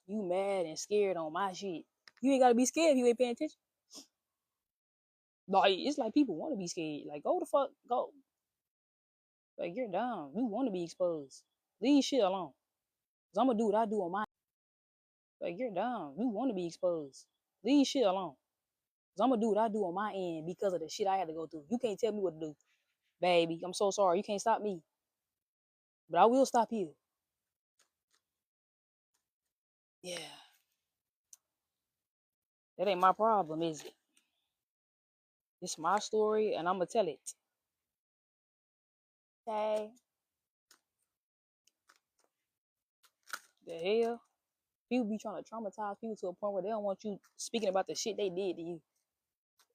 You mad and scared on my shit. You ain't gotta be scared if you ain't paying attention. Like, it's like people want to be scared. Like, go the fuck, go. Like, you're dumb. You want to be exposed. Leave shit alone. Cause I'm gonna do what I do on my. Like, you're dumb. You want to be exposed. Leave shit alone. Cause I'm gonna do what I do on my end because of the shit I had to go through. You can't tell me what to do, baby. I'm so sorry. You can't stop me, but I will stop you. Yeah, that ain't my problem, is it? It's my story, and I'm gonna tell it. Okay. The hell? People be trying to traumatize people to a point where they don't want you speaking about the shit they did to you.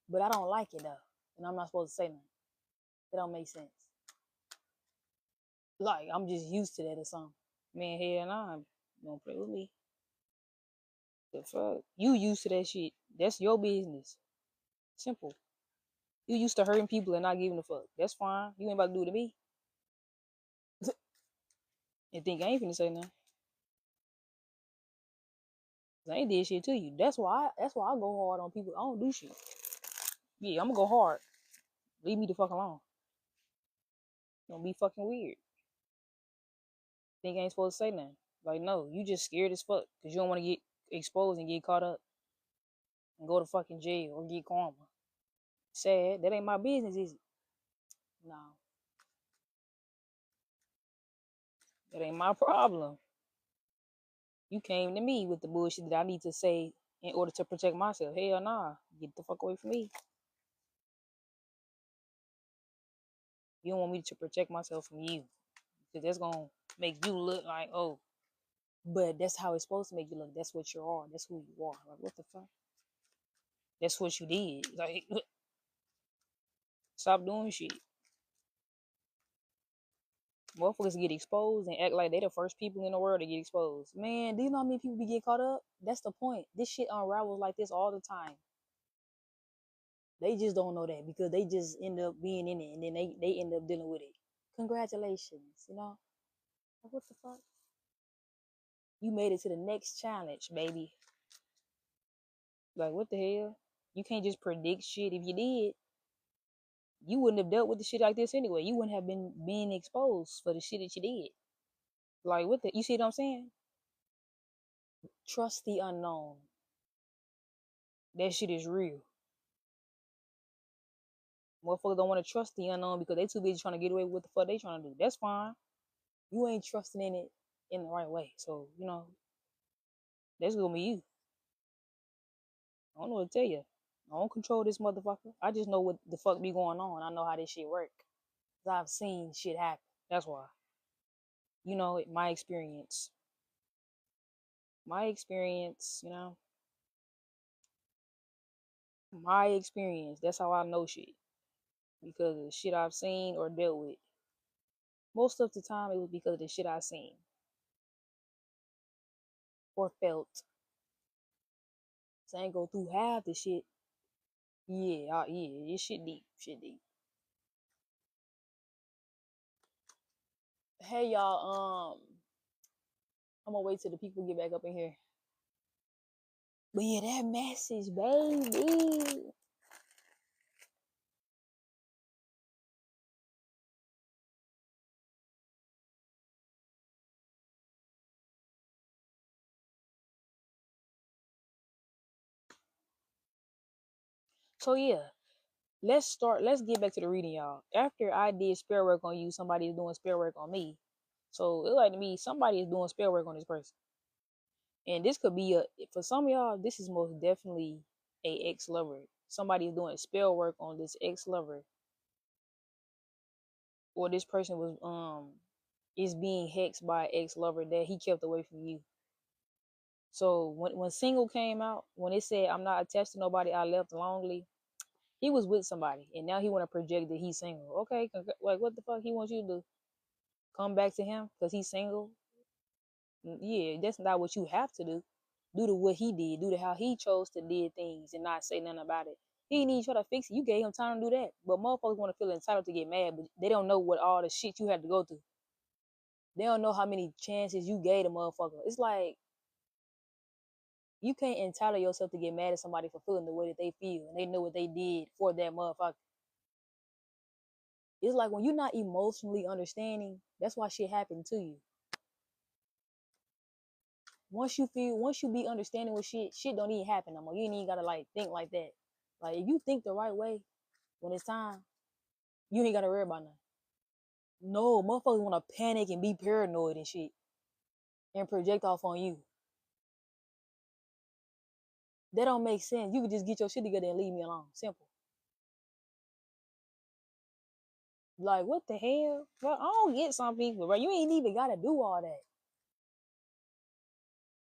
But I don't like it though, and I'm not supposed to say nothing. It don't make sense. Like, I'm just used to that or something. Man, hell nah, don't play with me. The fuck? You used to that shit. That's your business. Simple. You used to hurting people and not giving a fuck. That's fine. You ain't about to do it to me. And think I ain't finna say nothing. I ain't did shit to you. That's why I go hard on people. I don't do shit. Yeah, I'm gonna go hard. Leave me the fuck alone. Don't be fucking weird. Think I ain't supposed to say nothing. Like, no, you just scared as fuck because you don't want to get exposed and get caught up and go to fucking jail or get karma. Sad. That ain't my business, is it? No. That ain't my problem. You came to me with the bullshit that I need to say in order to protect myself. Hell nah. Get the fuck away from me. You don't want me to protect myself from you. Because that's going to make you look like, oh. But that's how it's supposed to make you look. That's what you are. That's who you are. Like, what the fuck? That's what you did. Like, stop doing shit. Motherfuckers get exposed and act like they the first people in the world to get exposed. Man, do you know how many people be getting caught up? That's the point. This shit unravels like this all the time. They just don't know that because they just end up being in it and then they end up dealing with it. Congratulations, you know? Like, what the fuck? You made it to the next challenge, baby. Like, what the hell? You can't just predict shit. If you did, you wouldn't have dealt with the shit like this anyway. You wouldn't have been being exposed for the shit that you did. Like, what the? You see what I'm saying? Trust the unknown. That shit is real. Motherfuckers don't want to trust the unknown because they too busy trying to get away with what the fuck they trying to do. That's fine. You ain't trusting in it in the right way. So, you know, that's gonna be you. I don't know what to tell you. I don't control this motherfucker. I just know what the fuck be going on. I know how this shit work. Cause I've seen shit happen. That's why. You know, my experience. My experience, you know. My experience. That's how I know shit. Because of the shit I've seen or dealt with. Most of the time it was because of the shit I seen. Or felt. So I ain't go through half the shit. Yeah, yeah, it's shit deep. Shit deep. Hey y'all, I'm gonna wait till the people get back up in here. But yeah, that message, baby. So yeah, let's get back to the reading, y'all. After I did spell work on you, somebody is doing spell work on me. So it like to me, somebody is doing spell work on this person. And this could be for some of y'all, this is most definitely a ex-lover. Somebody is doing spell work on this ex-lover. Or this person was is being hexed by an ex-lover that he kept away from you. So when single came out, when it said I'm not attached to nobody, I left lonely, he was with somebody, and now he want to project that he's single. Okay, like what the fuck he wants you to do? Come back to him because he's single? Yeah, that's not what you have to do. Due to what he did, due to how he chose to did things and not say nothing about it. He didn't even try to fix it. You gave him time to do that. But motherfuckers want to feel entitled to get mad, but they don't know what all the shit you had to go through. They don't know how many chances you gave the motherfucker. It's like You can't entitle yourself to get mad at somebody for feeling the way that they feel and they know what they did for that motherfucker. It's like when you're not emotionally understanding, that's why shit happened to you. Once you be understanding with shit don't even happen no more. You ain't even gotta like think like that. Like if you think the right way when it's time, you ain't gotta worry about nothing. No, motherfuckers wanna panic and be paranoid and shit and project off on you. That don't make sense. You could just get your shit together and leave me alone. Simple. Like what the hell? Bro, I don't get some people, bro. You ain't even gotta do all that.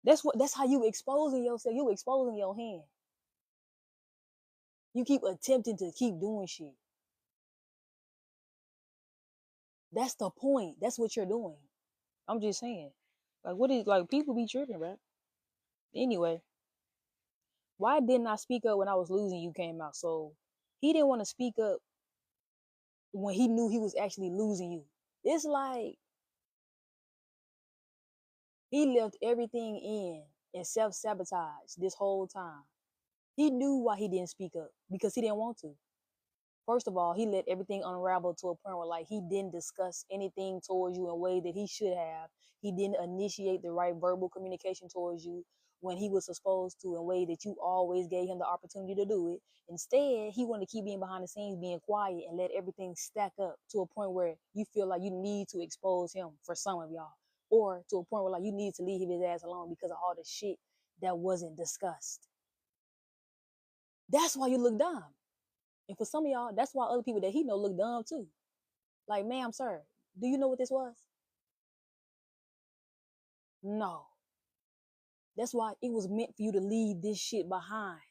That's how you exposing yourself. You exposing your hand. You keep attempting to keep doing shit. That's the point. That's what you're doing. I'm just saying. Like what is like people be tripping, bro. Anyway, why didn't I speak up when I was losing you came out? So he didn't want to speak up when he knew he was actually losing you. It's like he left everything in and self-sabotage this whole time. He knew why he didn't speak up because he didn't want to. First of all, he let everything unravel to a point where like he didn't discuss anything towards you in a way that he should have. He didn't initiate the right verbal communication towards you when he was supposed to in a way that you always gave him the opportunity to do it. Instead, he wanted to keep being behind the scenes, being quiet and let everything stack up to a point where you feel like you need to expose him for some of y'all. Or to a point where like you need to leave his ass alone because of all the shit that wasn't discussed. That's why you look dumb. And for some of y'all, that's why other people that he know look dumb too. Like, ma'am, sir, do you know what this was? No. That's why it was meant for you to leave this shit behind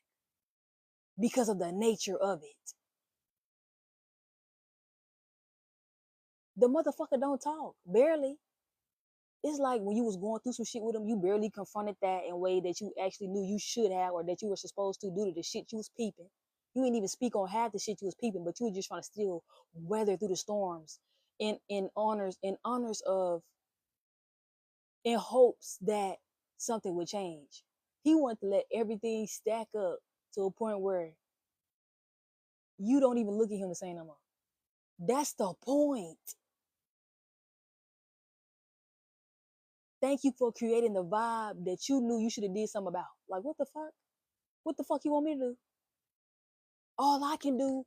because of the nature of it. The motherfucker don't talk, barely. It's like when you was going through some shit with him, you barely confronted that in a way that you actually knew you should have or that you were supposed to due to the shit you was peeping. You didn't even speak on half the shit you was peeping, but you were just trying to still weather through the storms in honors of in hopes that something would change. He wanted to let everything stack up to a point where you don't even look at him the same no more. That's the point. Thank you for creating the vibe that you knew you should have did something about. Like, what the fuck? What the fuck you want me to do? All I can do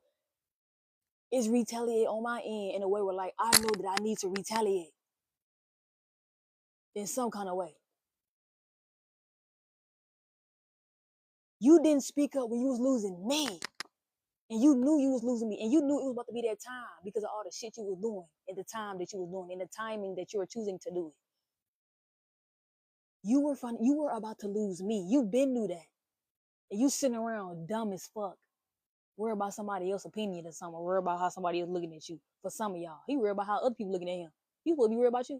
is retaliate on my end in a way where, like, I know that I need to retaliate in some kind of way. You didn't speak up when you was losing me. And you knew you was losing me. And you knew it was about to be that time because of all the shit you was doing and the time that you was doing and the timing that you were choosing to do it. You were about to lose me. You been knew that. And you sitting around dumb as fuck. Worry about somebody else's opinion or something. Worry about how somebody else looking at you. For some of y'all. He worry about how other people looking at him. He will be worried about you.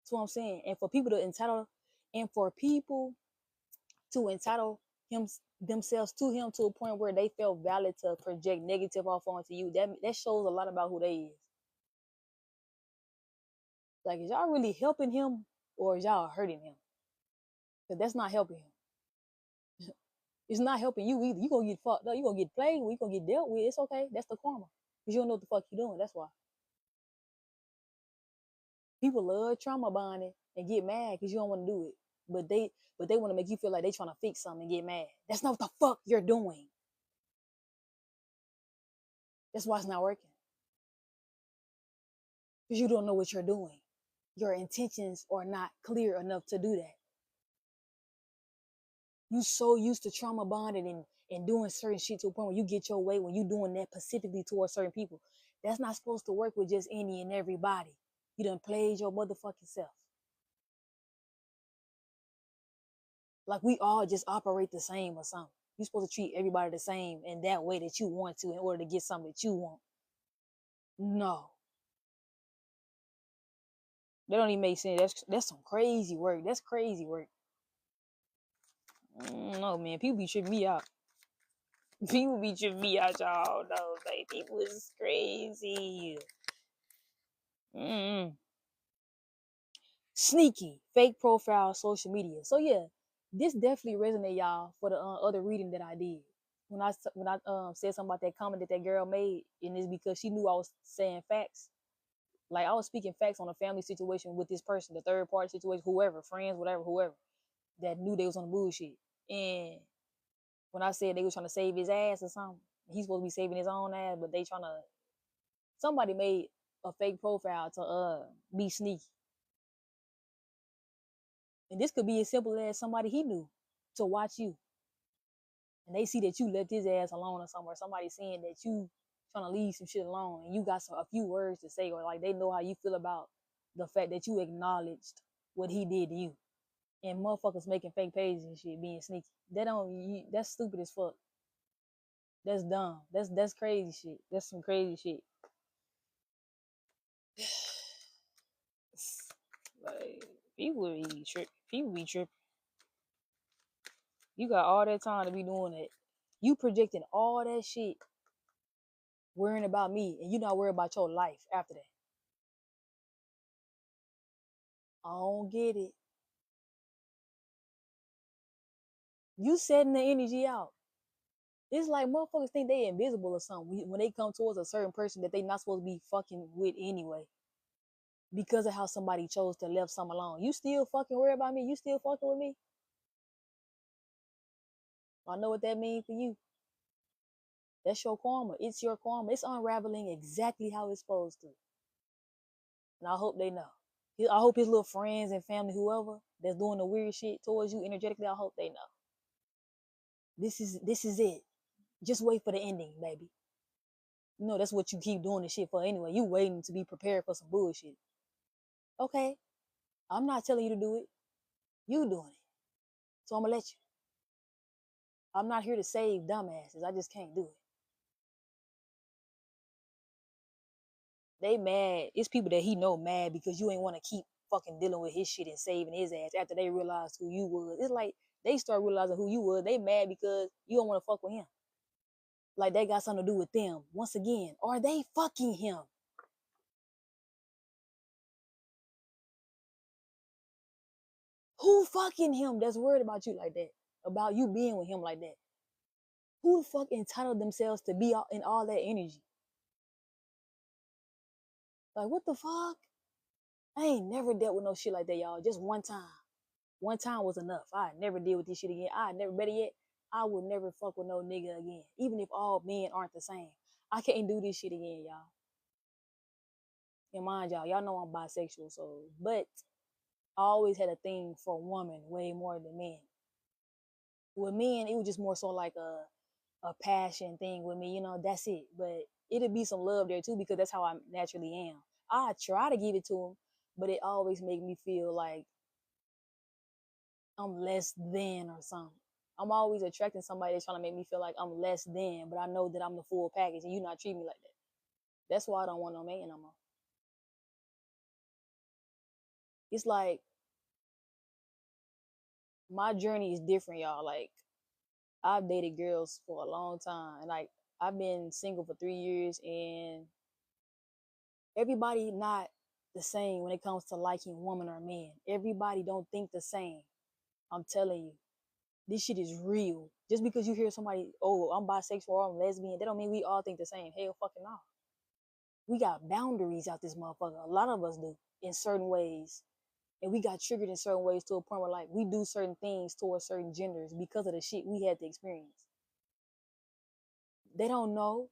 That's what I'm saying. And for people to entitle him themselves to him to a point where they felt valid to project negative off onto you, that shows a lot about who they is. Like, is y'all really helping him or is y'all hurting him? Because that's not helping him. It's not helping you either. You gonna get fucked up. You gonna get played with. You gonna get dealt with. It's okay. That's the karma. Because you don't know what the fuck you doing. That's why. People love trauma bonding and get mad because you don't want to do it. But they want to make you feel like they trying to fix something and get mad. That's not what the fuck you're doing. That's why it's not working. Because you don't know what you're doing. Your intentions are not clear enough to do that. You so used to trauma bonding and doing certain shit to a point where you get your way when you doing that specifically towards certain people. That's not supposed to work with just any and everybody. You done played your motherfucking self. Like we all just operate the same or something. You're supposed to treat everybody the same in that way that you want to in order to get something that you want. No. That don't even make sense. That's some crazy work. That's crazy work. No, man. People be tripping me out. People be tripping me out, y'all. No, like, people is crazy. Sneaky, fake profile, social media. So yeah, this definitely resonate, y'all, for the other reading that I did. When I said something about that comment that girl made, and it's because she knew I was saying facts. Like I was speaking facts on a family situation with this person, the third party situation, whoever, friends, whatever, whoever, that knew they was on the bullshit. And when I said they was trying to save his ass or something, he's supposed to be saving his own ass, but they trying to, somebody made a fake profile to be sneaky. And this could be as simple as somebody he knew to watch you. And they see that you left his ass alone or somewhere. Somebody seeing that you trying to leave some shit alone and you got a few words to say, or like they know how you feel about the fact that you acknowledged what he did to you. And motherfuckers making fake pages and shit being sneaky. That's stupid as fuck. That's dumb. That's crazy shit. That's some crazy shit. Like people be tripping. People be tripping. You got all that time to be doing that. You projecting all that shit, worrying about me, and you not worried about your life after that. I don't get it. You setting the energy out. It's like motherfuckers think they invisible or something when they come towards a certain person that they not supposed to be fucking with anyway. Because of how somebody chose to left some alone. You still fucking worry about me? You still fucking with me? I know what that means for you. That's your karma. It's your karma. It's unraveling exactly how it's supposed to. And I hope they know. I hope his little friends and family, whoever that's doing the weird shit towards you energetically, I hope they know. This is it. Just wait for the ending, baby. You know that's what you keep doing this shit for anyway. You waiting to be prepared for some bullshit. Okay, I'm not telling you to do it. You doing it. So I'm gonna let you. I'm not here to save dumbasses. I just can't do it. They mad. It's people that he know mad because you ain't want to keep fucking dealing with his shit and saving his ass after they realized who you was. It's like they start realizing who you was. They mad because you don't want to fuck with him. Like that got something to do with them. Once again, are they fucking him? Who fucking him that's worried about you like that? About you being with him like that? Who the fuck entitled themselves to be in all that energy? Like what the fuck? I ain't never dealt with no shit like that, y'all. Just one time. One time was enough. I never deal with this shit again. I never, better yet, I will never fuck with no nigga again. Even if all men aren't the same. I can't do this shit again, y'all. And mind y'all know I'm bisexual, so, but I always had a thing for women way more than men. With men, it was just more so like a passion thing with me, that's it. But it'll be some love there too because that's how I naturally am. I try to give it to them, but it always make me feel like I'm less than or something. I'm always attracting somebody that's trying to make me feel like I'm less than, but I know that I'm the full package and you not treat me like that. That's why I don't want no man no more. It's like my journey is different, y'all. Like I've dated girls for a long time, and like I've been single for 3 years, and everybody not the same when it comes to liking woman or man. Everybody don't think the same. I'm telling you, this shit is real. Just because you hear somebody, oh, I'm bisexual or I'm lesbian, that don't mean we all think the same. Hell fucking no. We got boundaries out this motherfucker. A lot of us do in certain ways. And we got triggered in certain ways to a point where like we do certain things towards certain genders because of the shit we had to experience. They don't know.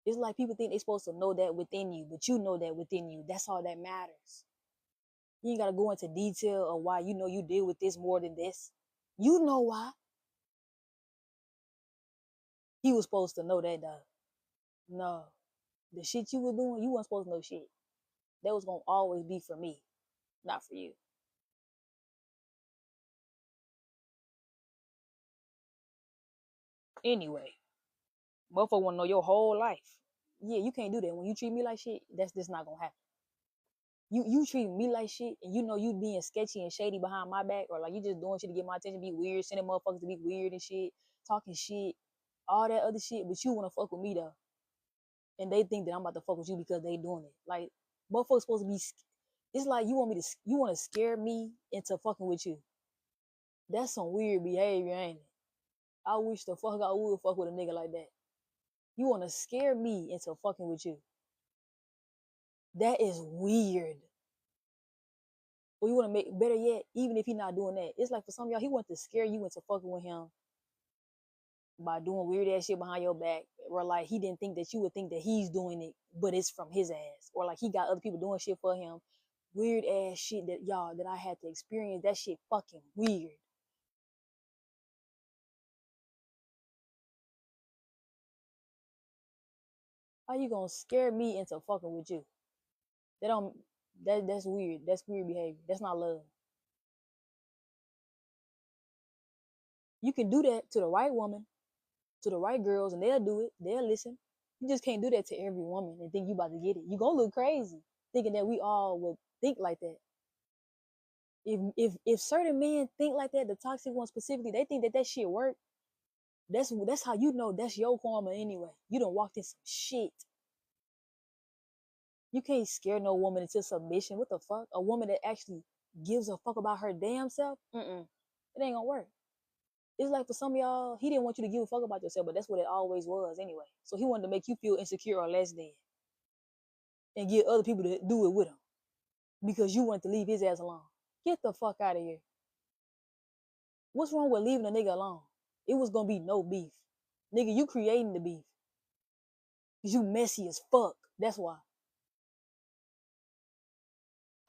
It's like people think they're supposed to know that within you, but you know that within you. That's all that matters. You ain't gotta go into detail of why you know you deal with this more than this. You know why. He was supposed to know that though. No. The shit you were doing, you weren't supposed to know shit. That was gonna always be for me, not for you. Anyway, motherfucker wanna know your whole life. Yeah, you can't do that. When you treat me like shit, that's just not gonna happen. You treat me like shit and you know you being sketchy and shady behind my back, or like you just doing shit to get my attention, be weird, sending motherfuckers to be weird and shit, talking shit, all that other shit, but you wanna fuck with me though. And they think that I'm about to fuck with you because they doing it. Like motherfuckers supposed to be It's like you want to scare me into fucking with you. That's some weird behavior, ain't it? I wish the fuck I would fuck with a nigga like that. You want to scare me into fucking with you. That is weird. Or you want to make better yet, even if he not doing that. It's like for some of y'all, he want to scare you into fucking with him by doing weird ass shit behind your back. Or like he didn't think that you would think that he's doing it, but it's from his ass. Or like he got other people doing shit for him. Weird ass shit that y'all that I had to experience. That shit fucking weird. How you gonna scare me into fucking with you? That don't that's weird. That's weird behavior. That's not love. You can do that to the right woman, to the right girls, and they'll do it. They'll listen. You just can't do that to every woman and think you about to get it. You gonna look crazy thinking that we all would think like that. If certain men think like that, the toxic ones specifically, they think that shit work. That's how you know that's your karma anyway. You done walked in some shit. You can't scare no woman into submission. What the fuck? A woman that actually gives a fuck about her damn self? It ain't gonna work. It's like for some of y'all, he didn't want you to give a fuck about yourself, but that's what it always was anyway. So he wanted to make you feel insecure or less than and get other people to do it with him because you wanted to leave his ass alone. Get the fuck out of here. What's wrong with leaving a nigga alone? It was gonna be no beef. Nigga, you creating the beef. Cause you messy as fuck. That's why.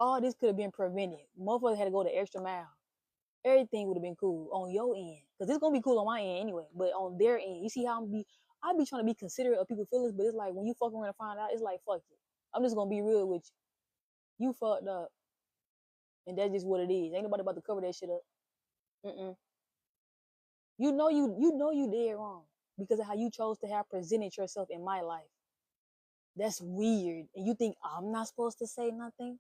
All this could have been prevented. Motherfuckers had to go the extra mile. Everything would have been cool on your end. Cause it's gonna be cool on my end anyway. But on their end, you see how I be trying to be considerate of people's feelings, but it's like when you fuck around and find out, it's like fuck it. I'm just gonna be real with you. You fucked up. And that's just what it is. Ain't nobody about to cover that shit up. Mm-mm. You did wrong because of how you chose to have presented yourself in my life. That's weird. And you think I'm not supposed to say nothing?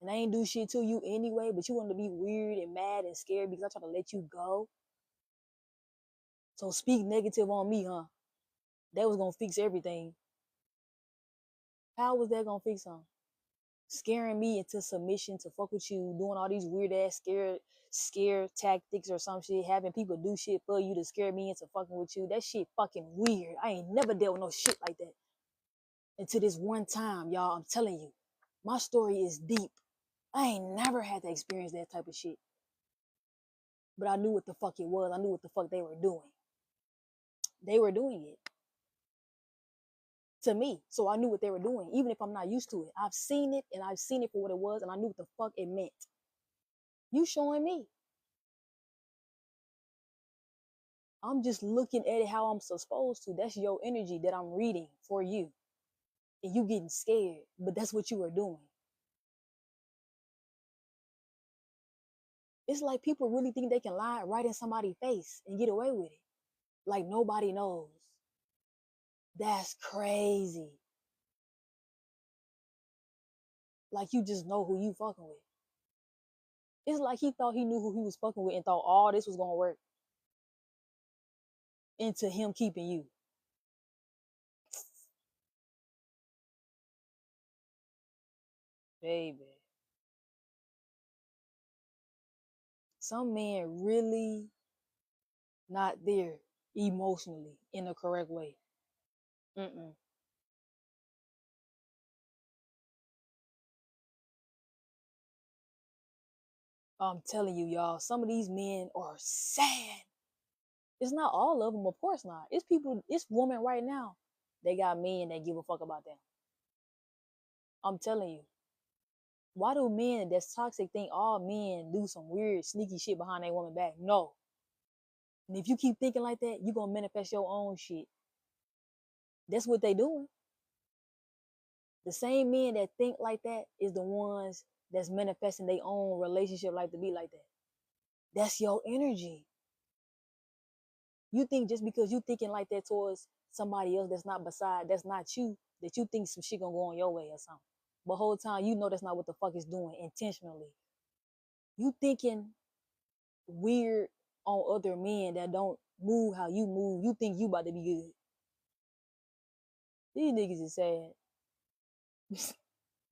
And I ain't do shit to you anyway, but you want to be weird and mad and scared because I try to let you go. So speak negative on me, huh? That was gonna fix everything. How was that gonna fix something? Scaring me into submission to fuck with you, doing all these weird ass scare tactics or some shit, having people do shit for you to scare me into fucking with you. That shit fucking weird. I ain't never dealt with no shit like that. Until this one time, y'all, I'm telling you, my story is deep. I ain't never had to experience that type of shit. But I knew what the fuck it was. I knew what the fuck they were doing. They were doing it to me. So I knew what they were doing, even if I'm not used to it. I've seen it and I've seen it for what it was and I knew what the fuck it meant. You showing me. I'm just looking at it how I'm supposed to. That's your energy that I'm reading for you. And you getting scared, but that's what you are doing. It's like people really think they can lie right in somebody's face and get away with it. Like nobody knows. That's crazy. Like you just know who you fucking with. It's like he thought he knew who he was fucking with and thought all this was gonna work into him keeping you. Baby. Some men really not there emotionally in the correct way. Mm-mm. I'm telling you, y'all, some of these men are sad. It's not all of them, of course not. It's people, it's women right now. They got men that give a fuck about them. I'm telling you. Why do men that's toxic think all men do some weird, sneaky shit behind their woman back? No. And if you keep thinking like that, you're gonna manifest your own shit. That's what they doing. The same men that think like that is the ones that's manifesting their own relationship like to be like that. That's your energy. You think just because you thinking like that towards somebody else that's not you, that you think some shit gonna go on your way or something. But whole time you know that's not what the fuck it's doing intentionally. You thinking weird on other men that don't move how you move. You think you about to be good. These niggas is sad.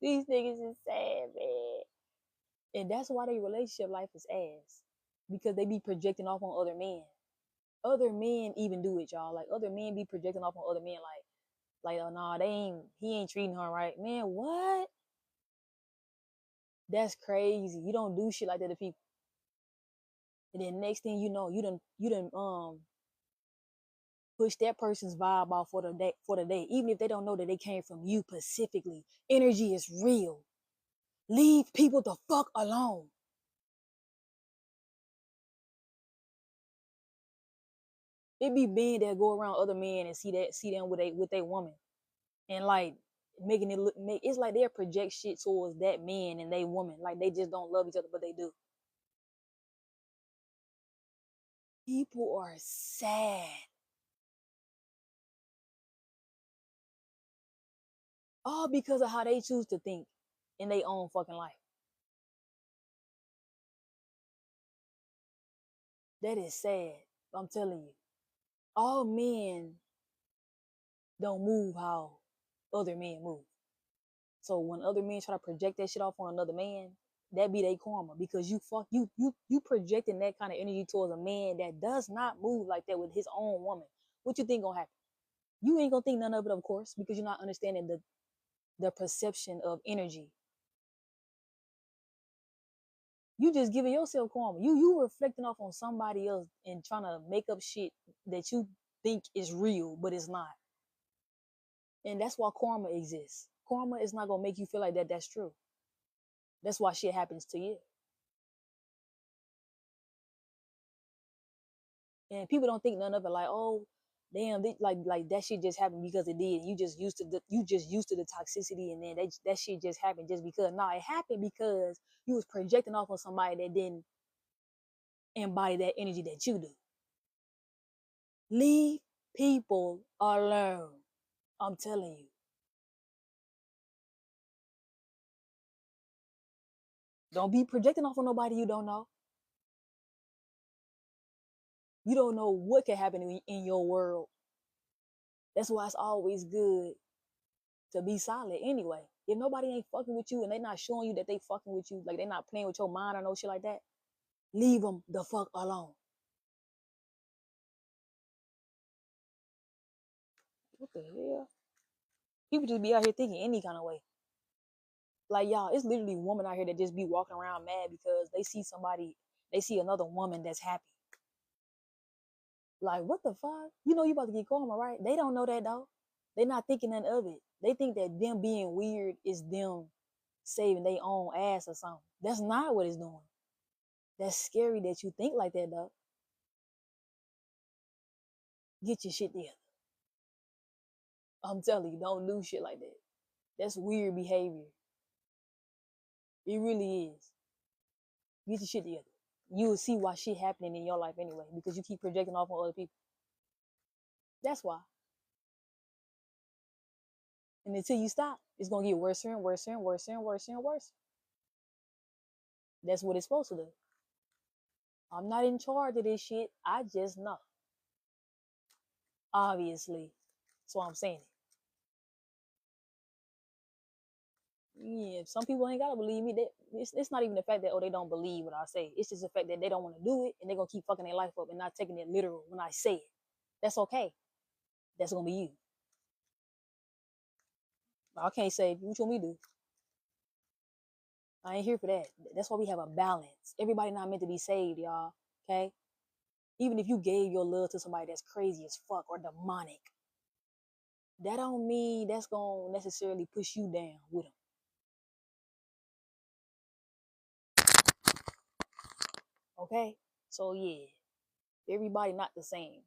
These niggas is sad, man. And that's why their relationship life is ass. Because they be projecting off on other men. Other men even do it, y'all. Like other men be projecting off on other men like, oh nah, he ain't treating her right. Man, what? That's crazy. You don't do shit like that to people. And then next thing you know, you done push that person's vibe off for the day, even if they don't know that they came from you specifically. Energy is real. Leave people the fuck alone. It be men that go around other men and see them with a woman and like making it look it's like they project shit towards that man and they woman. Like they just don't love each other, but they do. People are sad. All because of how they choose to think in their own fucking life. That is sad. I'm telling you. All men don't move how other men move. So when other men try to project that shit off on another man, that be their karma because you projecting that kind of energy towards a man that does not move like that with his own woman. What you think gonna happen? You ain't gonna think none of it, of course, because you're not understanding the perception of energy. You just giving yourself karma. You reflecting off on somebody else and trying to make up shit that you think is real, but it's not. And that's why karma exists. Karma is not gonna make you feel like that's true. That's why shit happens to you. And people don't think none of it like, oh, damn, like that shit just happened because it did. You just used to the toxicity, and then that shit just happened just because. Nah, it happened because you was projecting off on somebody that didn't embody that energy that you do. Leave people alone. I'm telling you. Don't be projecting off on nobody you don't know. You don't know what can happen in your world. That's why it's always good to be solid anyway. If nobody ain't fucking with you and they not showing you that they fucking with you, like they not playing with your mind or no shit like that, leave them the fuck alone. What the hell? People just be out here thinking any kind of way. Like y'all, it's literally women out here that just be walking around mad because they see another woman that's happy. Like, what the fuck? You know you about to get karma, right? They don't know that though. They not thinking none of it. They think that them being weird is them saving their own ass or something. That's not what it's doing. That's scary that you think like that though. Get your shit together. I'm telling you, don't do shit like that. That's weird behavior. It really is. Get your shit together. You will see why shit happening in your life anyway, because you keep projecting off on other people. That's why. And until you stop, it's gonna get worse and worse and worse and worse and worse. That's what it's supposed to do. I'm not in charge of this shit. I just know. Obviously. That's why I'm saying it. Yeah, some people ain't gotta believe me. It's not even the fact that they don't believe what I say. It's just the fact that they don't want to do it and they're gonna keep fucking their life up and not taking it literal when I say it. That's okay. That's gonna be you. I can't say what you want me to do. I ain't here for that. That's why we have a balance. Everybody not meant to be saved, y'all. Okay? Even if you gave your love to somebody that's crazy as fuck or demonic, that don't mean that's gonna necessarily push you down with them. Okay? So yeah, everybody not the same.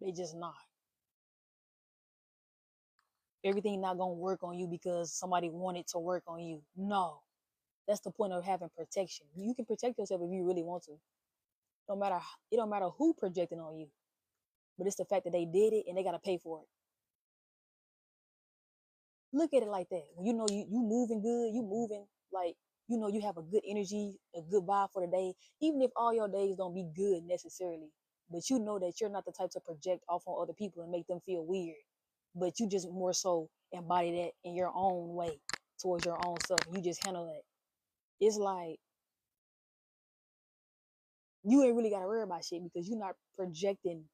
They just not. Everything not gonna work on you because somebody wanted to work on you. No. That's the point of having protection. You can protect yourself if you really want to. It don't matter who projecting on you. But it's the fact that they did it and they gotta pay for it. Look at it like that. When you know you moving good, you moving like you know you have a good energy, a good vibe for the day. Even if all your days don't be good necessarily, but you know that you're not the type to project off on other people and make them feel weird. But you just more so embody that in your own way towards your own self. You just handle that. It's like you ain't really gotta worry about shit because you're not projecting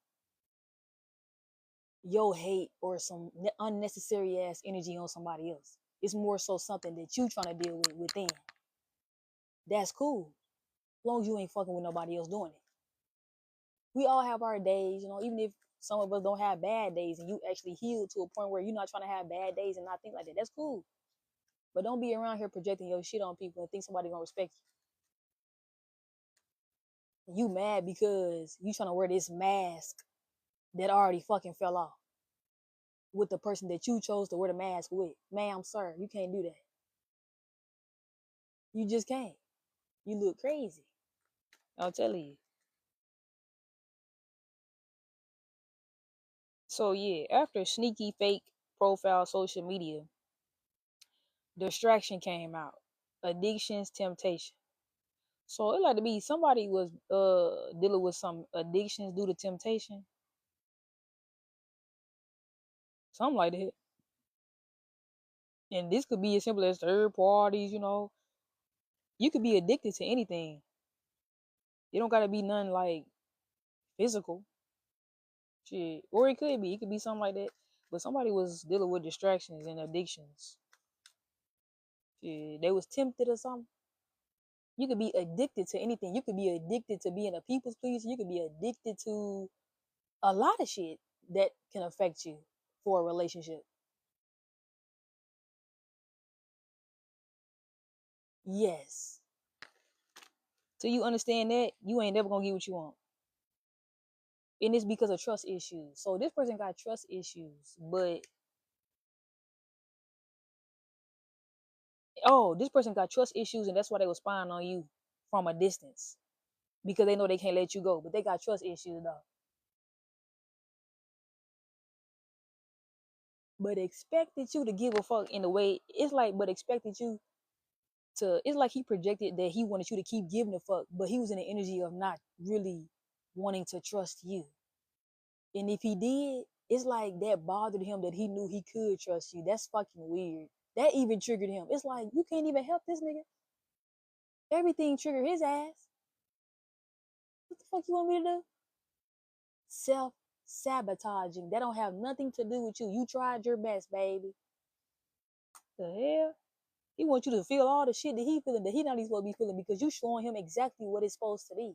your hate or some unnecessary ass energy on somebody else. It's more so something that you trying to deal with within. That's cool. As long as you ain't fucking with nobody else doing it. We all have our days, even if some of us don't have bad days and you actually heal to a point where you're not trying to have bad days and not think like that. That's cool. But don't be around here projecting your shit on people and think somebody gonna respect you. You mad because you trying to wear this mask that already fucking fell off with the person that you chose to wear the mask with. Ma'am, sir, you can't do that. You just can't. You look crazy. I'll tell you. So yeah, after sneaky fake profile social media, distraction came out. Addictions, temptation. So it like to be somebody was dealing with some addictions due to temptation. Something like that. And this could be as simple as third parties. You could be addicted to anything. It don't gotta be none like physical. Shit. Or it could be. It could be something like that. But somebody was dealing with distractions and addictions. Shit. They was tempted or something. You could be addicted to anything. You could be addicted to being a people's pleaser. You could be addicted to a lot of shit that can affect you for a relationship. Yes. Till you understand that, you ain't never gonna get what you want. And it's because of trust issues. So this person got trust issues, but this person got trust issues, and that's why they was spying on you from a distance because they know they can't let you go, but they got trust issues though. But expected you to give a fuck in a way. It's like, but expected you to. It's like he projected that he wanted you to keep giving a fuck, but he was in the energy of not really wanting to trust you. And if he did, it's like that bothered him that he knew he could trust you. That's fucking weird. That even triggered him. It's like you can't even help this nigga. Everything triggered his ass. What the fuck you want me to do? Self-sabotaging. That don't have nothing to do with you. You tried your best, baby. The hell? He wants you to feel all the shit that he feeling that he not even supposed to be feeling because you showing him exactly what it's supposed to be.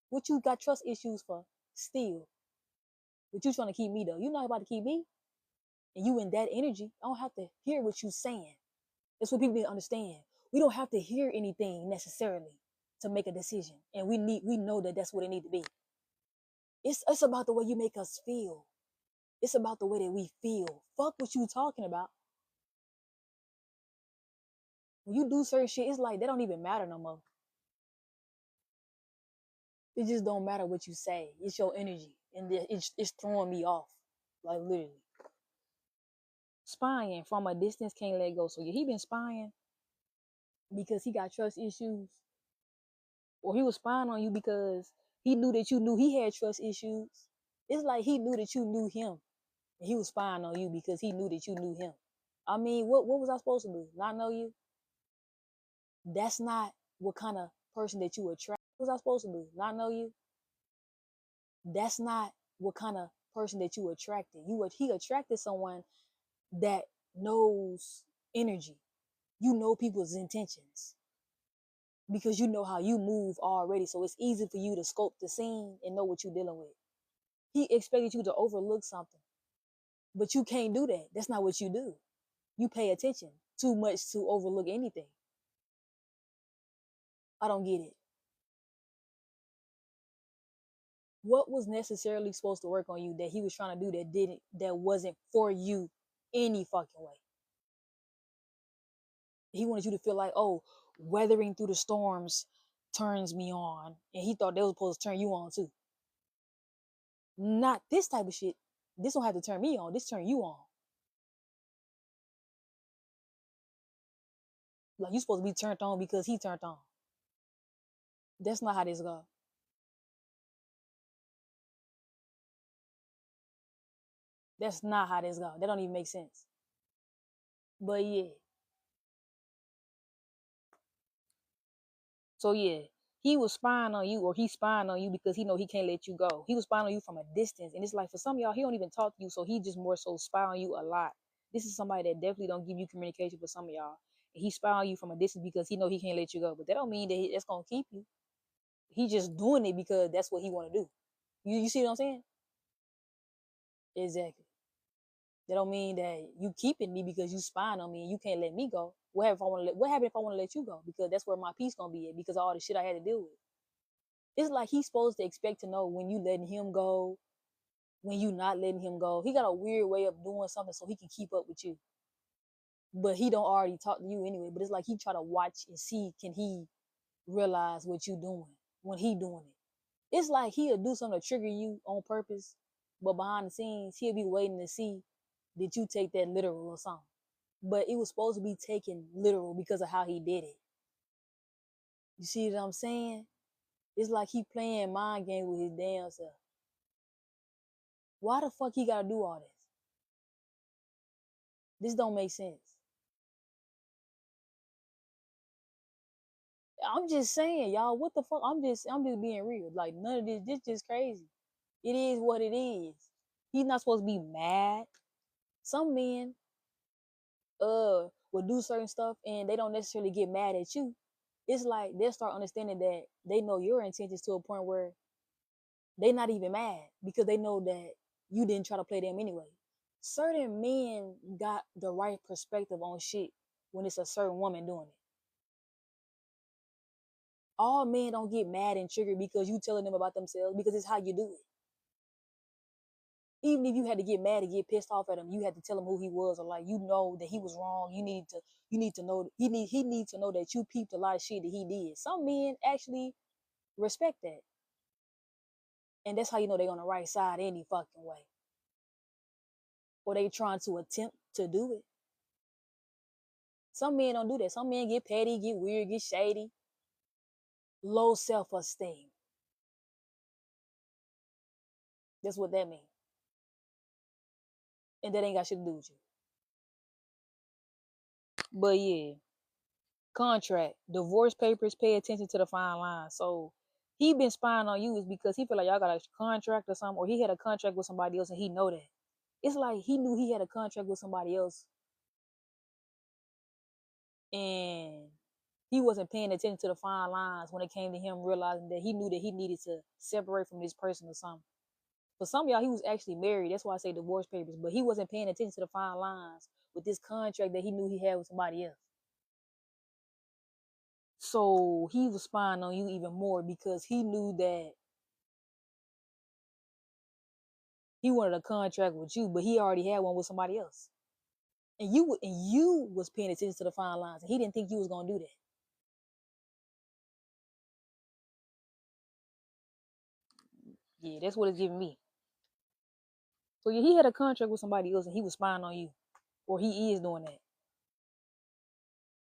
What you got trust issues for? Still. But you trying to keep me though. You not about to keep me. And you in that energy. I don't have to hear what you saying. That's what people need to understand. We don't have to hear anything necessarily to make a decision. And we know that that's what it need to be. It's about the way you make us feel. It's about the way that we feel. Fuck what you talking about. When you do certain shit, it's like they don't even matter no more. It just don't matter what you say. It's your energy. And it's throwing me off. Like literally. Spying from a distance, can't let go. So yeah, he been spying because he got trust issues. Or he was spying on you because he knew that you knew he had trust issues. It's like he knew that you knew him. And he was spying on you because he knew that you knew him. I mean, what was I supposed to do? Not know you? That's not what kind of person that you attract. What was I supposed to do? Not know you? That's not what kind of person that you attracted. He attracted someone that knows energy. You know people's intentions because you know how you move already. So it's easy for you to scope the scene and know what you're dealing with. He expected you to overlook something, but you can't do that. That's not what you do. You pay attention too much to overlook anything. I don't get it. What was necessarily supposed to work on you that he was trying to do that wasn't for you any fucking way? He wanted you to feel like, oh, weathering through the storms turns me on. And he thought they was supposed to turn you on too. Not this type of shit. This don't have to turn me on. This turn you on. Like you supposed to be turned on because he turned on. That's not how this go. That's not how this go. That don't even make sense. But yeah. So yeah, he was spying on you, or he's spying on you because he know he can't let you go. He was spying on you from a distance, and it's like for some of y'all, he don't even talk to you, so he just more so spy on you a lot. This is somebody that definitely don't give you communication for some of y'all, and he spy on you from a distance because he know he can't let you go. But that don't mean that that's gonna keep you. He just doing it because that's what he want to do. You see what I'm saying? Exactly. That don't mean that you keeping me because you spying on me and you can't let me go. What happen if I want to let you go? Because that's where my peace gonna be at because of all the shit I had to deal with. It's like he's supposed to expect to know when you letting him go, when you not letting him go. He got a weird way of doing something so he can keep up with you. But he don't already talk to you anyway. But it's like he try to watch and see can he realize what you doing when he doing it. It's like he'll do something to trigger you on purpose, but behind the scenes he'll be waiting to see did you take that literal or something. But it was supposed to be taken literal because of how he did it. You see what I'm saying? It's like he playing mind game with his damn self. Why the fuck he gotta do all this? This don't make sense. I'm just saying, y'all, what the fuck? I'm just being real. Like none of this just crazy. It is what it is. He's not supposed to be mad. Some men will do certain stuff and they don't necessarily get mad at you. It's like they'll start understanding that they know your intentions to a point where they not even mad because they know that you didn't try to play them anyway. Certain men got the right perspective on shit when it's a certain woman doing it. All men don't get mad and triggered because you telling them about themselves because it's how you do it. Even if you had to get mad and get pissed off at him, you had to tell him who he was, or like you know that he was wrong. You need to know he needs to know that you peeped a lot of shit that he did. Some men actually respect that. And that's how you know they on the right side any fucking way. Or they trying to attempt to do it. Some men don't do that. Some men get petty, get weird, get shady. Low self-esteem. That's what that means. And that ain't got shit to do with you. But yeah, contract, divorce papers, pay attention to the fine line. So he been spying on you is because he feel like y'all got a contract or something, or he had a contract with somebody else and he know that. It's like he knew he had a contract with somebody else and he wasn't paying attention to the fine lines when it came to him realizing that he knew that he needed to separate from this person or something. For some of y'all, he was actually married. That's why I say divorce papers. But he wasn't paying attention to the fine lines with this contract that he knew he had with somebody else. So he was spying on you even more because he knew that he wanted a contract with you, but he already had one with somebody else. And you was paying attention to the fine lines, and he didn't think you was gonna do that. Yeah, that's what it's giving me. So yeah, he had a contract with somebody else, and he was spying on you, or he is doing that.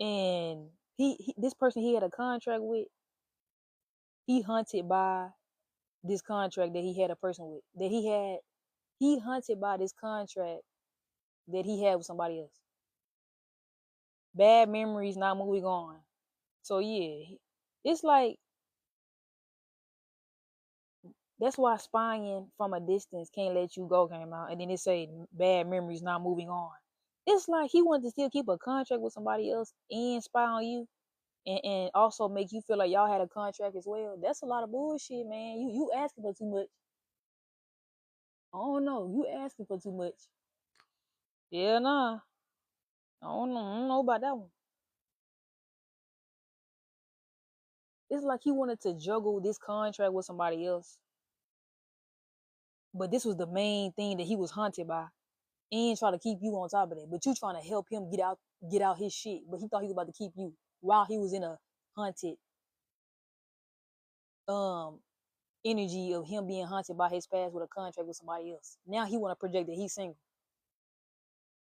And this person he had a contract with, he hunted by this contract that he had a person with that he hunted by this contract that he had with somebody else. Bad memories, not moving on. So yeah, it's like that's why spying from a distance can't let you go came out, and then it say bad memories, not moving on. It's like he wanted to still keep a contract with somebody else and spy on you, and also make you feel like y'all had a contract as well. That's a lot of bullshit, man. You asking for too much. I don't know. You asking for too much. Yeah, nah. I don't know about that one. It's like he wanted to juggle this contract with somebody else, but this was the main thing that he was hunted by, and try to keep you on top of that. But you trying to help him get out his shit. But he thought he was about to keep you while he was in a hunted um energy of him being hunted by his past with a contract with somebody else. Now he want to project that he's single,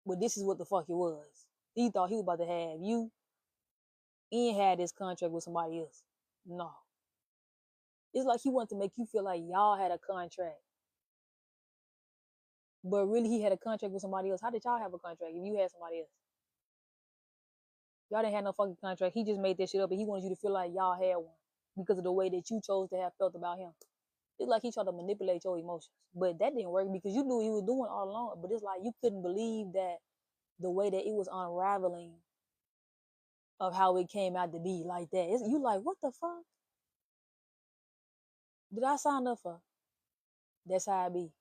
but this is what the fuck it was. He thought he was about to have you and had this contract with somebody else. No, it's like he wanted to make you feel like y'all had a contract, but really he had a contract with somebody else. How did y'all have a contract if you had somebody else? Y'all didn't have no fucking contract. He just made that shit up, and he wanted you to feel like y'all had one because of the way that you chose to have felt about him. It's like he tried to manipulate your emotions, but that didn't work because you knew what he was doing all along. But it's like you couldn't believe that the way that it was unraveling of how it came out to be like that. You like, what the fuck did I sign up for? That's how I be.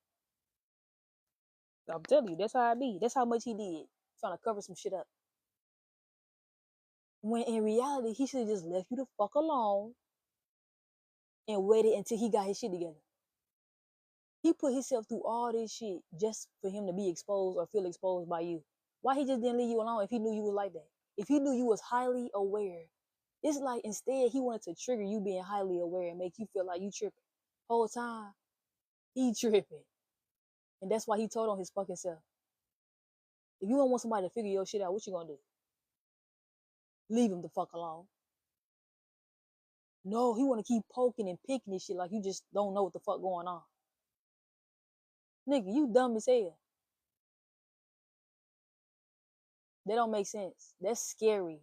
I'm telling you, that's how I be. That's how much he did, trying to cover some shit up. When in reality, he should have just left you the fuck alone and waited until he got his shit together. He put himself through all this shit just for him to be exposed or feel exposed by you. Why he just didn't leave you alone if he knew you was like that? If he knew you was highly aware, it's like instead he wanted to trigger you being highly aware and make you feel like you tripping. Whole time, he tripping. And that's why he told on his fucking self. If you don't want somebody to figure your shit out, what you gonna do? Leave him the fuck alone. No, he wanna keep poking and picking this shit like you just don't know what the fuck going on. Nigga, you dumb as hell. That don't make sense. That's scary.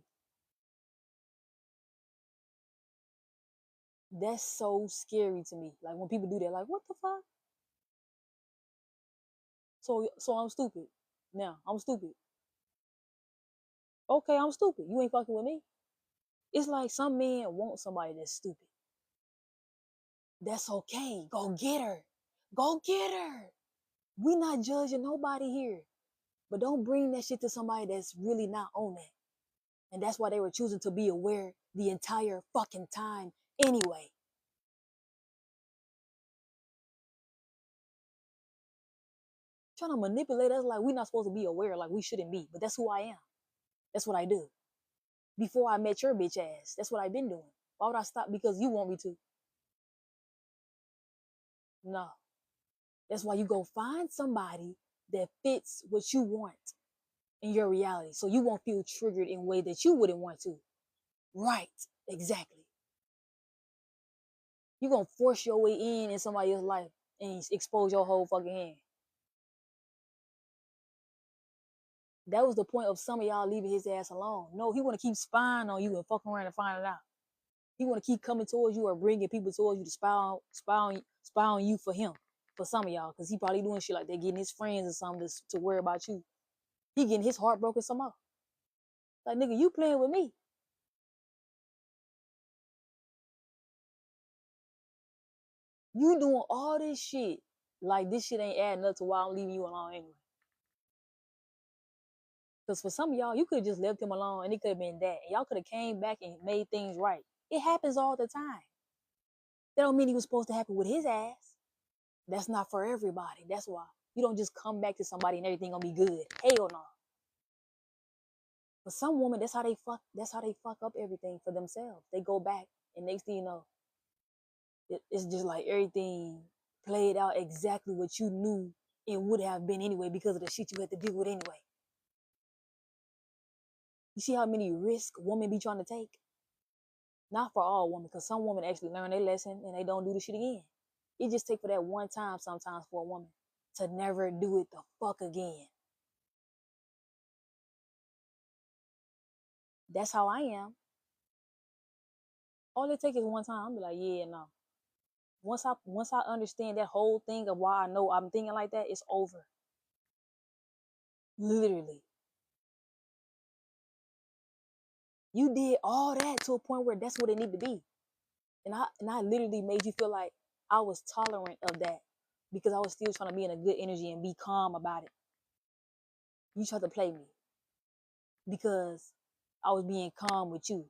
That's so scary to me. Like when people do that, like, what the fuck? So I'm stupid. Now, I'm stupid. Okay, I'm stupid. You ain't fucking with me. It's like some men want somebody that's stupid. That's okay. Go get her. Go get her. We not judging nobody here. But don't bring that shit to somebody that's really not on that. And that's why they were choosing to be aware the entire fucking time anyway. Trying to manipulate us like we're not supposed to be aware, like we shouldn't be. But that's who I am. That's what I do. Before I met your bitch ass, that's what I've been doing. Why would I stop because you want me to? No. That's why you go find somebody that fits what you want in your reality. So you won't feel triggered in a way that you wouldn't want to. Right. Exactly. You're going to force your way in somebody else's life and expose your whole fucking hand. That was the point of some of y'all leaving his ass alone. No, he want to keep spying on you and fucking around and find it out. He want to keep coming towards you or bringing people towards you to spy on you for him. For some of y'all, because he probably doing shit like that, getting his friends or something to worry about you. He getting his heart broken some more. Like, nigga, you playing with me. You doing all this shit. Like, this shit ain't adding up to why I'm leaving you alone anyway. Because for some of y'all, you could have just left him alone and it could have been that. And y'all could have came back and made things right. It happens all the time. That don't mean he was supposed to happen with his ass. That's not for everybody. That's why. You don't just come back to somebody and everything gonna be good. Hell no. For some women, that's how they fuck up everything for themselves. They go back and next thing you know, it's just like everything played out exactly what you knew it would have been anyway because of the shit you had to deal with anyway. You see how many risks women be trying to take? Not for all women, because some women actually learn their lesson and they don't do the shit again. It just take for that one time sometimes for a woman to never do it the fuck again. That's how I am. All it takes is one time. I'm be like, yeah, no. Once I understand that whole thing of why I know I'm thinking like that, it's over. Literally. You did all that to a point where that's what it need to be. And I literally made you feel like I was tolerant of that because I was still trying to be in a good energy and be calm about it. You tried to play me because I was being calm with you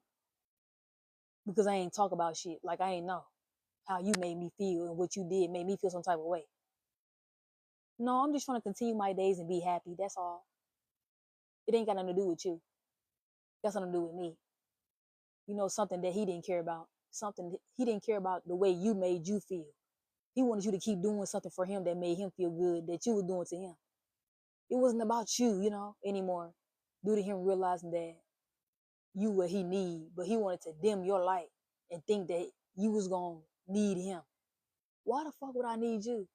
because I ain't talk about shit like I ain't know how you made me feel and what you did made me feel some type of way. No, I'm just trying to continue my days and be happy. That's all. It ain't got nothing to do with you. Got something to do with me. You know, something that he didn't care about. Something he didn't care about the way you made you feel. He wanted you to keep doing something for him that made him feel good, that you were doing to him. It wasn't about you, anymore. Due to him realizing that you what he need, but he wanted to dim your light and think that you was gonna need him. Why the fuck would I need you?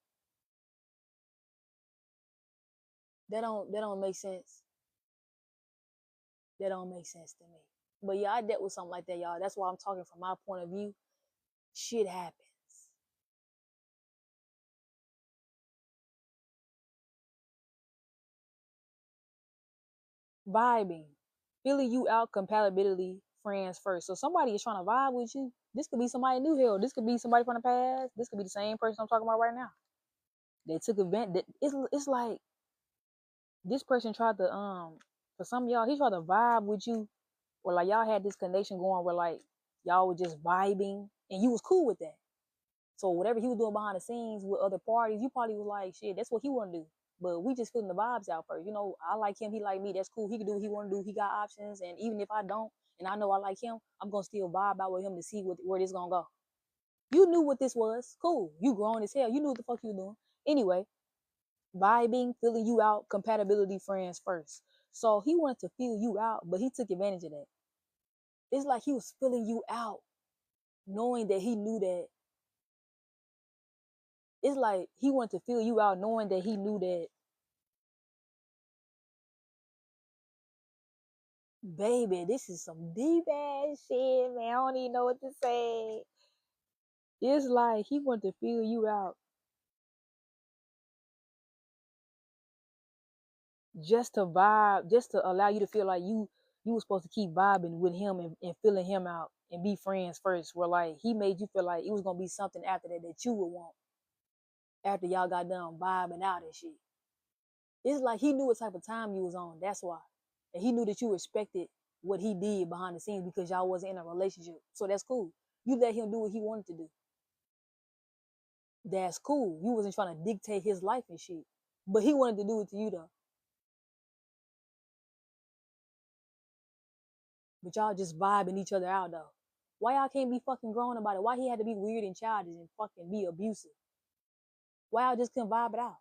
That don't make sense. That don't make sense to me. But yeah, I dealt with something like that, y'all. That's why I'm talking from my point of view. Shit happens. Vibing, feeling you out, compatibility, friends first. So somebody is trying to vibe with you. This could be somebody new here. This could be somebody from the past. This could be the same person I'm talking about right now. They took advantage. It's like this person tried to for some of y'all, he tried to vibe with you, or like y'all had this connection going where like y'all were just vibing and you was cool with that. So whatever he was doing behind the scenes with other parties, you probably was like, shit, that's what he want to do. But we just feeling the vibes out first. You know, I like him, he like me. That's cool. He can do what he want to do. He got options, and even if I don't, and I know I like him, I'm gonna still vibe out with him to see where this gonna go. You knew what this was. Cool. You grown as hell. You knew what the fuck you was doing. Anyway, vibing, feeling you out, compatibility, friends first. So he wanted to feel you out, but he took advantage of that. It's like he was filling you out, knowing that he knew that. It's like he wanted to feel you out, knowing that he knew that, baby, this is some deep ass shit, man. I don't even know what to say. It's like he wanted to feel you out just to vibe, just to allow you to feel like you were supposed to keep vibing with him and feeling him out and be friends first. Where like he made you feel like it was gonna be something after that that you would want after y'all got done vibing out and shit. It's like he knew what type of time you was on. That's why, and he knew that you respected what he did behind the scenes because y'all wasn't in a relationship. So that's cool. You let him do what he wanted to do. That's cool. You wasn't trying to dictate his life and shit. But he wanted to do it to you though. But y'all just vibing each other out though. Why y'all can't be fucking grown about it? Why he had to be weird and childish and fucking be abusive? Why y'all just couldn't vibe it out?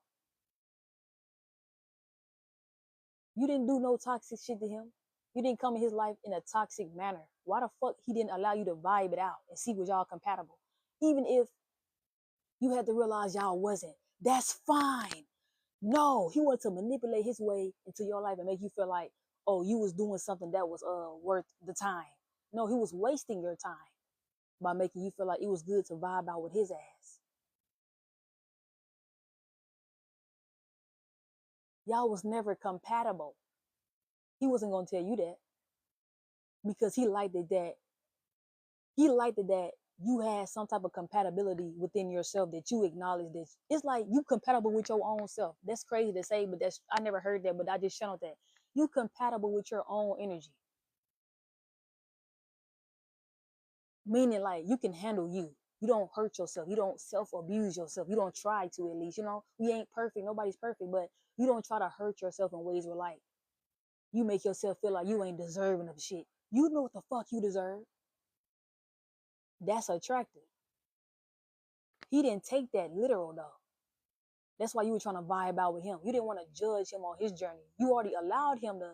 You didn't do no toxic shit to him. You didn't come in his life in a toxic manner. Why the fuck he didn't allow you to vibe it out and see was y'all compatible? Even if you had to realize y'all wasn't. That's fine. No, he wanted to manipulate his way into your life and make you feel like, oh, you was doing something that was worth the time. No, he was wasting your time by making you feel like it was good to vibe out with his ass. Y'all was never compatible. He wasn't gonna tell you that because he liked it that you had some type of compatibility within yourself that you acknowledge that it's like you compatible with your own self. That's crazy to say, but that's I never heard that, but I just channeled that. You compatible with your own energy. Meaning like you can handle you. You don't hurt yourself. You don't self-abuse yourself. You don't try to, at least. You know, we ain't perfect. Nobody's perfect, but you don't try to hurt yourself in ways where like you make yourself feel like you ain't deserving of shit. You know what the fuck you deserve. That's attractive. He didn't take that literal though. That's why you were trying to vibe out with him. You didn't want to judge him on his journey. You already allowed him to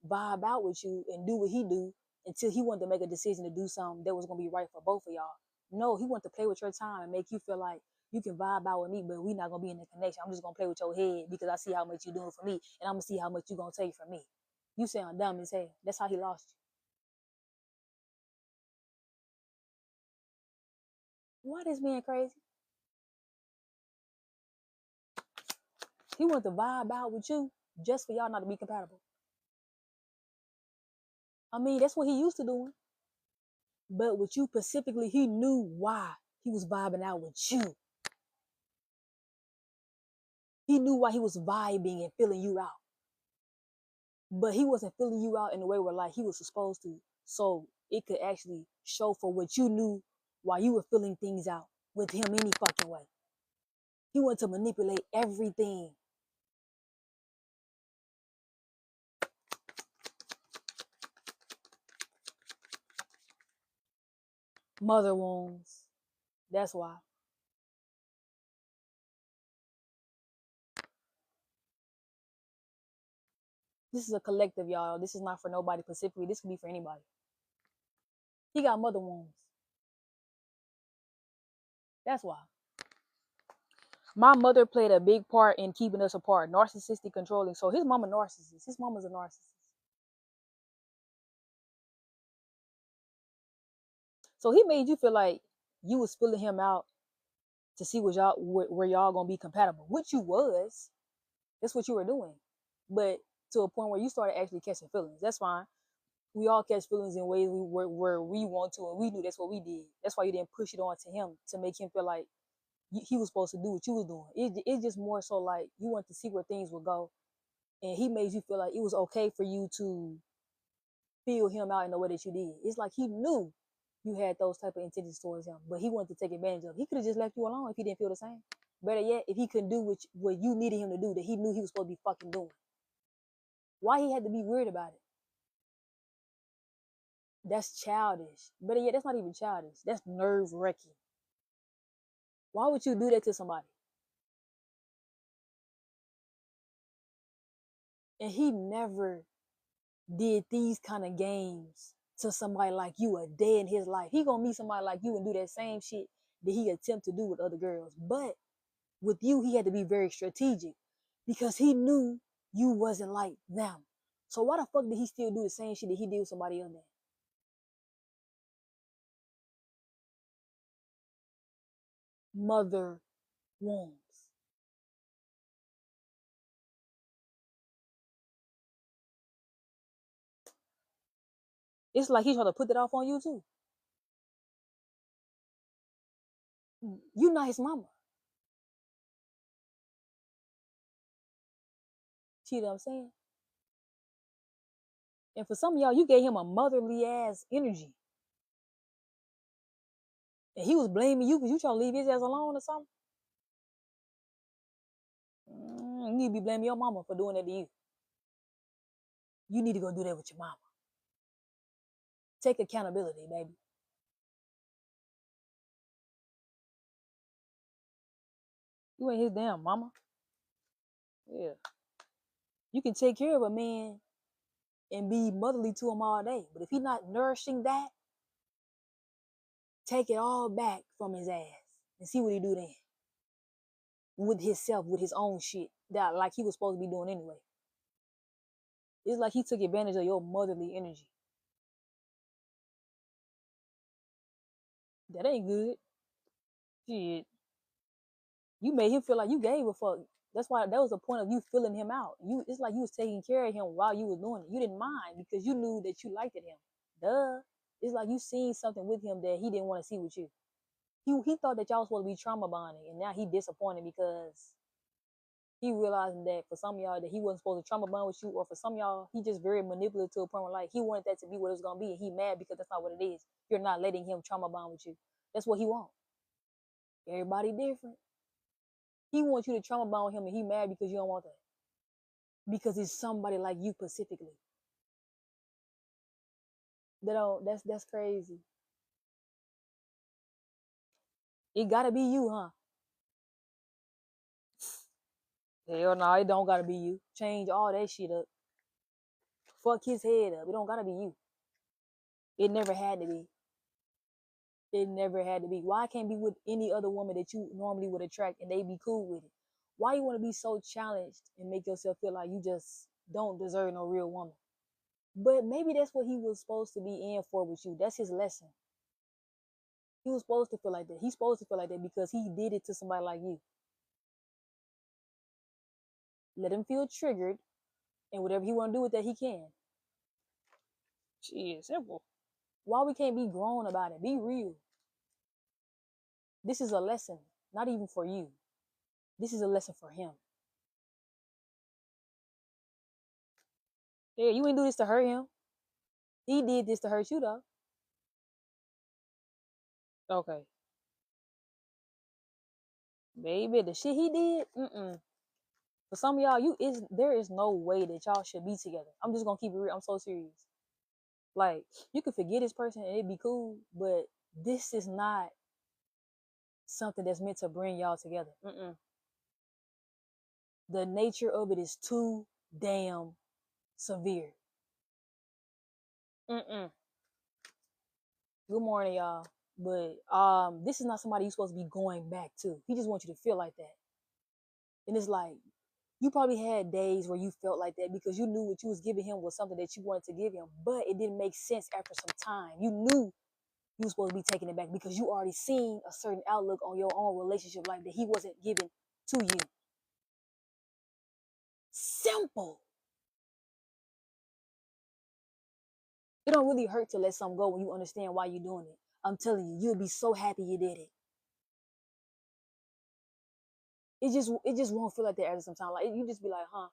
vibe out with you and do what he do until he wanted to make a decision to do something that was gonna be right for both of y'all. No, he wanted to play with your time and make you feel like you can vibe out with me, but we not gonna be in the connection. I'm just gonna play with your head because I see how much you doing for me, and I'm gonna see how much you gonna take from me. You sound dumb as hell. That's how he lost you. Why this man crazy? He wanted to vibe out with you just for y'all not to be compatible. I mean, that's what he used to doing. But with you specifically, he knew why he was vibing out with you. He knew why he was vibing and filling you out. But he wasn't filling you out in a way where like he was supposed to. So it could actually show for what you knew while you were filling things out with him any fucking way. He wanted to manipulate everything. Mother wounds. That's why. This is a collective, y'all. This is not for nobody specifically. This could be for anybody. He got mother wounds. That's why. My mother played a big part in keeping us apart. Narcissistic, controlling. So his mama narcissist. His mama's a narcissist. So he made you feel like you was filling him out to see what y'all where y'all gonna be compatible, which you was. That's what you were doing. But to a point where you started actually catching feelings. That's fine. We all catch feelings in ways where we want to, and we knew that's what we did. That's why you didn't push it on to him to make him feel like he was supposed to do what you was doing. It's just more so like you wanted to see where things would go, and he made you feel like it was okay for you to feel him out in the way that you did. It's like he knew you had those type of intentions towards him, but he wanted to take advantage of it. He could have just left you alone if he didn't feel the same. Better yet, if he couldn't do what you needed him to do that he knew he was supposed to be fucking doing. Why he had to be weird about it? That's childish. Better yet, that's not even childish. That's nerve wracking. Why would you do that to somebody? And he never did these kind of games to somebody like you a day in his life. He gonna meet somebody like you and do that same shit that he attempt to do with other girls. But with you, he had to be very strategic because he knew you wasn't like them. So why the fuck did he still do the same shit that he did with somebody else then? Mother wounds. It's like he trying to put that off on you too. You not his mama. See what I'm saying? And for some of y'all, you gave him a motherly ass energy. And he was blaming you because you trying to leave his ass alone or something. You need to be blaming your mama for doing that to you. You need to go do that with your mama. Take accountability, baby. You ain't his damn mama. Yeah. You can take care of a man and be motherly to him all day. But if he's not nourishing that, take it all back from his ass and see what he do then. With himself, with his own shit. That like he was supposed to be doing anyway. It's like he took advantage of your motherly energy. That ain't good. Shit. You made him feel like you gave a fuck. That's why that was the point of you filling him out. It's like you was taking care of him while you was doing it. You didn't mind because you knew that you liked him. Duh. It's like you seen something with him that he didn't want to see with you. He thought that y'all was supposed to be trauma bonding, and now he disappointed because he realizing that for some of y'all that he wasn't supposed to trauma bond with you, or for some of y'all he just very manipulative to a point where like he wanted that to be what it's gonna be, and he mad because that's not what it is. You're not letting him trauma bond with you. That's what he want. Everybody different. He wants you to trauma bond with him, and he mad because you don't want that. Because it's somebody like you specifically. That don't. That's crazy. It gotta be you, huh? Hell no, it don't gotta be you. Change all that shit up. Fuck his head up. It don't gotta be you. It never had to be. It never had to be. Why I can't be with any other woman that you normally would attract and they be cool with it? Why you want to be so challenged and make yourself feel like you just don't deserve no real woman? But maybe that's what he was supposed to be in for with you. That's his lesson. He was supposed to feel like that. He's supposed to feel like that because he did it to somebody like you. Let him feel triggered, and whatever he want to do with that, he can. Shit, simple. Why we can't be grown about it? Be real. This is a lesson, not even for you. This is a lesson for him. Yeah, you ain't do this to hurt him. He did this to hurt you, though. Okay. Baby, the shit he did, For some of y'all, there is no way that y'all should be together. I'm just gonna keep it real. I'm so serious. Like, you could forget this person and it'd be cool, but this is not something that's meant to bring y'all together. The nature of it is too damn severe. Good morning, y'all. But this is not somebody you're supposed to be going back to. He just wants you to feel like that. And it's like, you probably had days where you felt like that because you knew what you was giving him was something that you wanted to give him, but it didn't make sense after some time. You knew You were supposed to be taking it back because you already seen a certain outlook on your own relationship life that he wasn't giving to you. Simple. It don't really hurt to let something go when you understand why you're doing it. I'm telling you, you'll be so happy you did it. It just won't feel like that after some time. Like you just be like, huh?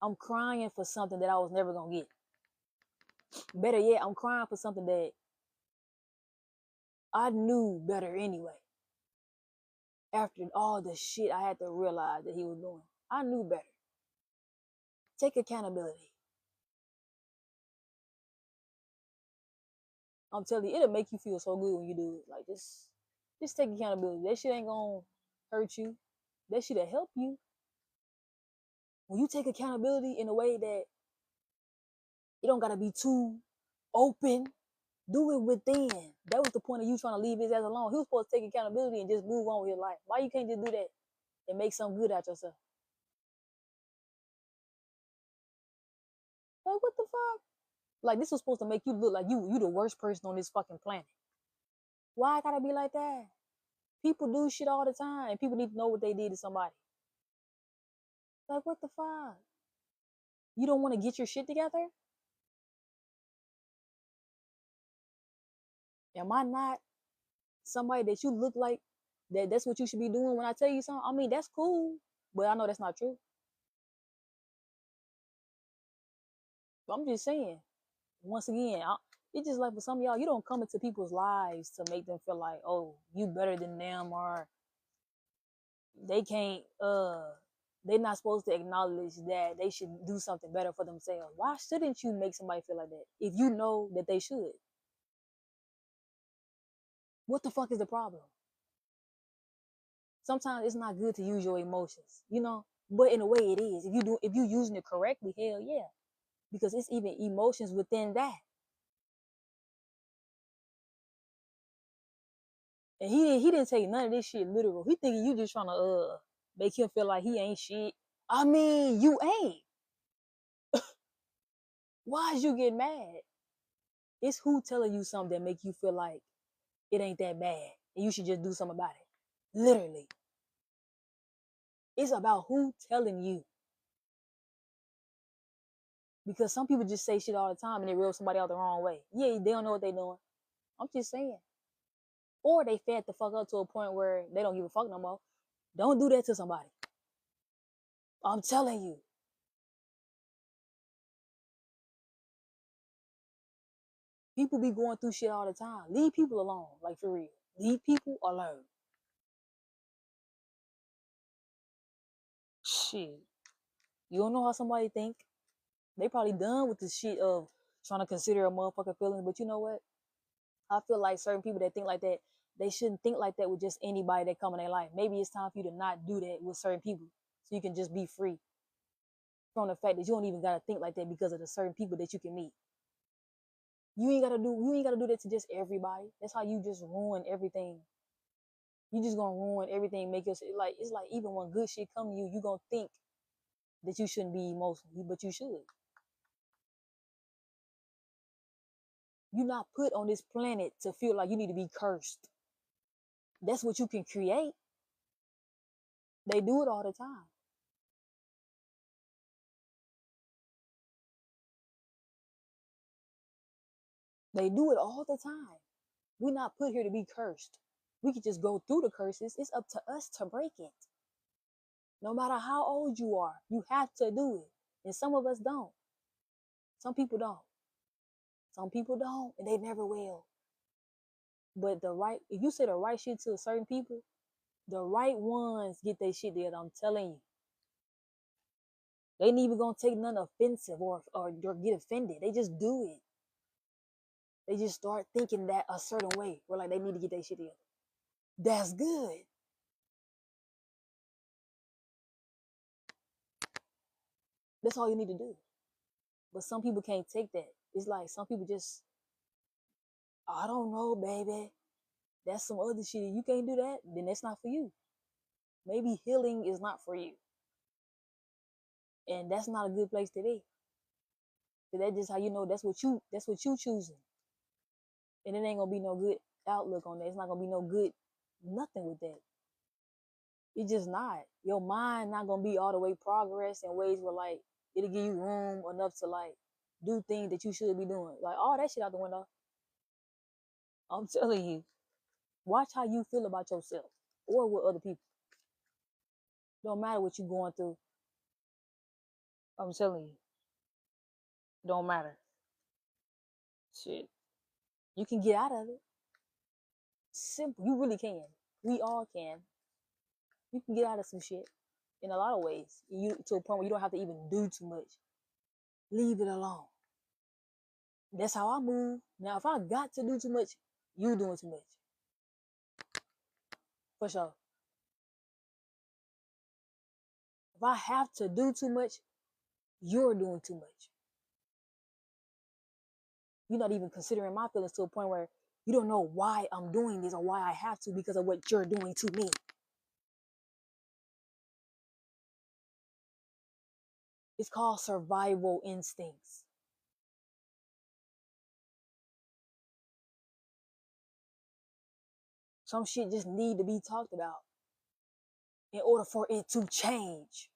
I'm crying for something that I was never gonna get. Better yet, I'm crying for something that I knew better anyway. After all the shit I had to realize that he was doing, I knew better. Take accountability. I'm telling you, it'll make you feel so good when you do it. Like just take accountability. That shit ain't gonna hurt you. That shit'll help you. When you take accountability in a way that it don't gotta be too open, do it within. That was the point of you trying to leave his ass alone. He was supposed to take accountability and just move on with his life. Why you can't just do that and make something good out yourself? Like what the fuck? Like this was supposed to make you look like you the worst person on this fucking planet. Why I gotta be like that? People do shit all the time and people need to know what they did to somebody. Like what the fuck? You don't want to get your shit together? Am I not somebody that you look like that's what you should be doing when I tell you something? I mean, that's cool, but I know that's not true. But I'm just saying, once again, it's just like for some of y'all, you don't come into people's lives to make them feel like, oh, you better than them, or they can't they're not supposed to acknowledge that they should do something better for themselves. Why shouldn't you make somebody feel like that if you know that they should? What the fuck is the problem? Sometimes it's not good to use your emotions, but in a way it is. If you using it correctly, hell yeah. Because it's even emotions within that. And he didn't take none of this shit literal. He thinking you just trying to make him feel like he ain't shit. I mean, you ain't. Why is you getting mad? It's who telling you something that make you feel like it ain't that bad and you should just do something about it. Literally. It's about who telling you. Because some people just say shit all the time and they rub somebody out the wrong way. Yeah, they don't know what they're doing. I'm just saying. Or they fed the fuck up to a point where they don't give a fuck no more. Don't do that to somebody. I'm telling you. People be going through shit all the time. Leave people alone. Like for real. Leave people alone. Shit. You don't know how somebody think. They probably done with the shit of trying to consider a motherfucker feeling. But you know what? I feel like certain people that think like that, they shouldn't think like that with just anybody that come in their life. Maybe it's time for you to not do that with certain people so you can just be free from the fact that you don't even gotta think like that because of the certain people that you can meet. You ain't gotta do that to just everybody. That's how you just ruin everything. You just gonna ruin everything, make us like it's like even when good shit come to you, you gonna think that you shouldn't be emotional, but you should. You're not put on this planet to feel like you need to be cursed. That's what you can create. They do it all the time. They do it all the time. We're not put here to be cursed. We could just go through the curses. It's up to us to break it. No matter how old you are, you have to do it. And some of us don't. Some people don't. Some people don't, and they never will. But if you say the right shit to certain people, the right ones get their shit together. I'm telling you. They ain't even gonna take nothing offensive or get offended. They just do it. They just start thinking that a certain way. Where like they need to get their shit together. That's good. That's all you need to do. But some people can't take that. It's like some people just, I don't know, baby. That's some other shit. You can't do that, then that's not for you. Maybe healing is not for you. And that's not a good place to be. But that's just how you know that's what you choosing. And it ain't gonna be no good outlook on that. It's not gonna be no good nothing with that. It's just not. Your mind not gonna be all the way progress in ways where like it'll give you room enough to like do things that you should be doing. Like all that shit out the window. I'm telling you. Watch how you feel about yourself or with other people. Don't matter what you're going through. I'm telling you. Don't matter. Shit. You can get out of it. Simple. You really can. We all can. You can get out of some shit in a lot of ways. You to a point where you don't have to even do too much. Leave it alone. That's how I move. Now, if I got to do too much, you doing too much. For sure. If I have to do too much, you're doing too much. You're not even considering my feelings to a point where you don't know why I'm doing this or why I have to because of what you're doing to me. It's called survival instincts. Some shit just need to be talked about in order for it to change.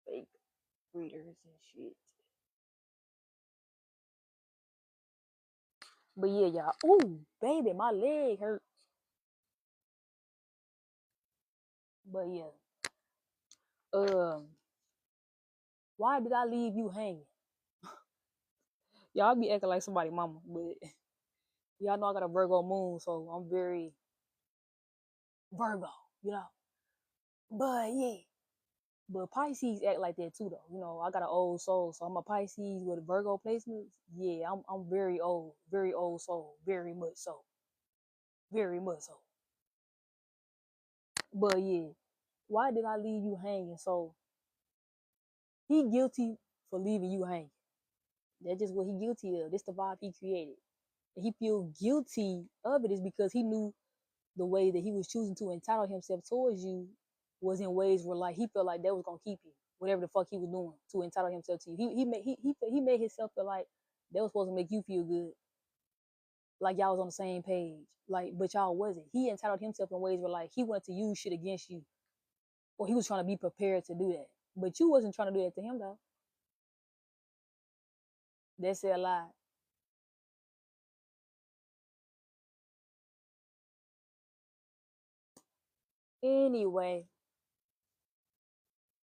Fake readers and shit. But yeah, y'all. Ooh, baby, my leg hurt. But yeah. Why did I leave you hanging? Y'all be acting like somebody mama, but y'all know I got a Virgo moon, so I'm very Virgo, you know. But yeah. But Pisces act like that too, though. You know, I got an old soul, so I'm a Pisces with a Virgo placement. Yeah, I'm very old soul, very much so, very much so. But yeah, why did I leave you hanging? So he guilty for leaving you hanging. That's just what he guilty of. This the vibe he created. And he feel guilty of it is because he knew the way that he was choosing to entitle himself towards you was in ways where like he felt like that was gonna keep you, whatever the fuck he was doing to entitle himself to you. He made himself feel like that was supposed to make you feel good, like y'all was on the same page, like but y'all wasn't. He entitled himself in ways where like he wanted to use shit against you, or he was trying to be prepared to do that. But you wasn't trying to do that to him though. That said a lot. Anyway,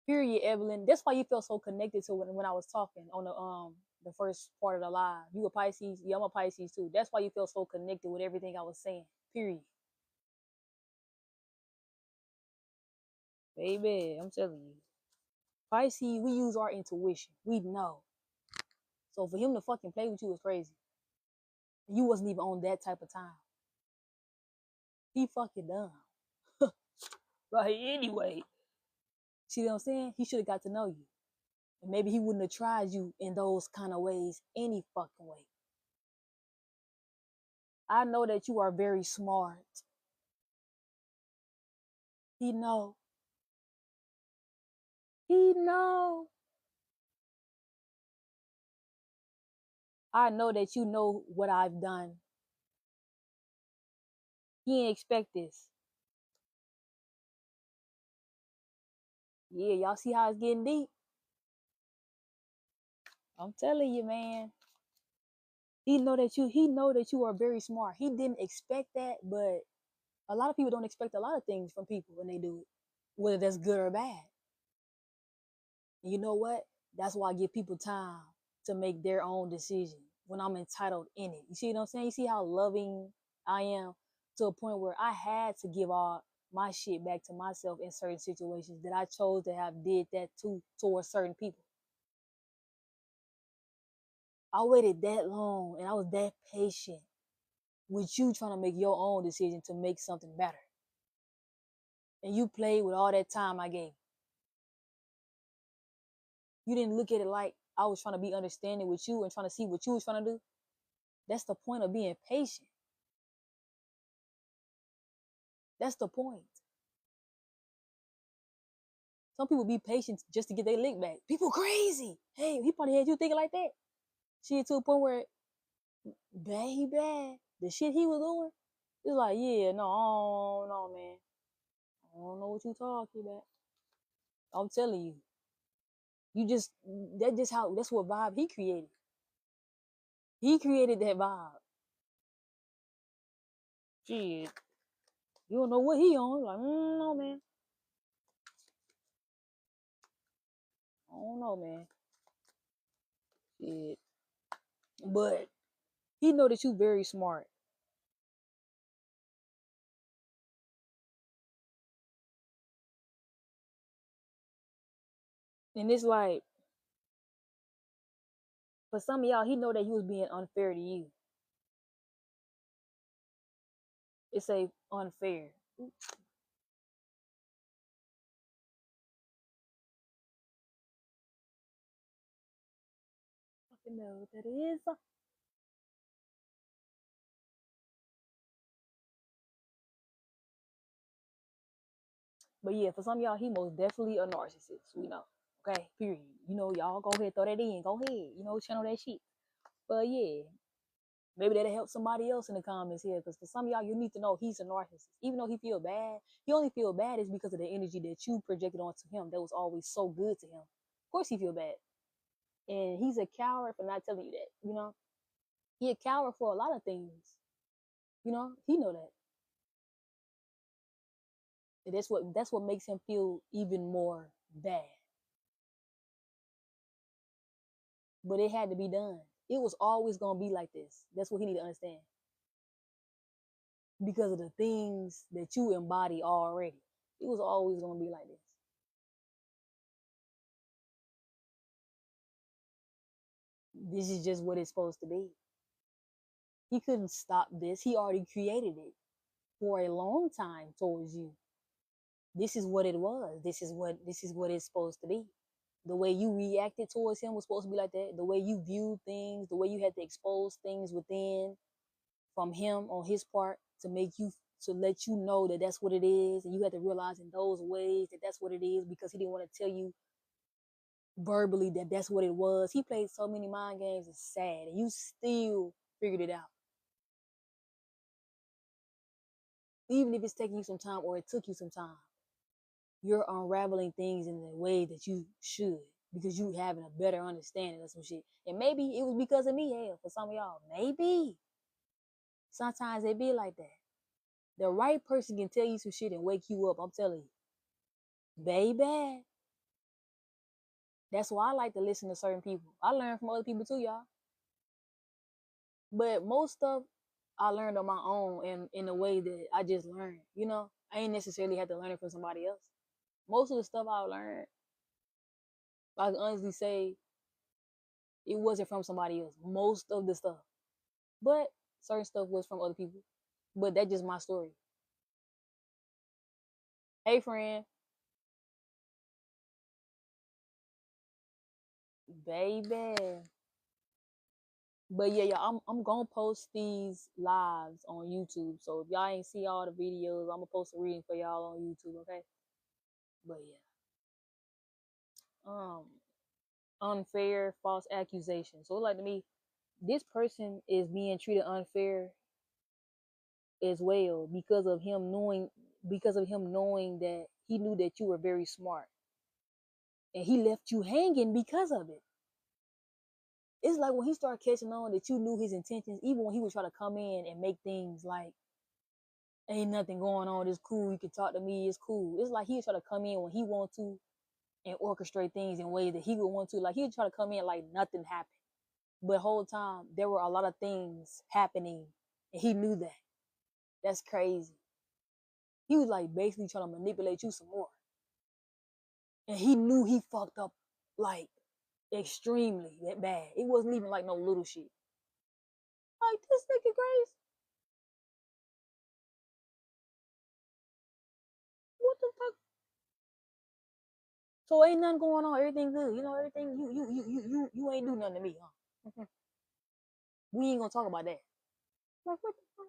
period, Evelyn. That's why you felt so connected to when I was talking on the first part of the live. You a Pisces, yeah, I'm a Pisces too. That's why you felt so connected with everything I was saying. Period. Baby, I'm telling you. Pisces, we use our intuition. We know. So for him to fucking play with you was crazy. You wasn't even on that type of time. He fucking dumb. But anyway, see what I'm saying? He should have got to know you. And maybe he wouldn't have tried you in those kind of ways any fucking way. I know that you are very smart. He know. He know. I know that you know what I've done. He ain't expect this. Yeah, y'all see how it's getting deep? I'm telling you, man. He know that you are very smart. He didn't expect that, but a lot of people don't expect a lot of things from people when they do it, whether that's good or bad. And you know what? That's why I give people time to make their own decision when I'm entitled in it. You see what I'm saying? You see how loving I am to a point where I had to give all my shit back to myself in certain situations that I chose to have did that to towards certain people. I waited that long and I was that patient with you trying to make your own decision to make something better. And you played with all that time I gave. You didn't look at it like I was trying to be understanding with you and trying to see what you was trying to do. That's the point of being patient. That's the point. Some people be patient just to get their lick back. People crazy. Hey, he probably had you thinking like that. Shit to a point where, baby, the shit he was doing, it's like, yeah, no, man. I don't know what you talking about. I'm telling you. You just, that's what vibe he created. He created that vibe. Shit. You don't know what he on. Like, no, man. I don't know, man. Shit. But he know that you very smart. And it's like, for some of y'all, he know that he was being unfair to you. It's a unfair. Fucking know what that is. But yeah, for some of y'all, he most definitely a narcissist. We know. Okay, period. You know, y'all go ahead, throw that in. Go ahead. You know, channel that shit. But yeah, maybe that'll help somebody else in the comments here. Because for some of y'all, you need to know he's a narcissist. Even though he feel bad, he only feel bad is because of the energy that you projected onto him that was always so good to him. Of course he feel bad. And he's a coward for not telling you that, you know? He a coward for a lot of things. You know, he know that. And that's what makes him feel even more bad. But it had to be done. It was always gonna be like this. That's what he need to understand. Because of the things that you embody already. It was always gonna be like this. This is just what it's supposed to be. He couldn't stop this. He already created it for a long time towards you. This is what it was. This is what it's supposed to be. The way you reacted towards him was supposed to be like that. The way you viewed things, the way you had to expose things within from him on his part to make you to let you know that that's what it is, and you had to realize in those ways that that's what it is because he didn't want to tell you verbally that that's what it was. He played so many mind games. It's sad, and you still figured it out, even if it's taking you some time or it took you some time. You're unraveling things in the way that you should because you having a better understanding of some shit. And maybe it was because of me, hell, for some of y'all. Maybe. Sometimes it be like that. The right person can tell you some shit and wake you up. I'm telling you. Baby. That's why I like to listen to certain people. I learn from other people too, y'all. But most stuff I learned on my own and in a way that I just learned. You know, I ain't necessarily had to learn it from somebody else. Most of the stuff I learned, I can honestly say it wasn't from somebody else. Most of the stuff. But certain stuff was from other people. But that's just my story. Hey friend, baby. But yeah, I'm gonna post these lives on YouTube. So if y'all ain't see all the videos, I'm gonna post a reading for y'all on YouTube, okay? But yeah. Um Unfair false accusation. So like to me, this person is being treated unfair as well because of him knowing that he knew that you were very smart and he left you hanging because of it. It's like when he started catching on that you knew his intentions, even when he would try to come in and make things like, ain't nothing going on, it's cool, you can talk to me, it's cool. It's like he would try to come in when he want to and orchestrate things in ways that he would want to. Like he would try to come in like nothing happened. But the whole time there were a lot of things happening and he knew that. That's crazy. He was like basically trying to manipulate you some more. And he knew he fucked up like extremely that bad. It wasn't even like no little shit. Like this nigga Grace, what the fuck? So ain't nothing going on. Everything good. You know everything. You ain't do nothing to me, huh? We ain't gonna talk about that. Like what the fuck?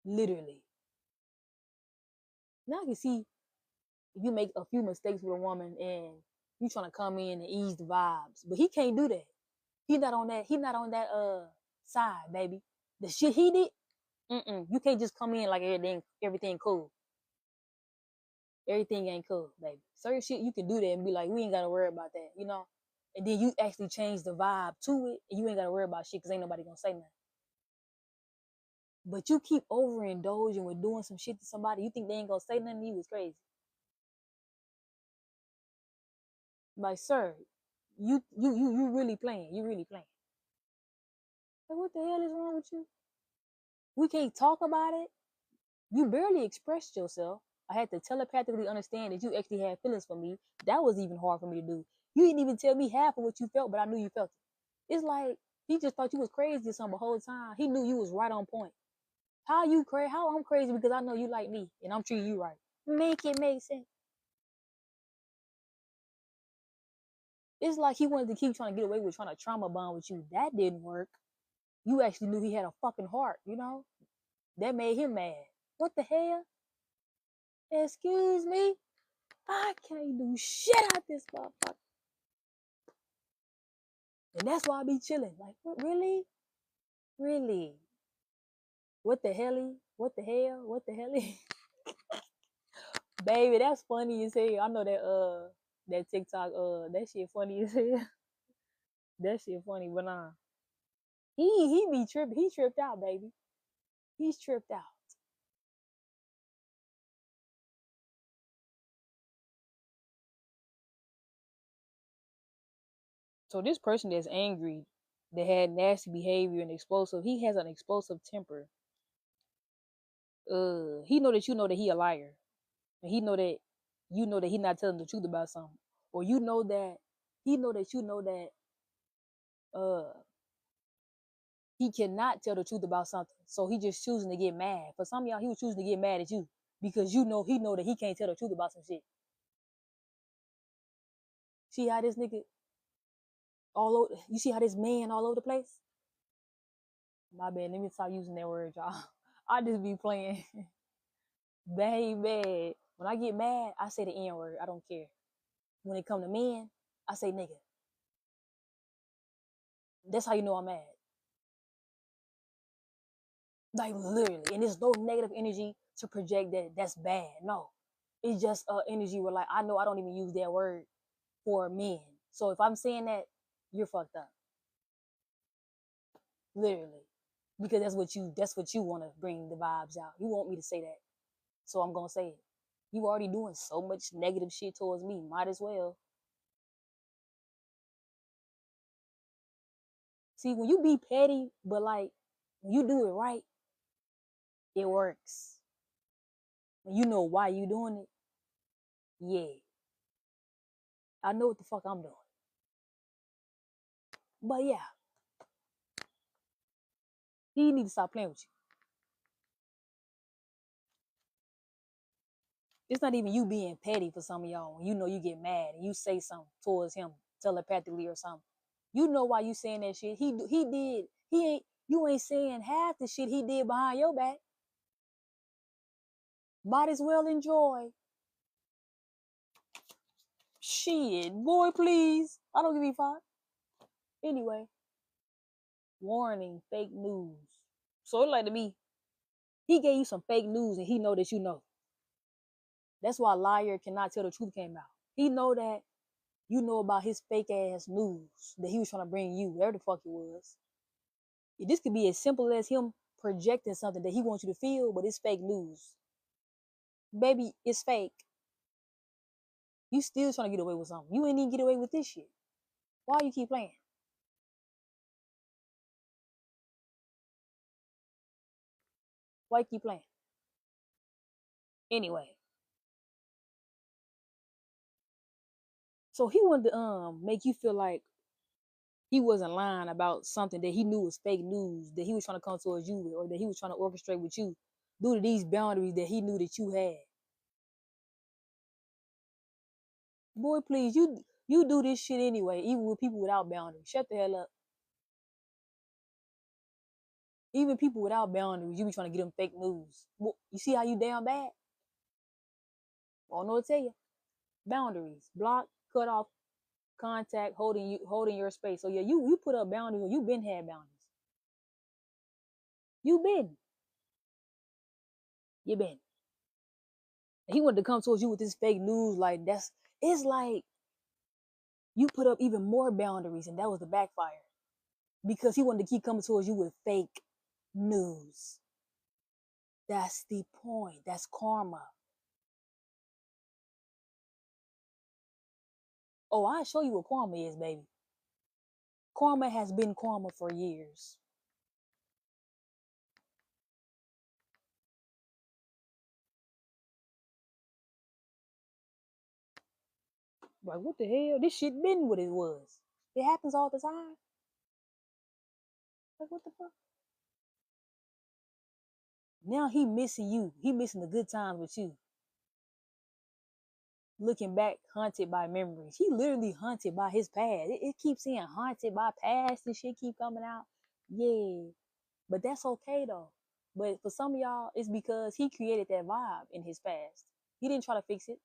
Literally. Now I can see If you make a few mistakes with a woman and you trying to come in and ease the vibes, but he can't do that. He not on that. He not on that side, baby. The shit he did. You can't just come in like everything cool. Everything ain't cool, baby. Certain shit you can do that and be like, we ain't gotta worry about that, you know. And then you actually change the vibe to it, and you ain't gotta worry about shit because ain't nobody gonna say nothing. But you keep overindulging with doing some shit to somebody, you think they ain't gonna say nothing to you is crazy. Like, sir, you really playing. You really playing. Like, what the hell is wrong with you? We can't talk about it. You barely expressed yourself. I had to telepathically understand that you actually had feelings for me. That was even hard for me to do. You didn't even tell me half of what you felt, but I knew you felt it. It's like he just thought you was crazy or something the whole time. He knew you was right on point. How you crazy? How I'm crazy because I know you like me and I'm treating you right. Make it make sense. It's like he wanted to keep trying to get away with trying to trauma bond with you. That didn't work. You actually knew he had a fucking heart, you know? That made him mad. What the hell? Excuse me? I can't do shit out this motherfucker. And that's why I be chilling. Like, what, really? Really? What the hell? What the hell? What the hell? Baby, that's funny as hell. I know that TikTok, that shit funny as hell. That shit funny, but nah. He be tripping. He tripped out, baby. He's tripped out. So this person that's angry, that had nasty behavior and explosive, he has an explosive temper. He know that he a liar. And he know that you know that he not telling the truth about something. Or you know that he know that you know that uh he cannot tell the truth about something. So he just choosing to get mad. For some of y'all, he was choosing to get mad at you because you know he know that he can't tell the truth about some shit. See how this nigga all over, you see how this man all over the place? My bad, let me stop using that word, y'all. I just be playing. Baby. When I get mad, I say the N word. I don't care. When it come to men, I say nigga. That's how you know I'm mad. Like literally. And there's no negative energy to project that that's bad. No. It's just energy where like I know I don't even use that word for men. So if I'm saying that, you're fucked up. Literally. Because that's what you want to bring the vibes out. You want me to say that. So I'm gonna say it. You already doing so much negative shit towards me. Might as well. See, when you be petty, but like when you do it right, it works. When you know why you doing it, yeah. I know what the fuck I'm doing. But yeah, he need to stop playing with you. It's not even you being petty for some of y'all. When you know you get mad and you say something towards him telepathically or something. You know why you saying that shit. He did. He ain't. You ain't saying half the shit he did behind your back. Might as well enjoy. Shit, boy, please. I don't give a fuck. Anyway, warning: fake news. So it like to me, he gave you some fake news and he know that you know. That's why a liar cannot tell the truth came out. He know that you know about his fake ass news that he was trying to bring you, whatever the fuck it was. This could be as simple as him projecting something that he wants you to feel, but it's fake news. Baby, it's fake. You still trying to get away with something. You ain't even get away with this shit. Why you keep playing? Why you keep playing? Anyway. So he wanted to make you feel like he wasn't lying about something that he knew was fake news that he was trying to come towards you with, or that he was trying to orchestrate with you due to these boundaries that he knew that you had. Boy, please, you do this shit anyway, even with people without boundaries. Shut the hell up. Even people without boundaries, you be trying to get them fake news. You see how you down bad? I don't know what to tell you. Boundaries. Block, cut off contact, holding your space. So yeah, you put up boundaries, or you been had boundaries. You been. You been. And he wanted to come towards you with this fake news, like it's like you put up even more boundaries, and that was the backfire. Because he wanted to keep coming towards you with fake news. That's the point. That's karma. Oh, I'll show you what karma is, baby. Karma has been karma for years. Like, what the hell? This shit been what it was. It happens all the time. Like, what the fuck? Now he missing you. He missing the good times with you. Looking back, haunted by memories. He literally haunted by his past. It keeps saying haunted by past and shit keep coming out. Yeah. But that's okay though. But for some of y'all, it's because he created that vibe in his past. He didn't try to fix it.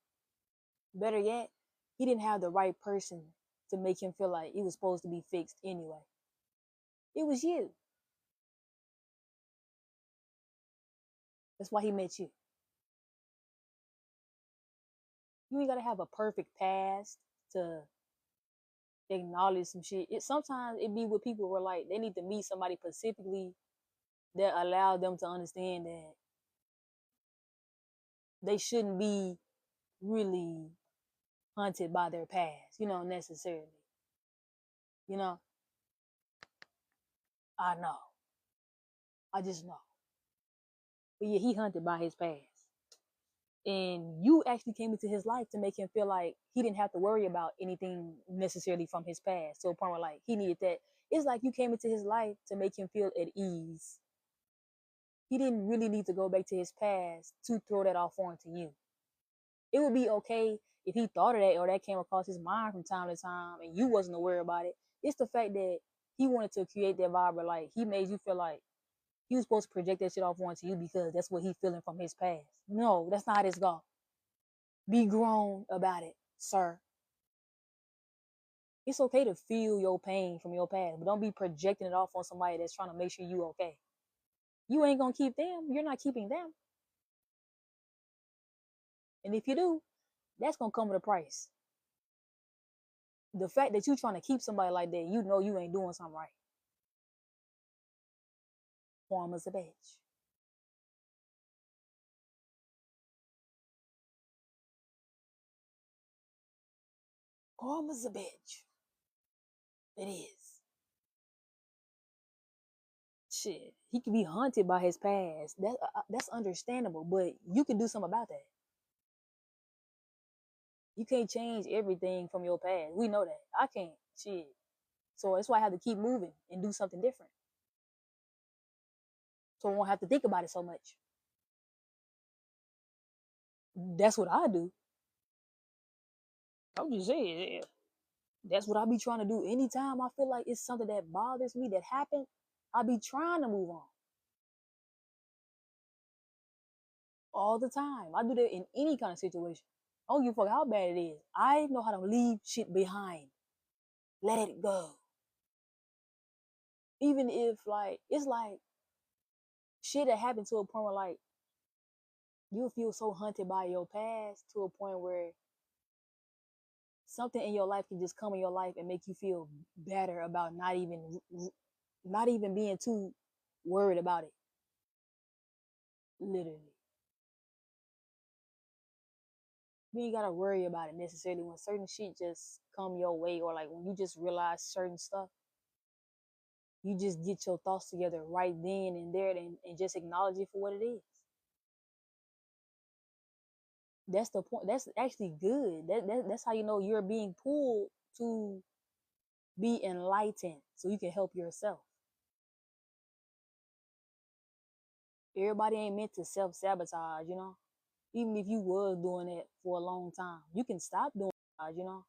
Better yet, he didn't have the right person to make him feel like it was supposed to be fixed anyway. It was you. That's why he met you. You ain't gotta have a perfect past to acknowledge some shit. It sometimes it be with people where like they need to meet somebody specifically that allow them to understand that they shouldn't be really hunted by their past, necessarily. You know, I know. I just know. But yeah, he hunted by his past. And you actually came into his life to make him feel like he didn't have to worry about anything necessarily from his past. So a point where like he needed that. It's like you came into his life to make him feel at ease. He didn't really need to go back to his past to throw that off onto you. It would be okay if he thought of that or that came across his mind from time to time and you wasn't aware about it. It's the fact that he wanted to create that vibe, but like he made you feel like he was supposed to project that shit off onto you because that's what he's feeling from his past. No, that's not his goal. Be grown about it, sir. It's okay to feel your pain from your past, but don't be projecting it off on somebody that's trying to make sure you okay. You ain't gonna keep them. You're not keeping them. And if you do, that's gonna come with a price. The fact that you trying to keep somebody like that, you know you ain't doing something right. Karma's a bitch. Karma's a bitch. It is. Shit, he could be haunted by his past. That's understandable, but you can do something about that. You can't change everything from your past. We know that. I can't. Shit. So that's why I have to keep moving and do something different. So I won't have to think about it so much. That's what I do. I'm just saying, yeah. That's what I be trying to do. Anytime I feel like it's something that bothers me that happened, I be trying to move on all the time. I do that in any kind of situation. I don't give a fuck how bad it is. I know how to leave shit behind. Let it go. Even if like it's like shit that happened to a point where like you feel so hunted by your past to a point where something in your life can just come in your life and make you feel better about not even being too worried about it. Literally. You ain't gotta worry about it necessarily when certain shit just come your way or like when you just realize certain stuff. You just get your thoughts together right then and there and just acknowledge it for what it is. That's the point. That's actually good. That's how you know you're being pulled to be enlightened so you can help yourself. Everybody ain't meant to self-sabotage. Even if you was doing it for a long time, you can stop doing it.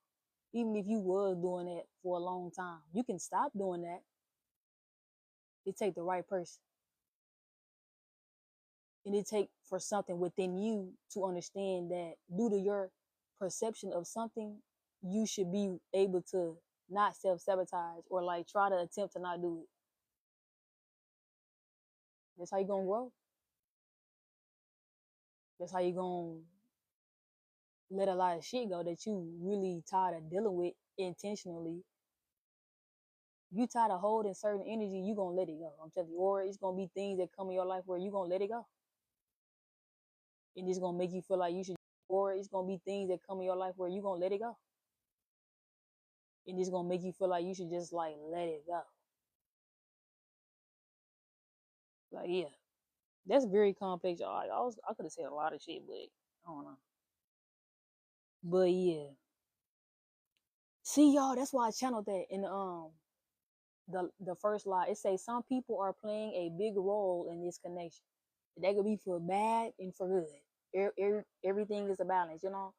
Even if you was doing it for a long time, you can stop doing that. It take the right person. And it take for something within you to understand that due to your perception of something, you should be able to not self-sabotage or like try to attempt to not do it. That's how you gonna grow. That's how you gonna let a lot of shit go that you really tired of dealing with intentionally. You tired of holding certain energy, you gonna let it go. I'm telling you, or it's gonna be things that come in your life where you gonna let it go. And it's gonna make you feel like you should, or it's gonna be things that come in your life where you gonna let it go. And it's gonna make you feel like you should just like let it go. Like, yeah. That's very complex. I could have said a lot of shit, but I don't know. But yeah. See y'all, that's why I channeled that in the first lie. It says some people are playing a big role in this connection. That could be for bad and for good. Everything is a balance, you know.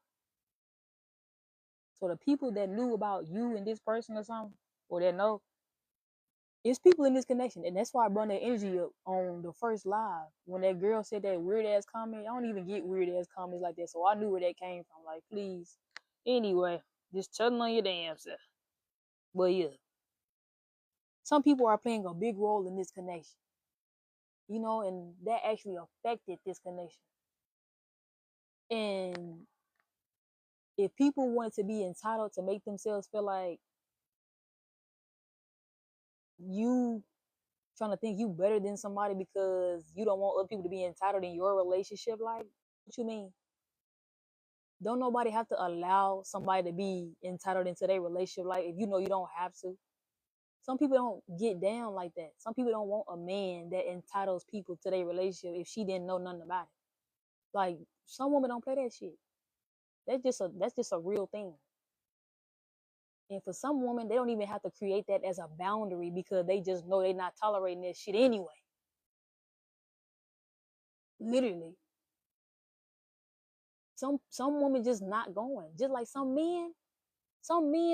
So the people that knew about you and this person or something, or that know, it's people in this connection, and that's why I brought that energy up on the first live when that girl said that weird ass comment. I don't even get weird ass comments like that, so I knew where that came from. Like, please. Anyway, just telling on your damn self. But yeah, some people are playing a big role in this connection, you know, and that actually affected this connection. And if people want to be entitled to make themselves feel like you trying to think you better than somebody because you don't want other people to be entitled in your relationship, like, what you mean? Don't nobody have to allow somebody to be entitled into their relationship, like, if you know you don't have to. Some people don't get down like that. Some people don't want a man that entitles people to their relationship if she didn't know nothing about it. Like, some women don't play that shit. That's just a real thing. And for some women, they don't even have to create that as a boundary because they just know they're not tolerating that shit anyway. Literally. Some women just not going. Just like some men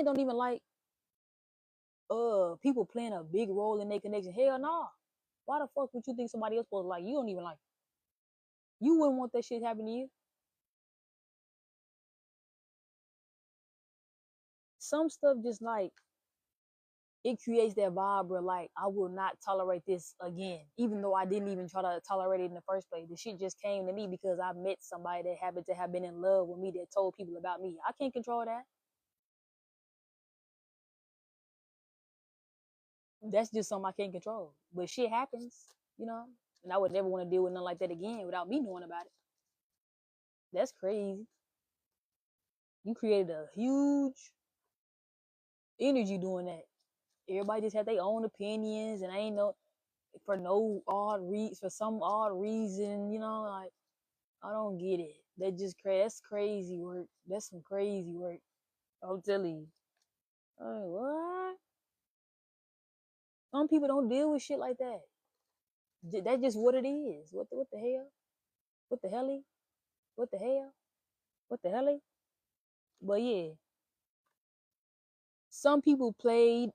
don't even like people playing a big role in their connection. Hell no. Nah. Why the fuck would you think somebody else supposed to like you? Don't even like you wouldn't want that shit to happen to you. Some stuff just like it creates that vibe where like I will not tolerate this again, even though I didn't even try to tolerate it in the first place. The shit just came to me because I met somebody that happened to have been in love with me that told people about me. I can't control that. That's just something I can't control. But shit happens, you know. And I would never want to deal with nothing like that again without me knowing about it. That's crazy. You created a huge energy doing that. Everybody just had their own opinions, and I ain't know for some odd reason, you know, like I don't get it. That's crazy work. That's some crazy work. I'm telling you. Like, what? Some people don't deal with shit like that. That's just what it is. What the hell? What the hell? What the hell? What the hell? But yeah, some people played,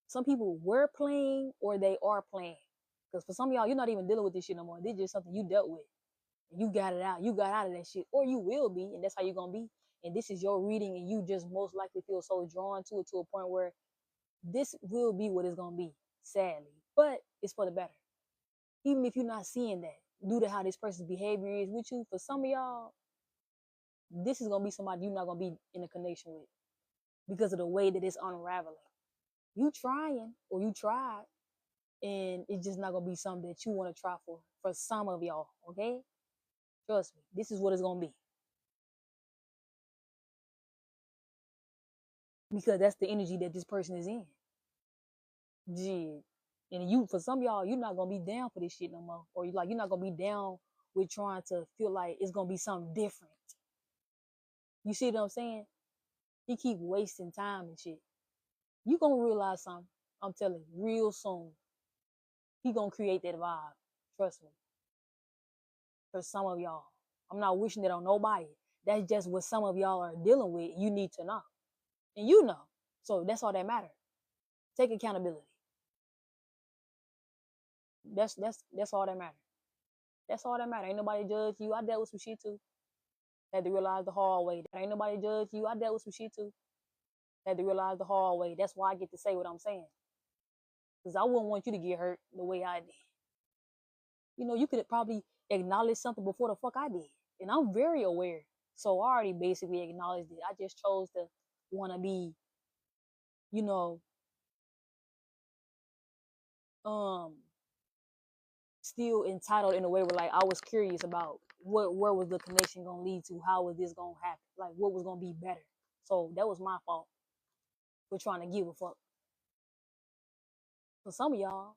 some people were playing or they are playing. Because for some of y'all, you're not even dealing with this shit no more. This is just something you dealt with. And you got it out. You got out of that shit. Or you will be, and that's how you're gonna be. And this is your reading, and you just most likely feel so drawn to it to a point where this will be what it's gonna be, sadly. But it's for the better. Even if you're not seeing that, due to how this person's behavior is with you, for some of y'all, this is gonna be somebody you're not gonna be in a connection with because of the way that it's unraveling. You trying or you tried, and it's just not gonna be something that you want to try for some of y'all. Okay, trust me, this is what it's gonna be because that's the energy that this person is in. Gee, and you for some of y'all, you're not gonna be down for this shit no more, or you're not gonna be down with trying to feel like it's gonna be something different. You see what I'm saying? He keep wasting time and shit. You gonna realize something. I'm telling you, real soon. He gonna create that vibe. Trust me. For some of y'all, I'm not wishing it on nobody. That's just what some of y'all are dealing with. You need to know, and you know. So that's all that matters. Take accountability. That's all that matters. That's all that matters. Ain't nobody judge you. I dealt with some shit too. Had to realize the hard way. That ain't nobody judge you. I dealt with some shit too. Had to realize the hard way. That's why I get to say what I'm saying. Because I wouldn't want you to get hurt the way I did. You know, you could probably acknowledge something before the fuck I did. And I'm very aware. So I already basically acknowledged it. I just chose to want to be, you know, um, still entitled in a way where like I was curious about where was the connection gonna lead to, how was this gonna happen, like what was gonna be better. So that was my fault for trying to give a fuck. For some of y'all,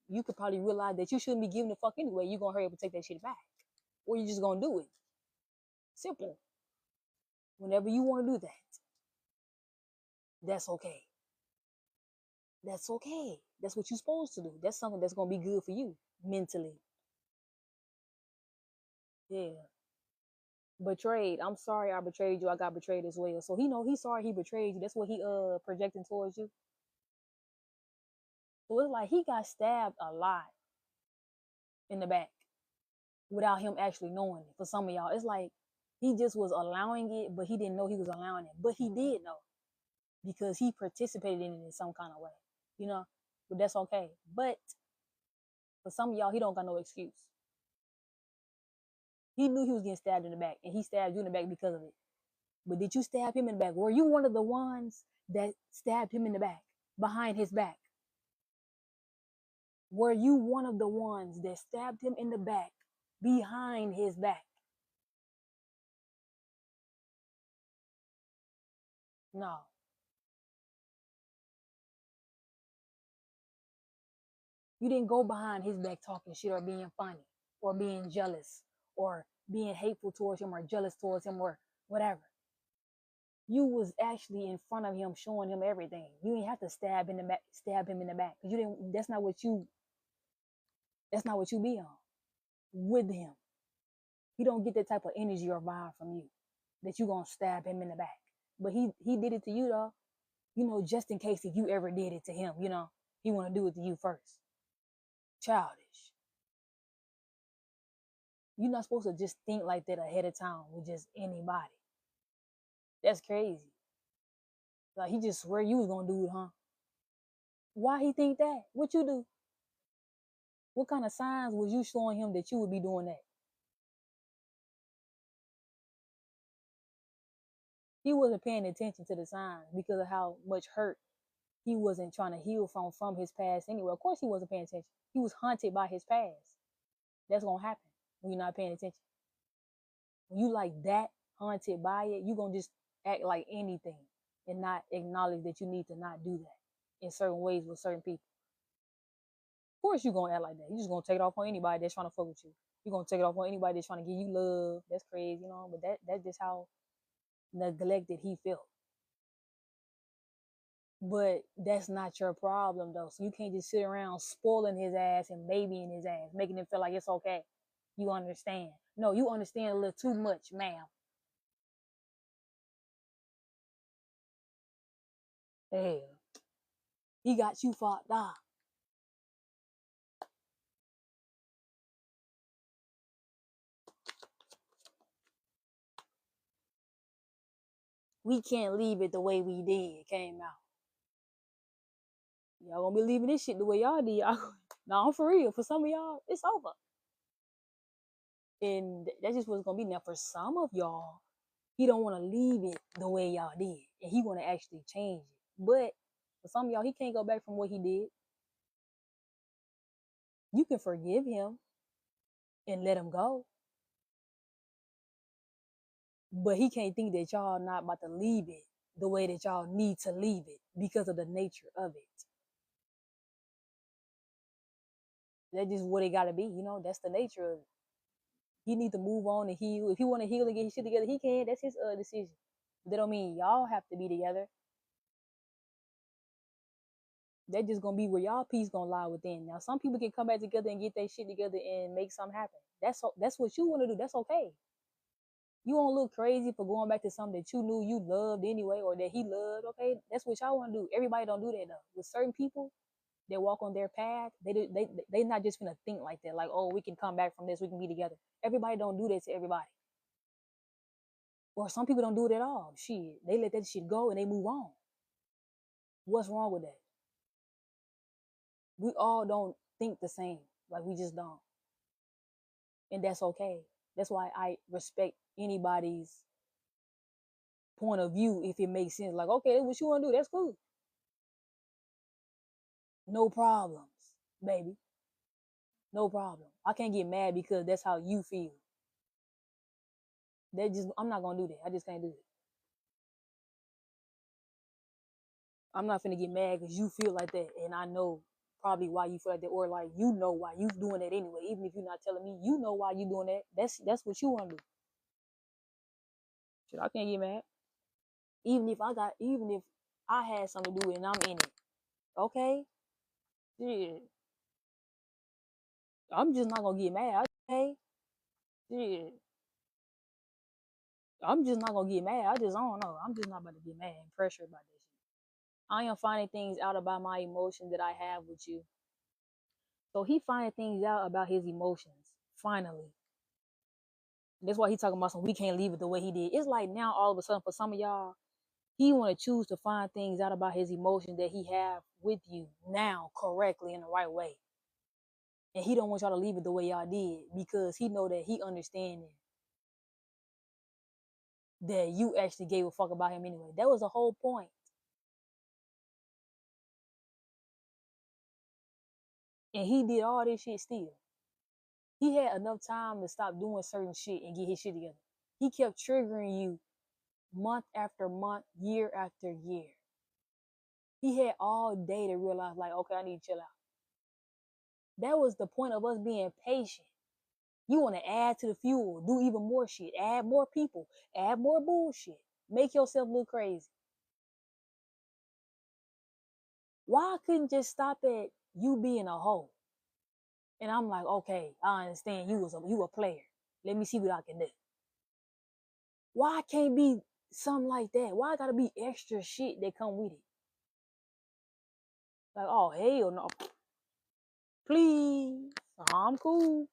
you could probably realize that you shouldn't be giving a fuck anyway. You're gonna hurry up and take that shit back, or you just gonna do it. Simple. Whenever you want to do that, that's okay. That's okay. That's what you're supposed to do. That's something that's gonna be good for you mentally. Yeah. Betrayed. I'm sorry I betrayed you. I got betrayed as well. So he know he's sorry he betrayed you. That's what he projecting towards you. So it's like he got stabbed a lot in the back without him actually knowing it. For some of y'all, it's like he just was allowing it, but he didn't know he was allowing it. But he did know because he participated in it in some kind of way, you know. But that's okay. But for some of y'all, he don't got no excuse. He knew he was getting stabbed in the back, and he stabbed you in the back because of it. But did you stab him in the back? Were you one of the ones that stabbed him in the back, behind his back? Were you one of the ones that stabbed him in the back, behind his back? No. You didn't go behind his back talking shit or being funny or being jealous or being hateful towards him or jealous towards him or whatever. You was actually in front of him showing him everything. You didn't have to stab him in the back. Because you didn't that's not what you be on with him. He don't get that type of energy or vibe from you that you gonna stab him in the back. But he did it to you though, you know, just in case if you ever did it to him, you know, he wanna do it to you first. Childish. You're not supposed to just think like that ahead of time with just anybody. That's crazy. Like he just swear you was gonna do it, huh? Why he think that? What you do? What kind of signs was you showing him that you would be doing that? He wasn't paying attention to the signs because of how much hurt he wasn't trying to heal from his past anyway. Of course he wasn't paying attention. He was haunted by his past. That's gonna happen when you're not paying attention. When you like that haunted by it, you gonna just act like anything and not acknowledge that you need to not do that in certain ways with certain people. Of course you're gonna act like that. You're just gonna take it off on anybody that's trying to fuck with you. You're gonna take it off on anybody that's trying to give you love. That's crazy, you know. But that's just how neglected he felt. But that's not your problem though. So you can't just sit around spoiling his ass and babying his ass, making him feel like it's okay. You understand? No, you understand a little too much, ma'am. Hell, he got you fucked up. We can't leave it the way we did. It came out. Y'all gonna be leaving this shit the way y'all did. No, I'm for real. For some of y'all, it's over. And that's just what's gonna be. Now, for some of y'all, he don't want to leave it the way y'all did, and he want to actually change it. But for some of y'all, he can't go back from what he did. You can forgive him and let him go, but he can't think that y'all not about to leave it the way that y'all need to leave it because of the nature of it. That's just what it got to be. You know, that's the nature of it. He need to move on and heal. If he want to heal and get his shit together, he can. That's his decision. That don't mean y'all have to be together. That just gonna be where y'all peace gonna lie within. Now, some people can come back together and get their shit together and make something happen. That's what you want to do. That's okay. You won't look crazy for going back to something that you knew you loved anyway, or that he loved. Okay, that's what y'all want to do. Everybody don't do that though. With certain people that walk on their path, they not just gonna think like that. Like, oh, we can come back from this. We can be together. Everybody don't do that to everybody. Or some people don't do it at all. Shit, they let that shit go and they move on. What's wrong with that? We all don't think the same. Like we just don't. And that's okay. That's why I respect anybody's point of view if it makes sense. Like, okay, that's what you want to do. That's cool. No problems, baby. No problem. I can't get mad because that's how you feel. I'm not gonna do that. I just can't do it. I'm not finna get mad because you feel like that, and I know probably why you feel like that, or like you know why you doing that anyway. Even if you're not telling me, you know why you doing that. That's what you want to do. Shit, I can't get mad. Even if I had something to do with it and I'm in it. Okay, shit. I'm just not gonna get mad. Okay, shit. I'm just not gonna get mad. I don't know. I'm just not about to get mad and pressure about this shit. I am finding things out about my emotions that I have with you. So he finding things out about his emotions. Finally. That's why he talking about some we can't leave it the way he did. It's like now all of a sudden for some of y'all, he want to choose to find things out about his emotions that he have with you now correctly in the right way. And he don't want y'all to leave it the way y'all did because he know that he understanding that you actually gave a fuck about him anyway. That was the whole point. And he did all this shit still. He had enough time to stop doing certain shit and get his shit together. He kept triggering you month after month, year after year. He had all day to realize, like, okay, I need to chill out. That was the point of us being patient. You want to add to the fuel, do even more shit, add more people, add more bullshit, make yourself look crazy. Why I couldn't just stop at you being a hoe? And I'm like, okay, I understand you a player. Let me see what I can do. Why can't be something like that? Why gotta be extra shit that come with it? Like, oh hell no. Please. I'm cool.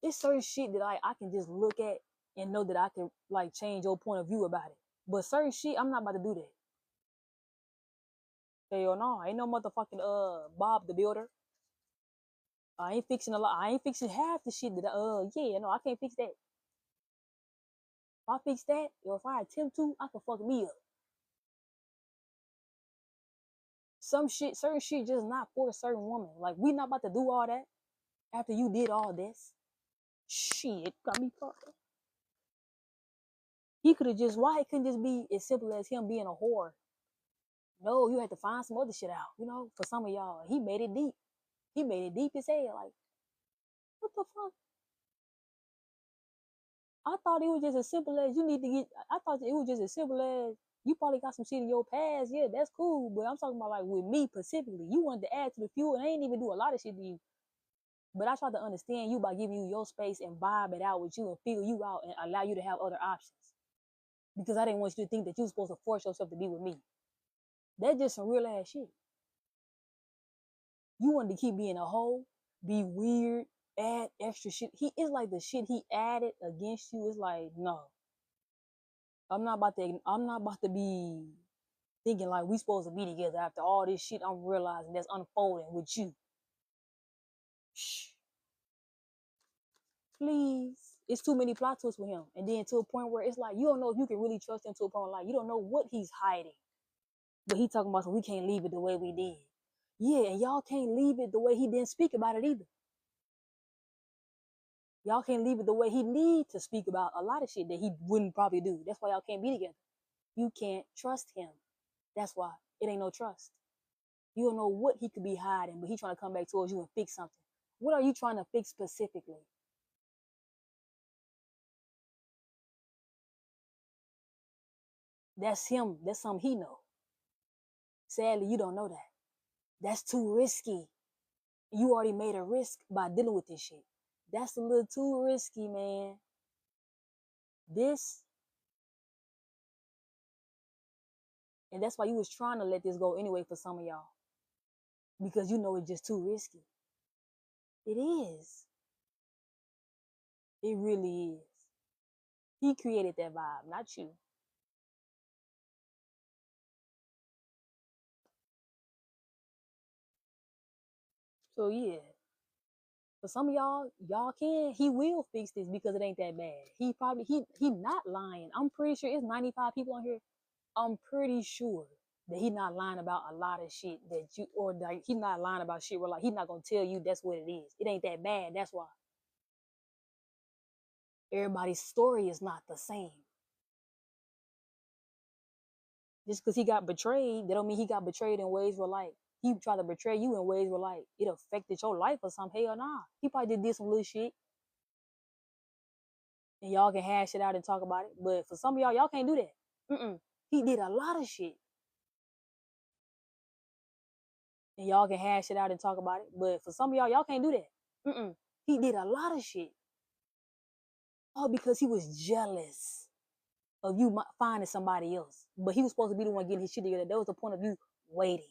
It's certain shit that I can just look at and know that I can like change your point of view about it. But certain shit, I'm not about to do that. Hell no, ain't no motherfucking Bob the Builder. I ain't fixing a lot. I ain't fixing half the shit that yeah, no, I can't fix that. If I fix that, or if I attempt to, I can fuck me up. Certain shit just not for a certain woman. Like we not about to do all that after you did all this. Shit, got me fucked up. He could have just why it couldn't just be as simple as him being a whore. No, you had to find some other shit out, for some of y'all. He made it deep. He made it deep as hell. Like, what the fuck? I thought it was just as simple as I thought it was just as simple as you probably got some shit in your past. Yeah, that's cool. But I'm talking about like with me specifically. You wanted to add to the fuel and I ain't even do a lot of shit to you. But I tried to understand you by giving you your space and vibe it out with you and figure you out and allow you to have other options. Because I didn't want you to think that you were supposed to force yourself to be with me. That's just some real ass shit. You wanted to keep being a hoe, be weird, add extra shit. It's like the shit he added against you is like, no. I'm not about to be thinking like we supposed to be together after all this shit I'm realizing that's unfolding with you. Shh. Please. It's too many plot twists with him. And then to a point where it's like you don't know if you can really trust him to a point like you don't know what he's hiding. But he talking about so we can't leave it the way we did. Yeah, and y'all can't leave it the way he didn't speak about it either. Y'all can't leave it the way he need to speak about a lot of shit that he wouldn't probably do. That's why y'all can't be together. You can't trust him. That's why. It ain't no trust. You don't know what he could be hiding, but he trying to come back towards you and fix something. What are you trying to fix specifically? That's him. That's something he know. Sadly, you don't know that. That's too risky. You already made a risk by dealing with this shit. That's a little too risky, man. And that's why you was trying to let this go anyway for some of y'all. Because you know it's just too risky. It is. It really is. He created that vibe, not you. So yeah, for some of y'all can. He will fix this because it ain't that bad. He not lying. I'm pretty sure it's 95 people on here. I'm pretty sure that he not lying about a lot of shit that you, or like he not lying about shit where like he not gonna tell you that's what it is. It ain't that bad. That's why everybody's story is not the same. Just because he got betrayed, that don't mean he got betrayed in ways where like he tried to betray you in ways where like it affected your life or something. Hell nah. He probably did some little shit and y'all can hash it out and talk about it. But for some of y'all can't do that. Mm-mm. He did a lot of shit and y'all can hash it out and talk about it. But for some of y'all can't do that. Mm-mm. He did a lot of shit. All because he was jealous of you finding somebody else. But he was supposed to be the one getting his shit together. That was the point of you waiting.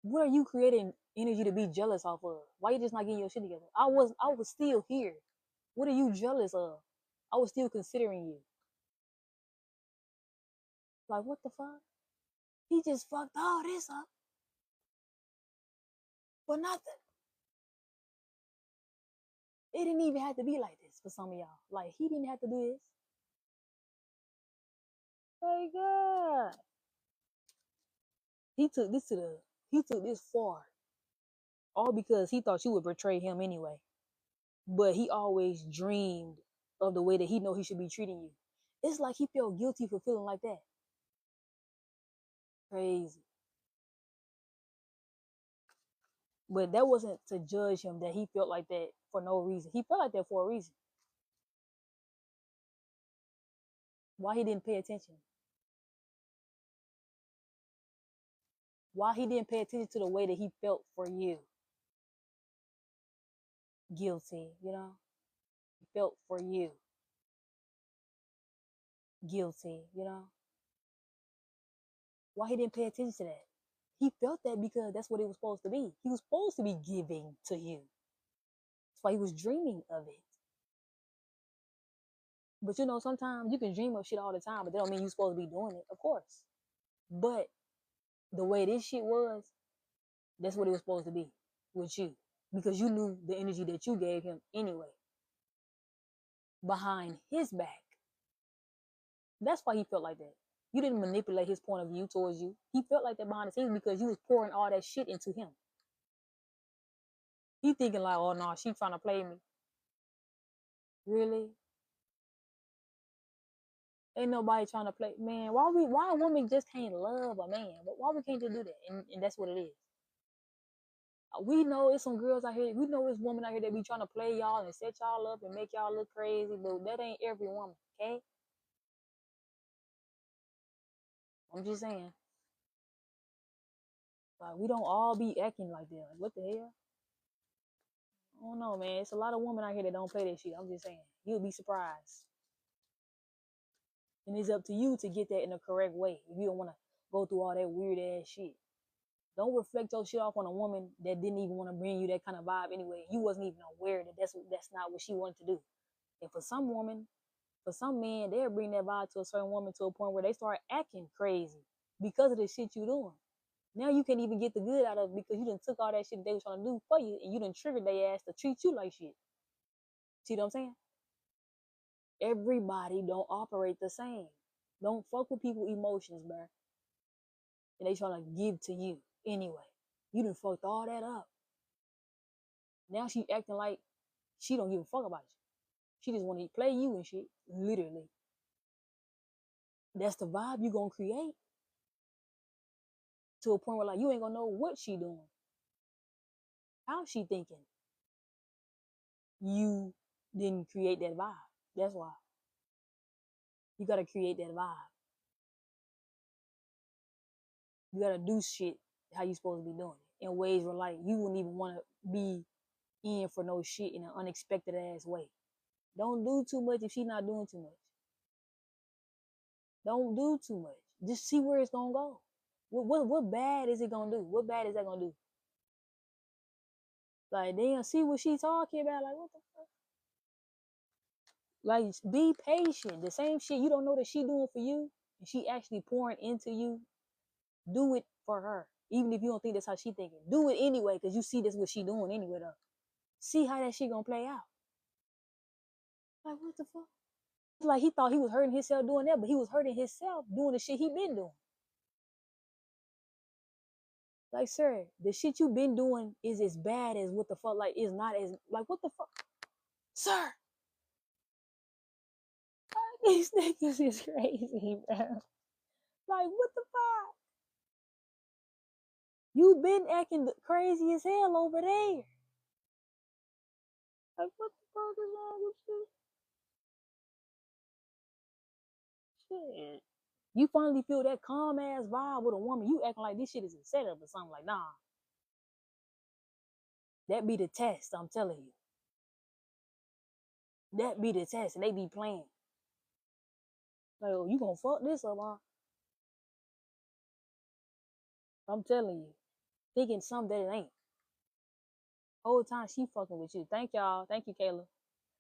What are you creating energy to be jealous off of? Why you just not getting your shit together? I was still here. What are you jealous of? I was still considering you. Like, what the fuck? He just fucked all this up for nothing. It didn't even have to be like this for some of y'all. Like, he didn't have to do this. Like, God. He took this far. All because he thought you would betray him anyway. But he always dreamed of the way that he know he should be treating you. It's like he felt guilty for feeling like that. Crazy. But that wasn't to judge him that he felt like that for no reason. He felt like that for a reason. Why he didn't pay attention? Why he didn't pay attention to the way that he felt for you? Guilty, you know? He felt for you. Guilty, you know? Why he didn't pay attention to that? He felt that because that's what it was supposed to be. He was supposed to be giving to you. That's why he was dreaming of it. But you know, sometimes you can dream of shit all the time, but that don't mean you're supposed to be doing it, of course. But the way this shit was, that's what it was supposed to be with you. Because you knew the energy that you gave him anyway. Behind his back. That's why he felt like that. You didn't manipulate his point of view towards you. He felt like that behind the scenes because you was pouring all that shit into him. He thinking like, oh no, she trying to play me. Really? Ain't nobody trying to play. Man, why a woman just can't love a man? Why we can't just do that? And that's what it is. We know it's some girls out here. We know it's women out here that be trying to play y'all and set y'all up and make y'all look crazy, but that ain't every woman, okay? I'm just saying. Like, we don't all be acting like that. Like, what the hell? I don't know, man. It's a lot of women out here that don't play that shit. I'm just saying. You'll be surprised. And it's up to you to get that in the correct way. If you don't want to go through all that weird ass shit. Don't reflect your shit off on a woman that didn't even want to bring you that kind of vibe anyway. You wasn't even aware that that's not what she wanted to do. And for some men, they'll bring that vibe to a certain woman to a point where they start acting crazy because of the shit you doing. Now you can't even get the good out of it because you done took all that shit that they was trying to do for you and you done triggered their ass to treat you like shit. See what I'm saying? Everybody don't operate the same. Don't fuck with people's emotions, bro. And they trying to give to you anyway. You done fucked all that up. Now she acting like she don't give a fuck about you. She just want to play you and shit. Literally. That's the vibe you gonna create. To a point where like you ain't gonna know what she doing. How she thinking. You didn't create that vibe. That's why. You gotta create that vibe. You gotta do shit how you supposed to be doing it. In ways where like you wouldn't even want to be in for no shit in an unexpected ass way. Don't do too much if she's not doing too much. Don't do too much. Just see where it's gonna go. What bad is it gonna do? What bad is that gonna do? Like, damn, see what she talking about? Like, what the fuck? Like, be patient. The same shit you don't know that she doing for you, and she actually pouring into you. Do it for her, even if you don't think that's how she thinking. Do it anyway, cause you see that's what she doing anyway. Though, see how that shit gonna play out. Like, what the fuck? It's like he thought he was hurting himself doing that, but he was hurting himself doing the shit he been doing. Like, sir, the shit you been doing is as bad as what the fuck. Like, it's not as like what the fuck, sir. These niggas is crazy, bro. Like, what the fuck? You been acting crazy as hell over there. Like, what the fuck is wrong with you? Shit. You finally feel that calm ass vibe with a woman. You acting like this shit is a setup or something. Like, nah. That be the test, I'm telling you. That be the test, and they be playing. Like, oh, you gonna fuck this up, huh? I'm telling you. Thinking something that it ain't. Whole time she fucking with you. Thank y'all. Thank you, Kayla.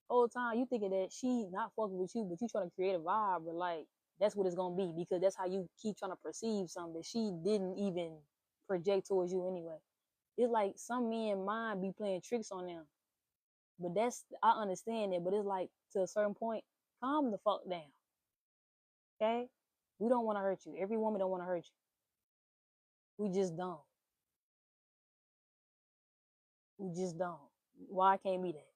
Whole time you thinking that she not fucking with you, but you trying to create a vibe, but like that's what it's gonna be, because that's how you keep trying to perceive something that she didn't even project towards you anyway. It's like some men mind be playing tricks on them. But that's, I understand it, but it's like to a certain point, calm the fuck down. Okay? We don't want to hurt you. Every woman don't want to hurt you. We just don't. We just don't. Why can't be that?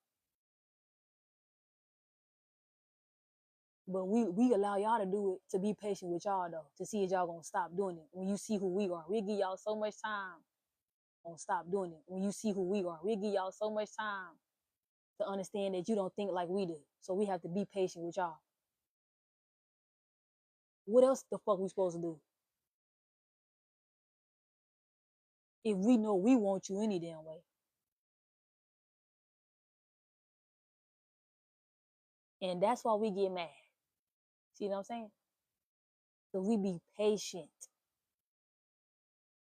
But we allow y'all to do it, to be patient with y'all though, to see if y'all gonna stop doing it. When you see who we are, we give y'all so much time on stop doing it. When you see who we are, we give y'all so much time to understand that you don't think like we do. So we have to be patient with y'all. What else the fuck we supposed to do? If we know we want you any damn way. And that's why we get mad. See what I'm saying? So we be patient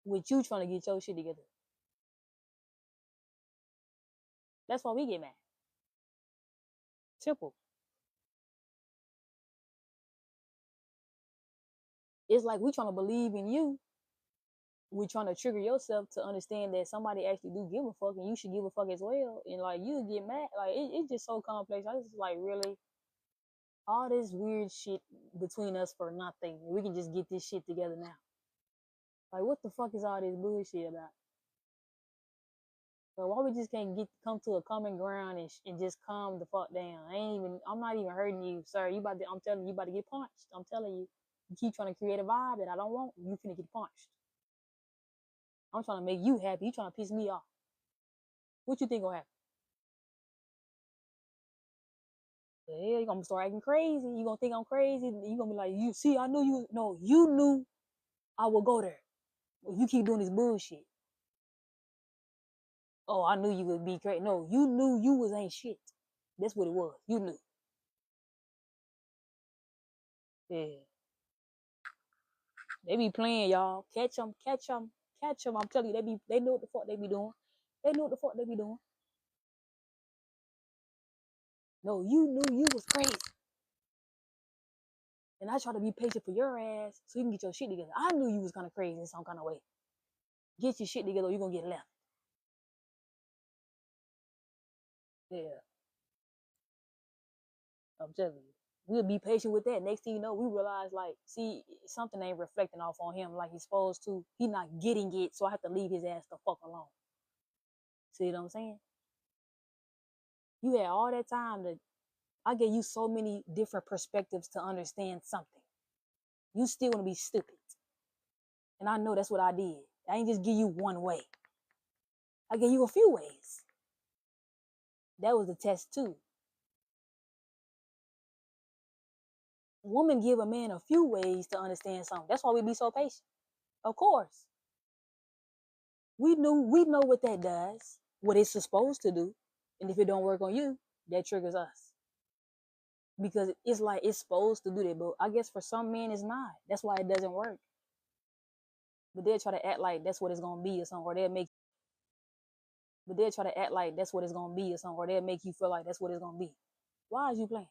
with you trying to get your shit together. That's why we get mad. Simple. It's like we trying to believe in you. We trying to trigger yourself to understand that somebody actually do give a fuck, and you should give a fuck as well. And like you get mad, like it's just so complex. I just like, really, all this weird shit between us for nothing. We can just get this shit together now. Like, what the fuck is all this bullshit about? So why we just can't come to a common ground and just calm the fuck down? I'm not even hurting you, sir. I'm telling you, you about to get punched. I'm telling you. You keep trying to create a vibe that I don't want, you finna get punched. I'm trying to make you happy. You trying to piss me off. What you think gonna happen? The hell, you gonna start acting crazy. You gonna think I'm crazy. You gonna be like, you see, I knew you. No, you knew I would go there. You keep doing this bullshit. Oh, I knew you would be crazy. No, you knew you was ain't shit. That's what it was. You knew. Yeah. They be playing, y'all. Catch them, catch them, catch them. I'm telling you, they know what the fuck they be doing. They know what the fuck they be doing. No, you knew you was crazy. And I try to be patient for your ass so you can get your shit together. I knew you was kind of crazy in some kind of way. Get your shit together or you're going to get left. Yeah, I'm telling you. We'll be patient with that. Next thing you know, we realize, like, see, something ain't reflecting off on him like he's supposed to. He not getting it, so I have to leave his ass the fuck alone. See what I'm saying? You had all that time to, I gave you so many different perspectives to understand something. You still want to be stupid. And I know that's what I did. I ain't just give you one way. I gave you a few ways. That was the test too. Women give a man a few ways to understand something. That's why we be so patient. Of course. We know what that does, what it's supposed to do. And if it don't work on you, that triggers us. Because it's like it's supposed to do that. But I guess for some men it's not. That's why it doesn't work. But they'll try to act like that's what it's gonna be or something, or they'll try to act like that's what it's gonna be or something, or they'll make you feel like that's what it's gonna be. Why is you playing?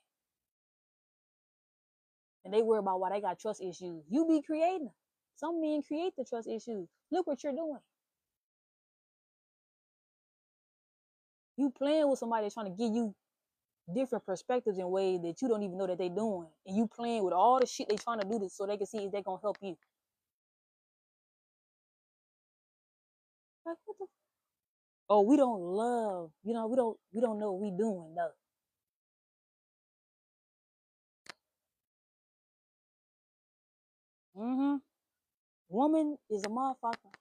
And they worry about why they got trust issues. You be creating them. Some men create the trust issues. Look what you're doing. You playing with somebody that's trying to give you different perspectives in ways that you don't even know that they're doing. And you playing with all the shit they trying to do this so they can see if they're gonna help you. Like, what the oh, we don't love, we don't know what we doing, no. Mm-hmm. Woman is a motherfucker.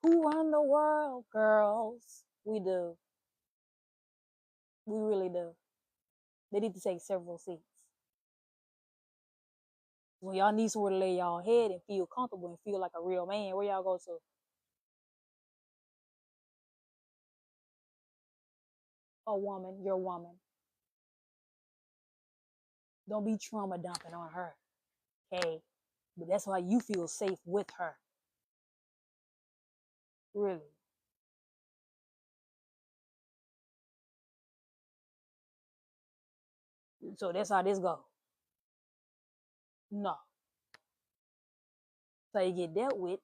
Who run the world, girls? We do. We really do. They need to take several seats. When y'all need somewhere to lay y'all head and feel comfortable and feel like a real man, where y'all go to? A woman, your woman. Don't be trauma dumping on her. Okay? But that's why you feel safe with her. Really. So that's how this go. No. So you get dealt with.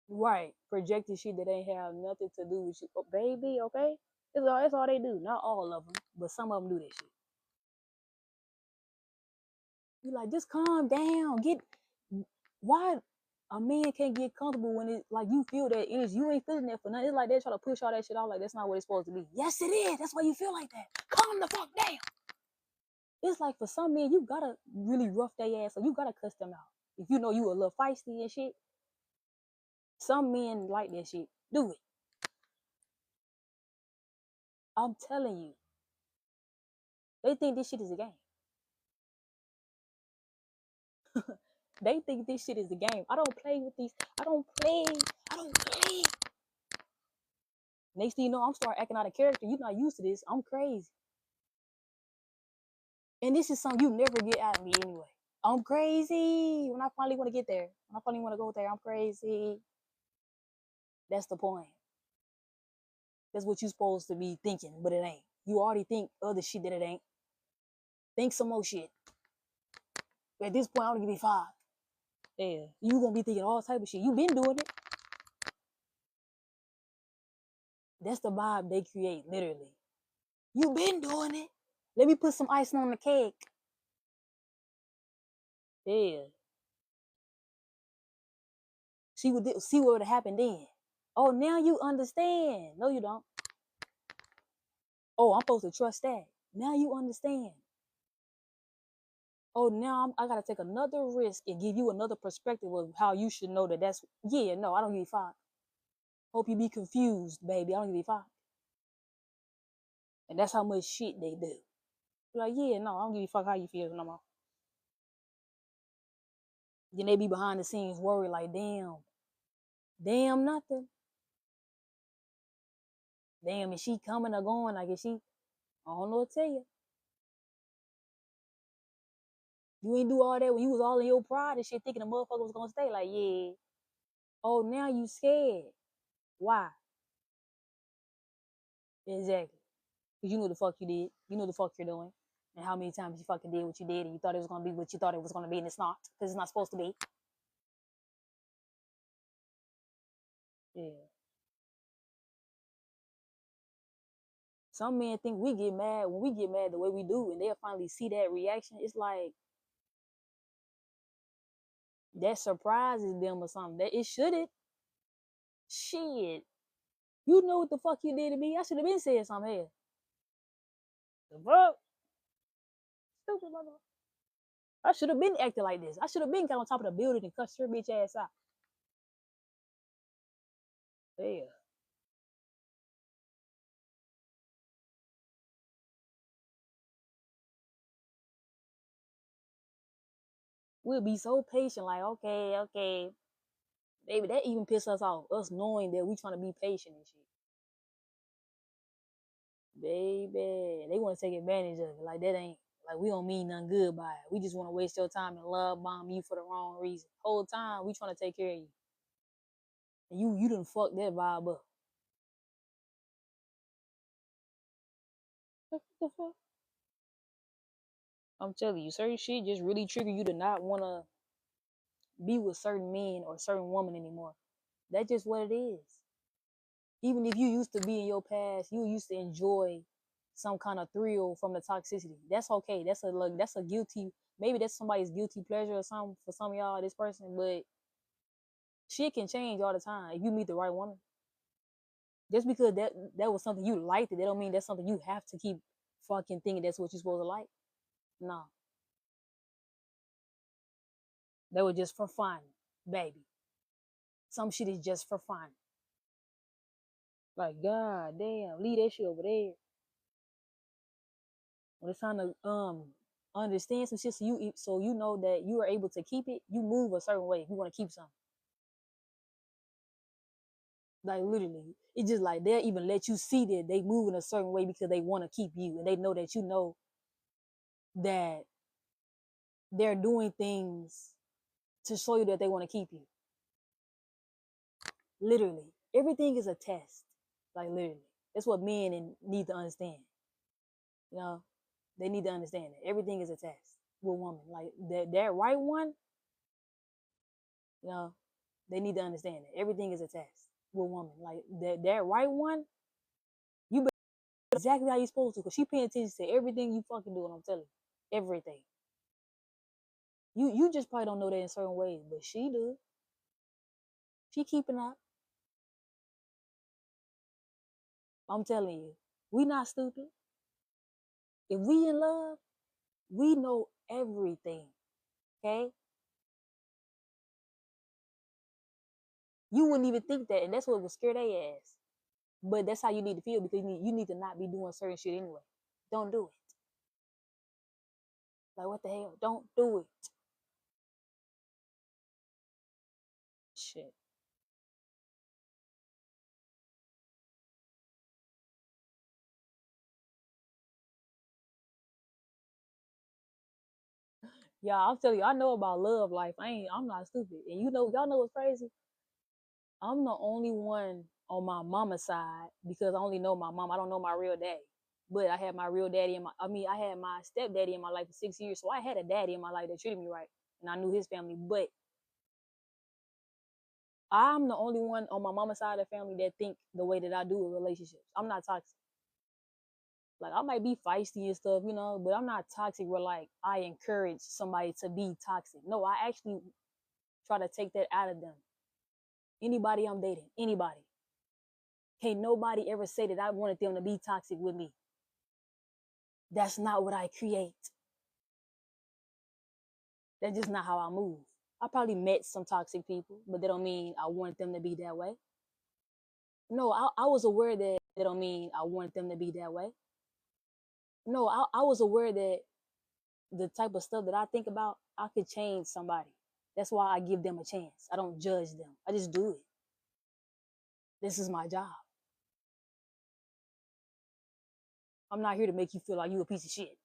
Right. Projecting shit that ain't have nothing to do with you. Oh, baby, okay? That's all they do. Not all of them, but some of them do that shit. You like, just calm down. Why a man can't get comfortable when it's like you feel that energy. You ain't feeling that for nothing. It's like they're trying to push all that shit out like that's not what it's supposed to be. Yes, it is. That's why you feel like that. Calm the fuck down. It's like for some men, you gotta really rough their ass, so you gotta cuss them out. If you know you a little feisty and shit, some men like that shit. Do it. I'm telling you. They think this shit is a game. They think this shit is a game. I don't play with these. I don't play. I don't play. Next thing you know, I'm starting acting out of character. You're not used to this. I'm crazy. And this is something you never get out of me anyway. I'm crazy. When I finally want to get there, when I finally want to go there, I'm crazy. That's the point. That's what you're supposed to be thinking, but it ain't. You already think other shit that it ain't. Think some more shit. At this point, I don't give you five. Yeah, you gonna be thinking all type of shit. You been doing it. That's the vibe they create, literally. You been doing it. Let me put some icing on the cake. Yeah. See what would have happened then. Oh, now you understand. No, you don't. Oh, I'm supposed to trust that. Now you understand. Oh, now I gotta take another risk and give you another perspective of how you should know that that's yeah. No, I don't give you five. Hope you be confused, baby. I don't give you five. And that's how much shit they do. You're like, yeah, no, I don't give you fuck how you feel no more. Then they be behind the scenes worried, like, damn, nothing. Damn, is she coming or going? Like, is she? I don't know what to tell you. You ain't do all that when you was all in your pride and shit, thinking the motherfucker was gonna stay. Like, yeah. Oh, now you scared. Why? Exactly. Because you know the fuck you did. You know the fuck you're doing. And how many times you fucking did what you did and you thought it was gonna be what you thought it was gonna be and it's not. Because it's not supposed to be. Yeah. Some men think we get mad when we get mad the way we do, and they'll finally see that reaction. It's like that surprises them or something. That it shouldn't. Shit. You know what the fuck you did to me? I should have been saying something here. The fuck? Stupid motherfucker. I should have been acting like this. I should have been got on top of the building and cussed your bitch ass out. Yeah. We'll be so patient, like, okay. Baby, that even piss us off. Us knowing that we trying to be patient and shit. Baby, they want to take advantage of it. Like that ain't like we don't mean nothing good by it. We just want to waste your time and love bomb you for the wrong reason. Whole time we trying to take care of you. And you done fuck that vibe up. Like, what the fuck? I'm telling you, certain shit just really trigger you to not want to be with certain men or certain women anymore. That's just what it is. Even if you used to be in your past, you used to enjoy some kind of thrill from the toxicity. That's okay. That's a guilty. Maybe that's somebody's guilty pleasure or something for some of y'all. This person, but shit can change all the time if you meet the right woman. Just because that was something you liked, that don't mean that's something you have to keep fucking thinking that's what you're supposed to like. No, that was just for fun, baby. Some shit is just for fun. Like, god damn, leave that shit over there. When it's time to understand some shit, so you know that you are able to keep it, you move a certain way if you want to keep something. Like literally, it's just like they'll even let you see that they move in a certain way because they want to keep you, and they know that you know that they're doing things to show you that they want to keep you. Literally, everything is a test. Like literally, that's what men need to understand. You know, they need to understand that everything is a test with women. Like that right one, you know, they need to understand that everything is a test with woman. Like that right one, you better exactly how you supposed to, because she paying attention to everything you fucking do. And I'm telling you, everything. You just probably don't know that in certain ways, but she do. She keeping up. I'm telling you, we not stupid. If we in love, we know everything. Okay, you wouldn't even think that, and that's what would scare their ass. But that's how you need to feel, because you need to not be doing certain shit anyway. Don't do it. Like, what the hell? Don't do it. Shit. Yeah, I'm telling you, I know about love life. I'm not stupid. And y'all know what's crazy? I'm the only one on my mama's side, because I only know my mom. I don't know my real daddy. But I had my real daddy I had my stepdaddy in my life for 6 years. So I had a daddy in my life that treated me right. And I knew his family. But I'm the only one on my mama's side of the family that think the way that I do in relationships. I'm not toxic. Like, I might be feisty and stuff, but I'm not toxic where like I encourage somebody to be toxic. No, I actually try to take that out of them. Anybody I'm dating, anybody. Can't nobody ever say that I wanted them to be toxic with me. That's not what I create. That's just not how I move. I probably met some toxic people, but that don't mean I want them to be that way. No, I was aware that don't mean I want them to be that way. No, I was aware that the type of stuff that I think about, I could change somebody. That's why I give them a chance. I don't judge them. I just do it. This is my job. I'm not here to make you feel like you a piece of shit.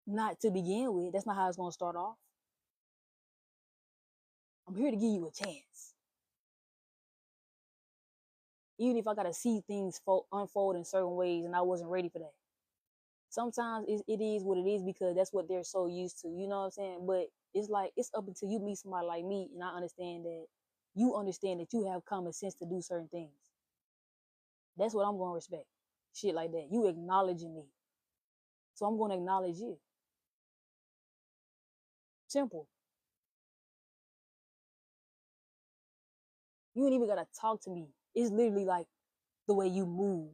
Not to begin with. That's not how it's going to start off. I'm here to give you a chance. Even if I got to see things unfold in certain ways and I wasn't ready for that. Sometimes it is what it is, because that's what they're so used to. You know what I'm saying? But it's like, it's up until you meet somebody like me and I understand that you have common sense to do certain things. That's what I'm going to respect. Shit like that. You acknowledging me. So I'm going to acknowledge you. Simple. You ain't even got to talk to me. It's literally like the way you move.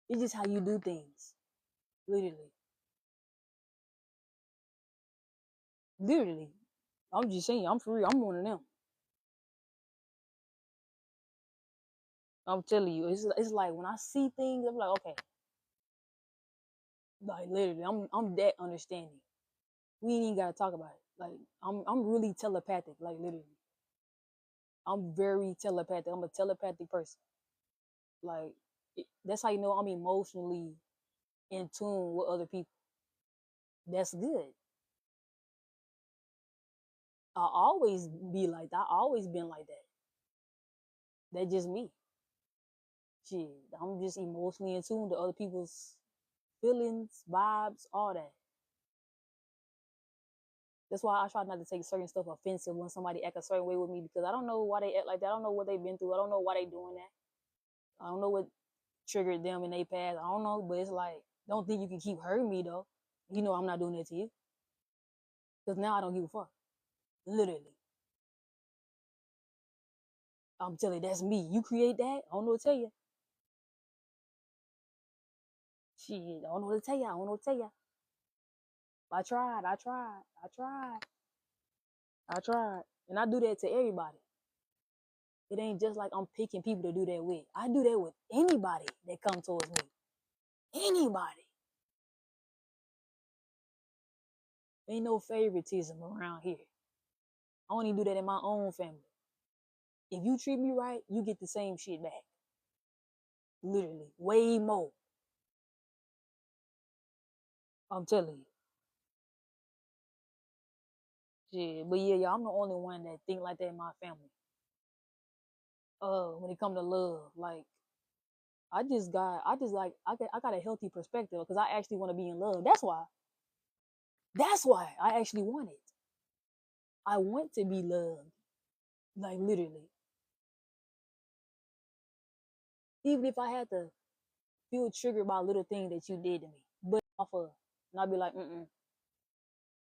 It's just how you do things. Literally. Literally. I'm just saying, I'm for real. I'm one of them. I'm telling you, it's like when I see things, I'm like, okay. Like literally, I'm that understanding. We ain't even gotta talk about it. Like I'm really telepathic. Like literally, I'm very telepathic. I'm a telepathic person. Like that's how you know I'm emotionally in tune with other people. That's good. I always be like that. I always been like that. That's just me. Shit, I'm just emotionally in tune to other people's feelings, vibes, all that. That's why I try not to take certain stuff offensive when somebody act a certain way with me, because I don't know why they act like that. I don't know what they've been through. I don't know why they doing that. I don't know what triggered them in their past. I don't know, but it's like, don't think you can keep hurting me though. You know I'm not doing that to you, because now I don't give a fuck. Literally, I'm telling you, that's me. You create that. I don't know what to tell you. Shit, I don't know what to tell you. I don't know what to tell you. I tried. I tried. I tried. I tried, and I do that to everybody. It ain't just like I'm picking people to do that with. I do that with anybody that come towards me. Anybody. Ain't no favoritism around here. I only do that in my own family. If you treat me right, you get the same shit back. Literally, way more. I'm telling you. Shit. But yeah, I'm the only one that think like that in my family. When it come to love, like I got a healthy perspective because I actually want to be in love. That's why. That's why I actually want it. I want to be loved. Like literally. Even if I had to feel triggered by a little thing that you did to me. But off of, and I'll be like,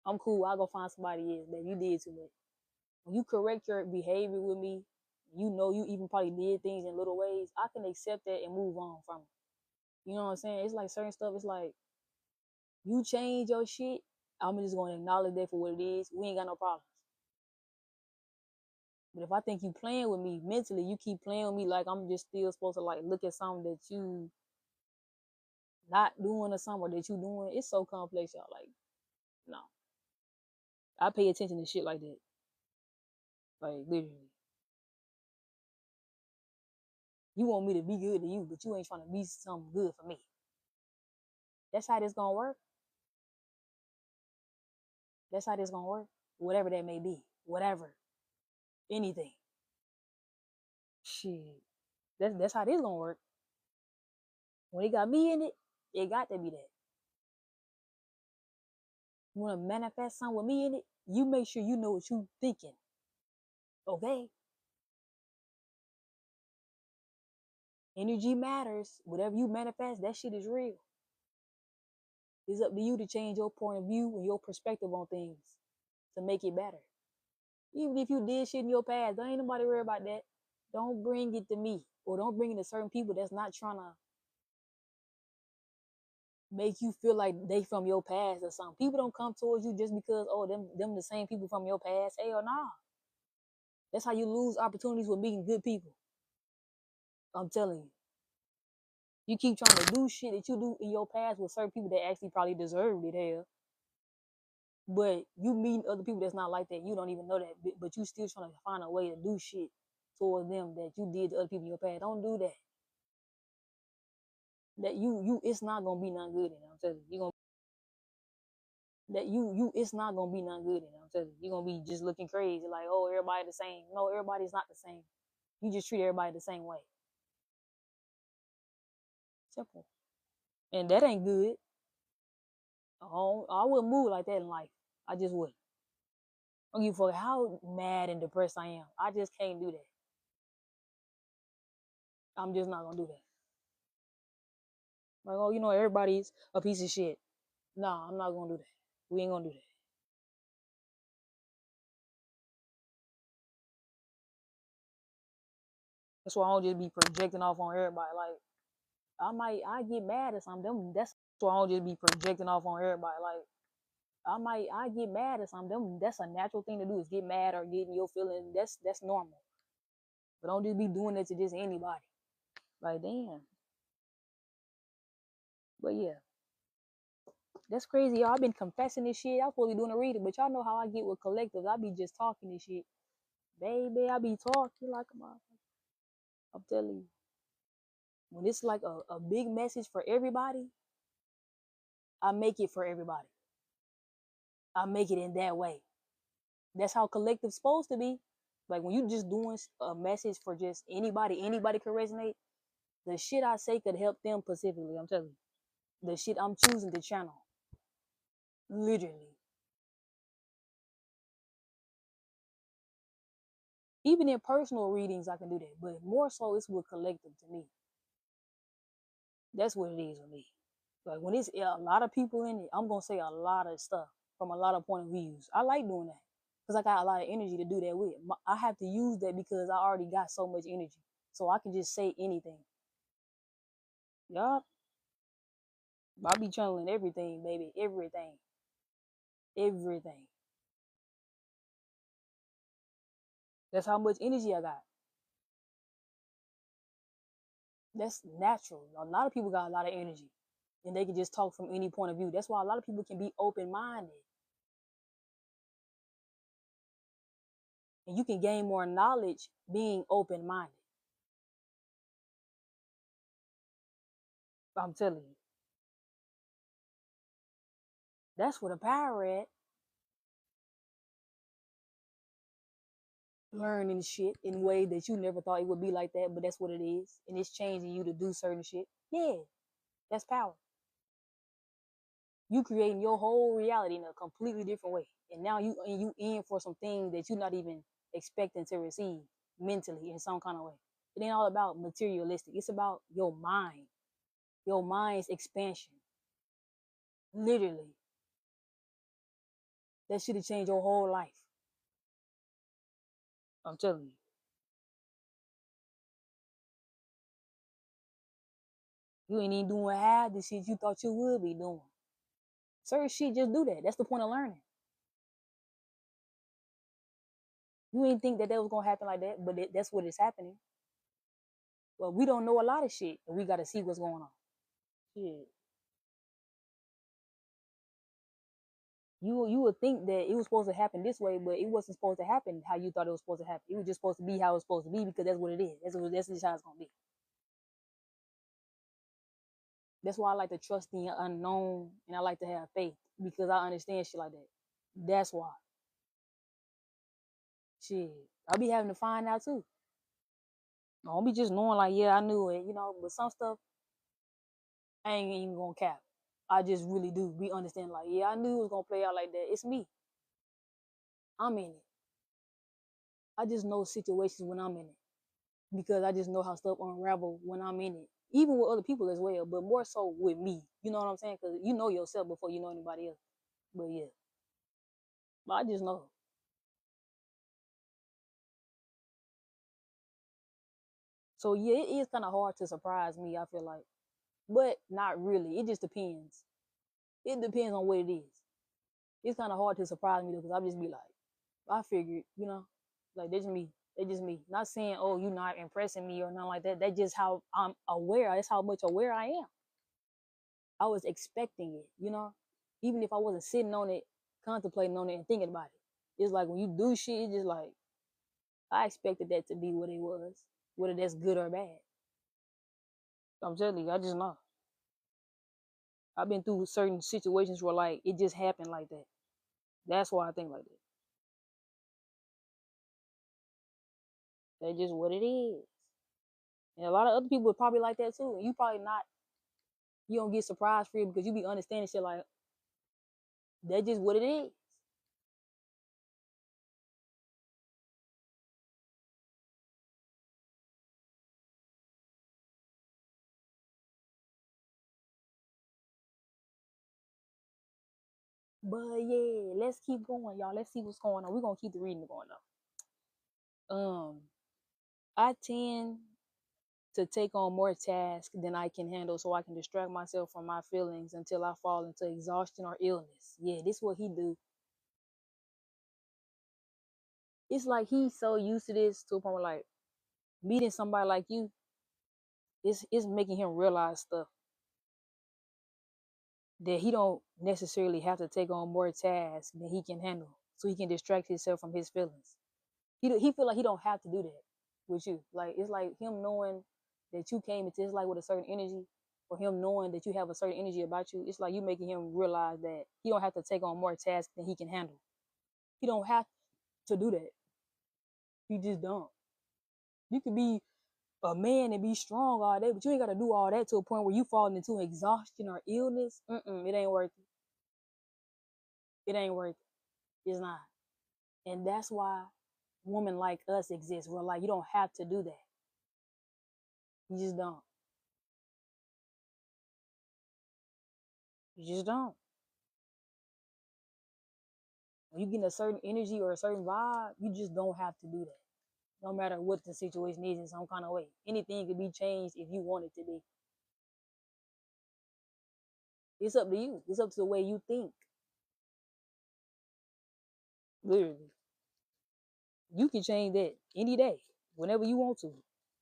I'm cool. I'll go find somebody else, baby. You did too much. When you correct your behavior with me, you know you even probably did things in little ways, I can accept that and move on from it. You know what I'm saying? It's like certain stuff, it's like you change your shit, I'm just gonna acknowledge that for what it is. We ain't got no problems. But if I think you playing with me mentally, you keep playing with me like I'm just still supposed to like look at something that you not doing or something or that you doing, it's so complex, y'all. Like, no. I pay attention to shit like that. Like literally. You want me to be good to you, but you ain't trying to be something good for me. That's how this gonna work. That's how this gonna work. Whatever that may be. Whatever. Anything. Shit. That's how this gonna work. When it got me in it, it got to be that. You wanna manifest something with me in it, you make sure you know what you thinking. Okay? Energy matters. Whatever you manifest, that shit is real. It's up to you to change your point of view and your perspective on things to make it better. Even if you did shit in your past, don't ain't nobody worry about that. Don't bring it to me, or don't bring it to certain people that's not trying to make you feel like they from your past or something. People don't come towards you just because, oh, them the same people from your past. Hell nah. That's how you lose opportunities with meeting good people. I'm telling you. You keep trying to do shit that you do in your past with certain people that actually probably deserved it, hell. But you meeting other people that's not like that. You don't even know that, but you still trying to find a way to do shit towards them that you did to other people in your past. Don't do that. That you it's not gonna be nothing good in it. I'm telling you. You're gonna that you it's not gonna be nothing good in it. I'm telling you. You're gonna be just looking crazy, like, oh, everybody the same. No, everybody's not the same. You just treat everybody the same way. Simple. And that ain't good. I wouldn't move like that in life. I just wouldn't. I don't give a fuck how mad and depressed I am. I just can't do that. I'm just not gonna do that. Like, oh, everybody's a piece of shit. Nah, I'm not gonna do that. We ain't gonna do that. That's why I don't just be projecting off on everybody. Like, I get mad at something. That's why I don't just be projecting off on everybody. Like, I get mad at something. That's a natural thing to do, is get mad or get in your feelings. That's normal. But don't just be doing that to just anybody. Like, damn. But yeah, that's crazy, y'all. I've been confessing this shit. I was supposed to be doing a reading, but y'all know how I get with collectives. I be just talking this shit. Baby, I be talking like a motherfucker. I'm telling you. When it's like a big message for everybody, I make it for everybody. I make it in that way. That's how collective's supposed to be. Like when you just doing a message for just anybody can resonate. The shit I say could help them specifically. I'm telling you. the shit I'm choosing to channel. Literally. Even in personal readings, I can do that, but more so it's with collective to me. That's what it is with me. Like when it's a lot of people in it, I'm gonna say a lot of stuff from a lot of point of views. I like doing that because I got a lot of energy to do that with. I have to use that because I already got so much energy, so I can just say anything. Yup, I be channeling everything, baby, everything, everything. That's how much energy I got. That's natural. A lot of people got a lot of energy, and they can just talk from any point of view. That's why a lot of people can be open minded, and you can gain more knowledge being open minded. I'm telling you, that's where the power at. Learning shit in a way that you never thought it would be like that, but that's what it is, and it's changing you to do certain shit. Yeah, that's power. You creating your whole reality in a completely different way, and now you in for some things that you're not even expecting to receive mentally in some kind of way. It ain't all about materialistic. It's about your mind's expansion. Literally, that should have changed your whole life. I'm telling you. You ain't even doing half the shit you thought you would be doing. Certain shit, just do that. That's the point of learning. You ain't think that was gonna happen like that, but that's what is happening. Well, we don't know a lot of shit, and we got to see what's going on. Shit. You would think that it was supposed to happen this way, but it wasn't supposed to happen how you thought it was supposed to happen. It was just supposed to be how it's supposed to be because that's what it is. That's just how it's gonna be. That's why I like to trust the unknown and I like to have faith because I understand shit like that. That's why. Shit. I'll be having to find out too. I don't be just knowing like, yeah, I knew it, but some stuff I ain't even gonna cap. I just really do. We understand like, yeah, I knew it was gonna play out like that. It's me. I'm in it. I just know situations when I'm in it because I just know how stuff unravel when I'm in it, even with other people as well, but more so with me. You know what I'm saying? Because you know yourself before you know anybody else. But yeah, but I just know. So yeah, it is kind of hard to surprise me. I feel like, but not really. It just depends. It depends on what it is. It's kind of hard to surprise me though, because I just be like, I figured, like that's me. That's just me. Not saying, oh, you're not impressing me or nothing like that. That's just how I'm aware. That's how much aware I am. I was expecting it. Even if I wasn't sitting on it, contemplating on it, and thinking about it. It's like when you do shit, it's just like I expected that to be what it was, whether that's good or bad. I'm telling you, I just know. I've been through certain situations where like it just happened like that. That's why I think like that. That's just what it is. And a lot of other people are probably like that too. And you probably not. You don't get surprised for it because you be understanding shit like that's just what it is. But yeah, let's keep going, y'all. Let's see what's going on. We're gonna keep the reading going on. I tend to take on more tasks than I can handle so I can distract myself from my feelings until I fall into exhaustion or illness. Yeah, this is what he do. It's like he's so used to this to a point where like meeting somebody like you is making him realize stuff that he don't necessarily have to take on more tasks than he can handle so he can distract himself from his feelings. He feel like he don't have to do that with you. Like it's like him knowing that you came into his life with a certain energy, or him knowing that you have a certain energy about you. It's like you making him realize that he don't have to take on more tasks than he can handle. He don't have to do that. He just don't. You could be a man and be strong all day, but you ain't got to do all that to a point where you fall into exhaustion or illness. It ain't worth it. It ain't worth it. It's not. And that's why women like us exist. We're like, you don't have to do that. You just don't. You just don't. When you get a certain energy or a certain vibe, you just don't have to do that. No matter what the situation is in some kind of way. Anything can be changed if you want it to be. It's up to you. It's up to the way you think. Literally. You can change that any day, whenever you want to.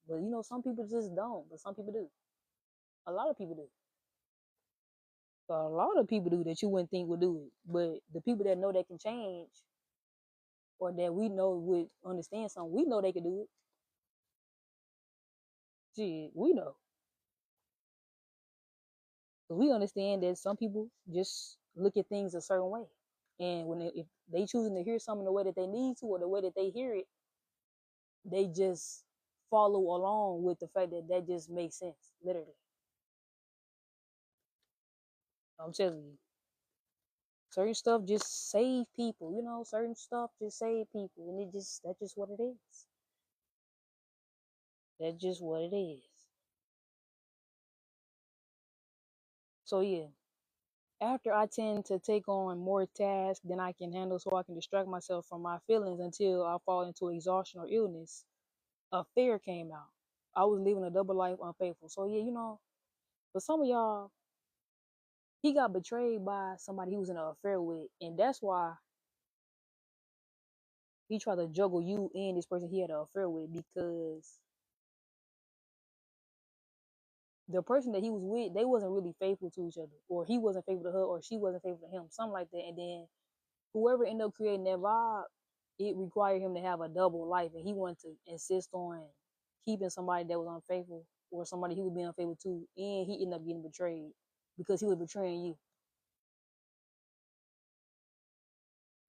But some people just don't, but some people do. A lot of people do. A lot of people do that you wouldn't think would do it. But the people that know they can change or that we know would understand something, we know they can do it. Shit, we know. Because we understand that some people just look at things a certain way. And if they choosing to hear something the way that they need to or the way that they hear it, they just follow along with the fact that that just makes sense, literally. I'm telling you. Certain stuff just save people, certain stuff just save people. And that's just what it is. That's just what it is. So yeah, after I tend to take on more tasks than I can handle so I can distract myself from my feelings until I fall into exhaustion or illness, a fear came out. I was living a double life unfaithful. So yeah, for some of y'all, he got betrayed by somebody he was in an affair with. And that's why he tried to juggle you and this person he had an affair with, because the person that he was with, they wasn't really faithful to each other, or he wasn't faithful to her, or she wasn't faithful to him, something like that. And then whoever ended up creating that vibe, it required him to have a double life, and he wanted to insist on keeping somebody that was unfaithful or somebody he was being unfaithful to, and he ended up getting betrayed because he was betraying you,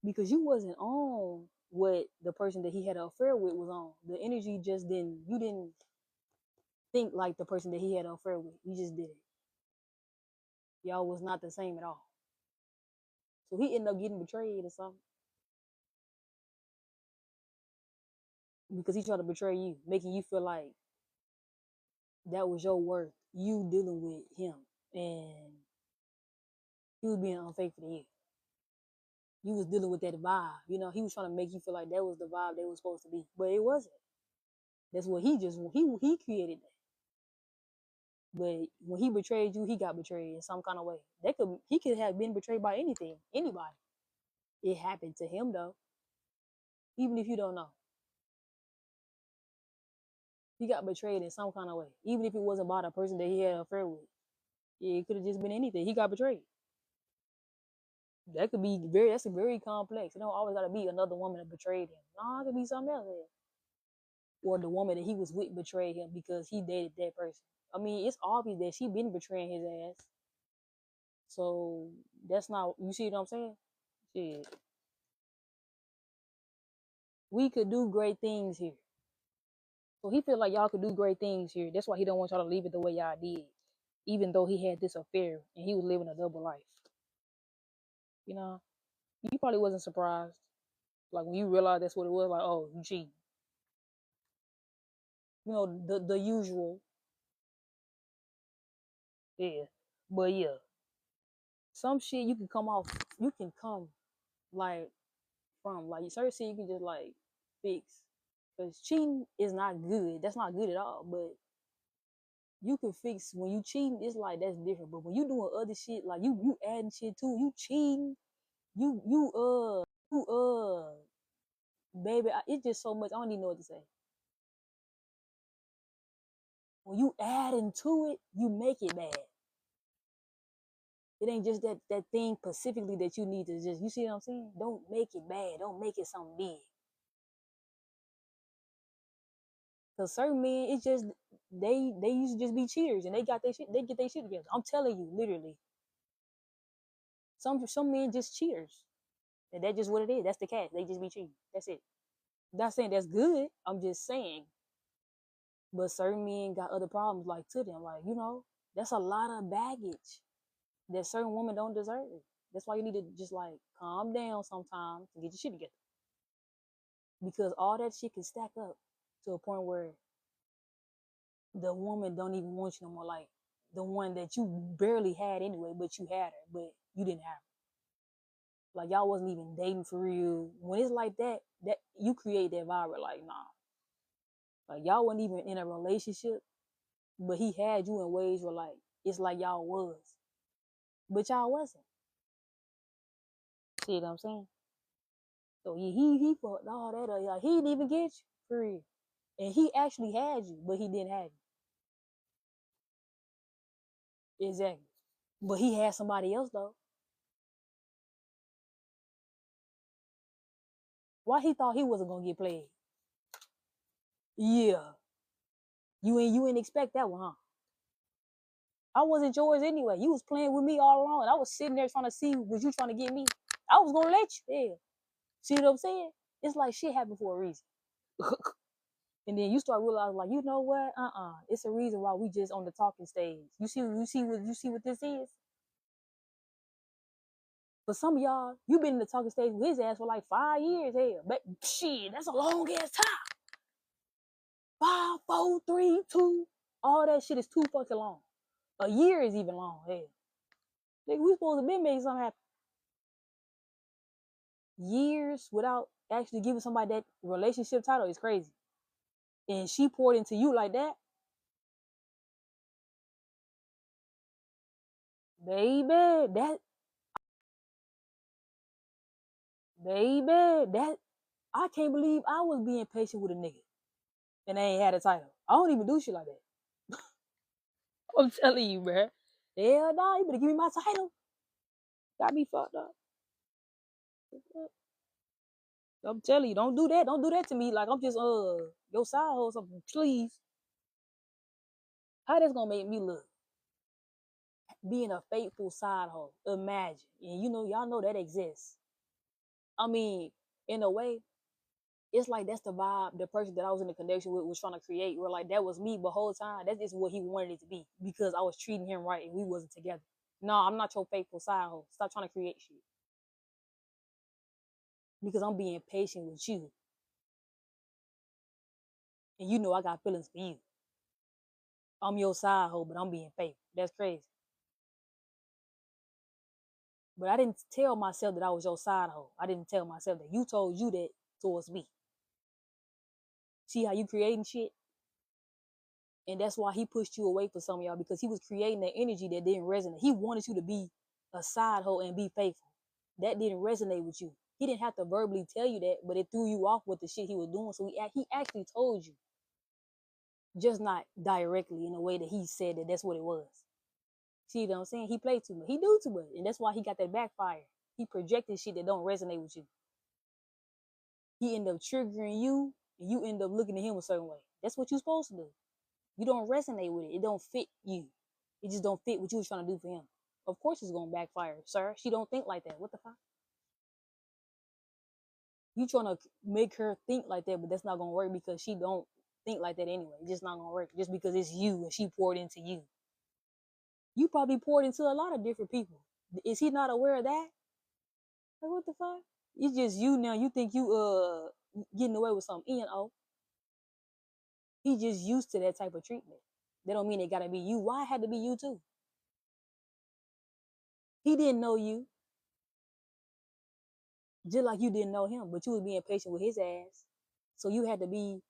because you wasn't on what the person that he had an affair with was on. The energy just didn't. You didn't think like the person that he had an affair with. You just did it. Y'all was not the same at all. So he ended up getting betrayed or something because he tried to betray you, making you feel like that was your worth. You dealing with him, and he was being unfaithful to you. You was dealing with that vibe. He was trying to make you feel like that was the vibe they was supposed to be, but it wasn't. That's what he created that. But when he betrayed you, he got betrayed in some kind of way. He could have been betrayed by anybody. It happened to him though. Even if you don't know, he got betrayed in some kind of way. Even if it wasn't by the person that he had an affair with, yeah, it could have just been anything. He got betrayed. That could be that's very complex. It don't always gotta be another woman that betrayed him. No, it could be something else. Or the woman that he was with betrayed him because he dated that person. I mean, it's obvious that she been betraying his ass. So that's not, you see what I'm saying? Shit. We could do great things here. So he feel like y'all could do great things here. That's why he don't want y'all to leave it the way y'all did. Even though he had this affair and he was living a double life. You probably wasn't surprised. Like when you realized that's what it was, like, oh, you cheating. The usual. Yeah. But yeah. Some shit you can come like from. Like certain shit you can just like fix. Because cheating is not good. That's not good at all. But you can fix when you cheating, it's like that's different. But when you doing other shit, like you adding shit too, you cheating, you baby, it's just so much. I don't even know what to say. When you adding to it, you make it bad. It ain't just that thing specifically that you need to just, you see what I'm saying? Don't make it bad. Don't make it something big. Cause certain men, it's just they used to just be cheaters and they get their shit together. I'm telling you, literally. Some men just cheaters. And that's just what it is. That's the cat. They just be cheating. That's it. I'm not saying that's good. I'm just saying But certain men got other problems like to them. Like, you know, that's a lot of baggage that certain women don't deserve. That's why you need to just like calm down sometimes and get your shit together. Because all that shit can stack up to a point where the woman don't even want you no more. Like the one that you barely had anyway, but you had her, but you didn't have her. Like y'all wasn't even dating for real. When it's like that, that you create that vibe. Like nah, like y'all wasn't even in a relationship, but he had you in ways where like it's like y'all was, but y'all wasn't. See what I'm saying? So yeah, he fucked all that up. Like he didn't even get you for real, and he actually had you, but he didn't have you. Exactly. But he had somebody else though. Why he thought he wasn't gonna get played? Yeah, you ain't expect that one, huh? I wasn't yours anyway. You was playing with me all along. And I was sitting there trying to see was you trying to get me. I was gonna let you. Yeah. See what I'm saying? It's like shit happened for a reason. And then you start realizing, like, you know what? It's a reason why we just on the talking stage. You see what this is? For some of y'all, you been in the talking stage with his ass for like 5 years. Hell, but shit, that's a long ass time. 5, 4, 3, 2. All that shit is too fucking long. A year is even long. Hell, nigga, we supposed to be making something happen. Years without actually giving somebody that relationship title is crazy. And she poured into you like that, baby. That I can't believe I was being patient with a nigga and I ain't had a title. I don't even do shit like that. I'm telling you, bruh. Hell nah, you better give me my title. Got me fucked up. I'm telling you, don't do that. Don't do that to me like I'm just your side hoe or something. Please. How that's gonna make me look? Being a faithful side hoe. Imagine. And you know, y'all know that exists. I mean, in a way, it's like that's the vibe the person that I was in the connection with was trying to create. Where like that was me, but whole time that's just what he wanted it to be because I was treating him right and we wasn't together. No, I'm not your faithful side hoe. Stop trying to create shit because I'm being patient with you, and you know I got feelings for you. I'm your side hoe, but I'm being faithful. That's crazy. But I didn't tell myself that I was your side hoe. I didn't tell myself that. You told you that towards me. See how you creating shit? And that's why he pushed you away for some of y'all because he was creating that energy that didn't resonate. He wanted you to be a side hoe and be faithful. That didn't resonate with you. He didn't have to verbally tell you that, but it threw you off with the shit he was doing. So he actually told you, just not directly in a way that he said that that's what it was. See what I'm saying? He played too much. He do too much, and that's why he got that backfire. He projected shit that don't resonate with you. He end up triggering you, and you end up looking at him a certain way. That's what you're supposed to do. You don't resonate with it. It don't fit you. It just don't fit what you was trying to do for him. Of course it's gonna backfire, sir. She don't think like that. What the fuck? You trying to make her think like that, but that's not gonna work because she don't think like that anyway. It's just not gonna work. Just because it's you and she poured into you. You probably poured into a lot of different people. Is he not aware of that? Like what the fuck? It's just you now. You think you getting away with something. He just used to that type of treatment. That don't mean it gotta be you. Why it had to be you too? He didn't know you, just like you didn't know him, but you was being patient with his ass. So you had to be,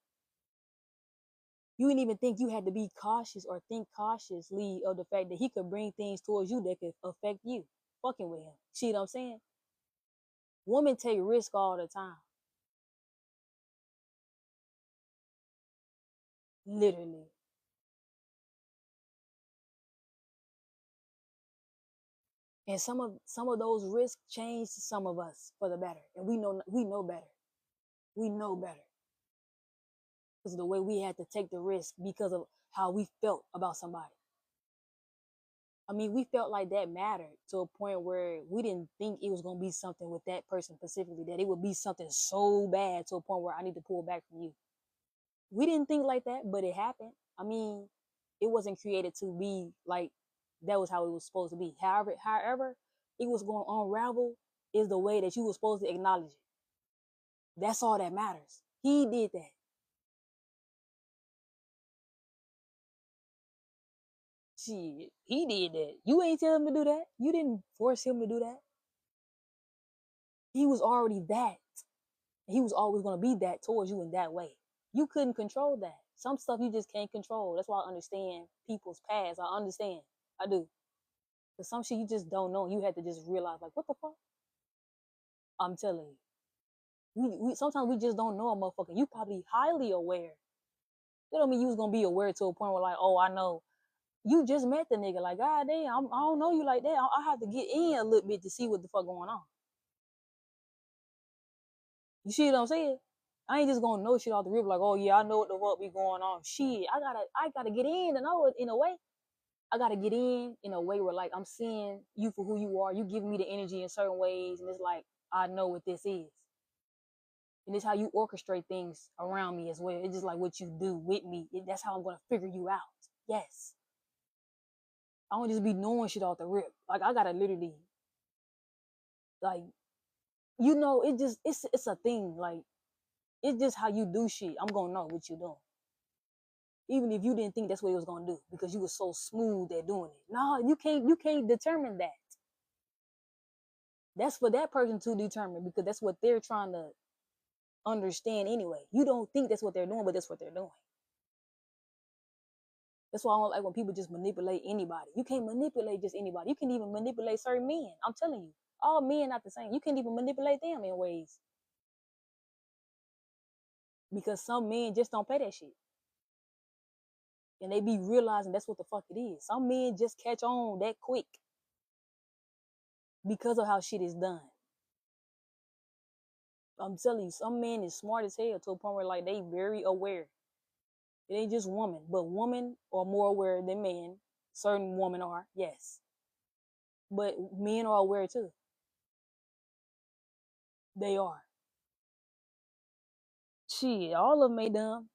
you didn't even think you had to be cautious or think cautiously of the fact that he could bring things towards you that could affect you, fucking with him. See what I'm saying? Women take risk all the time. Literally. And some of those risks changed some of us for the better. And we know better. We know better. Because of the way we had to take the risk because of how we felt about somebody. I mean, we felt like that mattered to a point where we didn't think it was going to be something with that person specifically, that it would be something so bad to a point where I need to pull back from you. We didn't think like that, but it happened. I mean, it wasn't created to be like that was how it was supposed to be. However, it was going to unravel is the way that you were supposed to acknowledge it. That's all that matters. He did that. Shit, he did that. You ain't tell him to do that. You didn't force him to do that. He was already that. He was always going to be that towards you in that way. You couldn't control that. Some stuff you just can't control. That's why I understand people's past. I understand. I do. But some shit you just don't know. You had to just realize, like, what the fuck? I'm telling you. We sometimes we just don't know a motherfucker. You probably highly aware. That don't mean you was gonna be aware to a point where like, oh, I know. You just met the nigga. Like, god damn, I don't know you like that. I have to get in a little bit to see what the fuck going on. You see what I'm saying? I ain't just gonna know shit off the rip like, oh yeah, I know what the fuck be going on. Shit, I gotta get in to know it in a way. I gotta get in a way where like I'm seeing you for who you are. You giving me the energy in certain ways, and it's like I know what this is. And it's how you orchestrate things around me as well. It's just like what you do with me. That's how I'm gonna figure you out. Yes. I don't just be knowing shit off the rip. Like I gotta literally, like, it's a thing. Like it's just how you do shit. I'm gonna know what you doing, even if you didn't think that's what it was gonna do because you were so smooth at doing it. No, you can't determine that. That's for that person to determine because that's what they're trying to understand anyway. You don't think that's what they're doing, but that's what they're doing. That's why I don't like when people just manipulate anybody. You can't manipulate just anybody. You can even manipulate certain men. I'm telling you, all men not the same. You can't even manipulate them in ways because some men just don't pay that shit, and they be realizing that's what the fuck it is. Some men just catch on that quick because of how shit is done. I'm telling you, some men is smart as hell to a point where like they very aware. It ain't just women, but women are more aware than men. Certain women are, yes, but men are aware too. They are. Shit, all of them ain't dumb.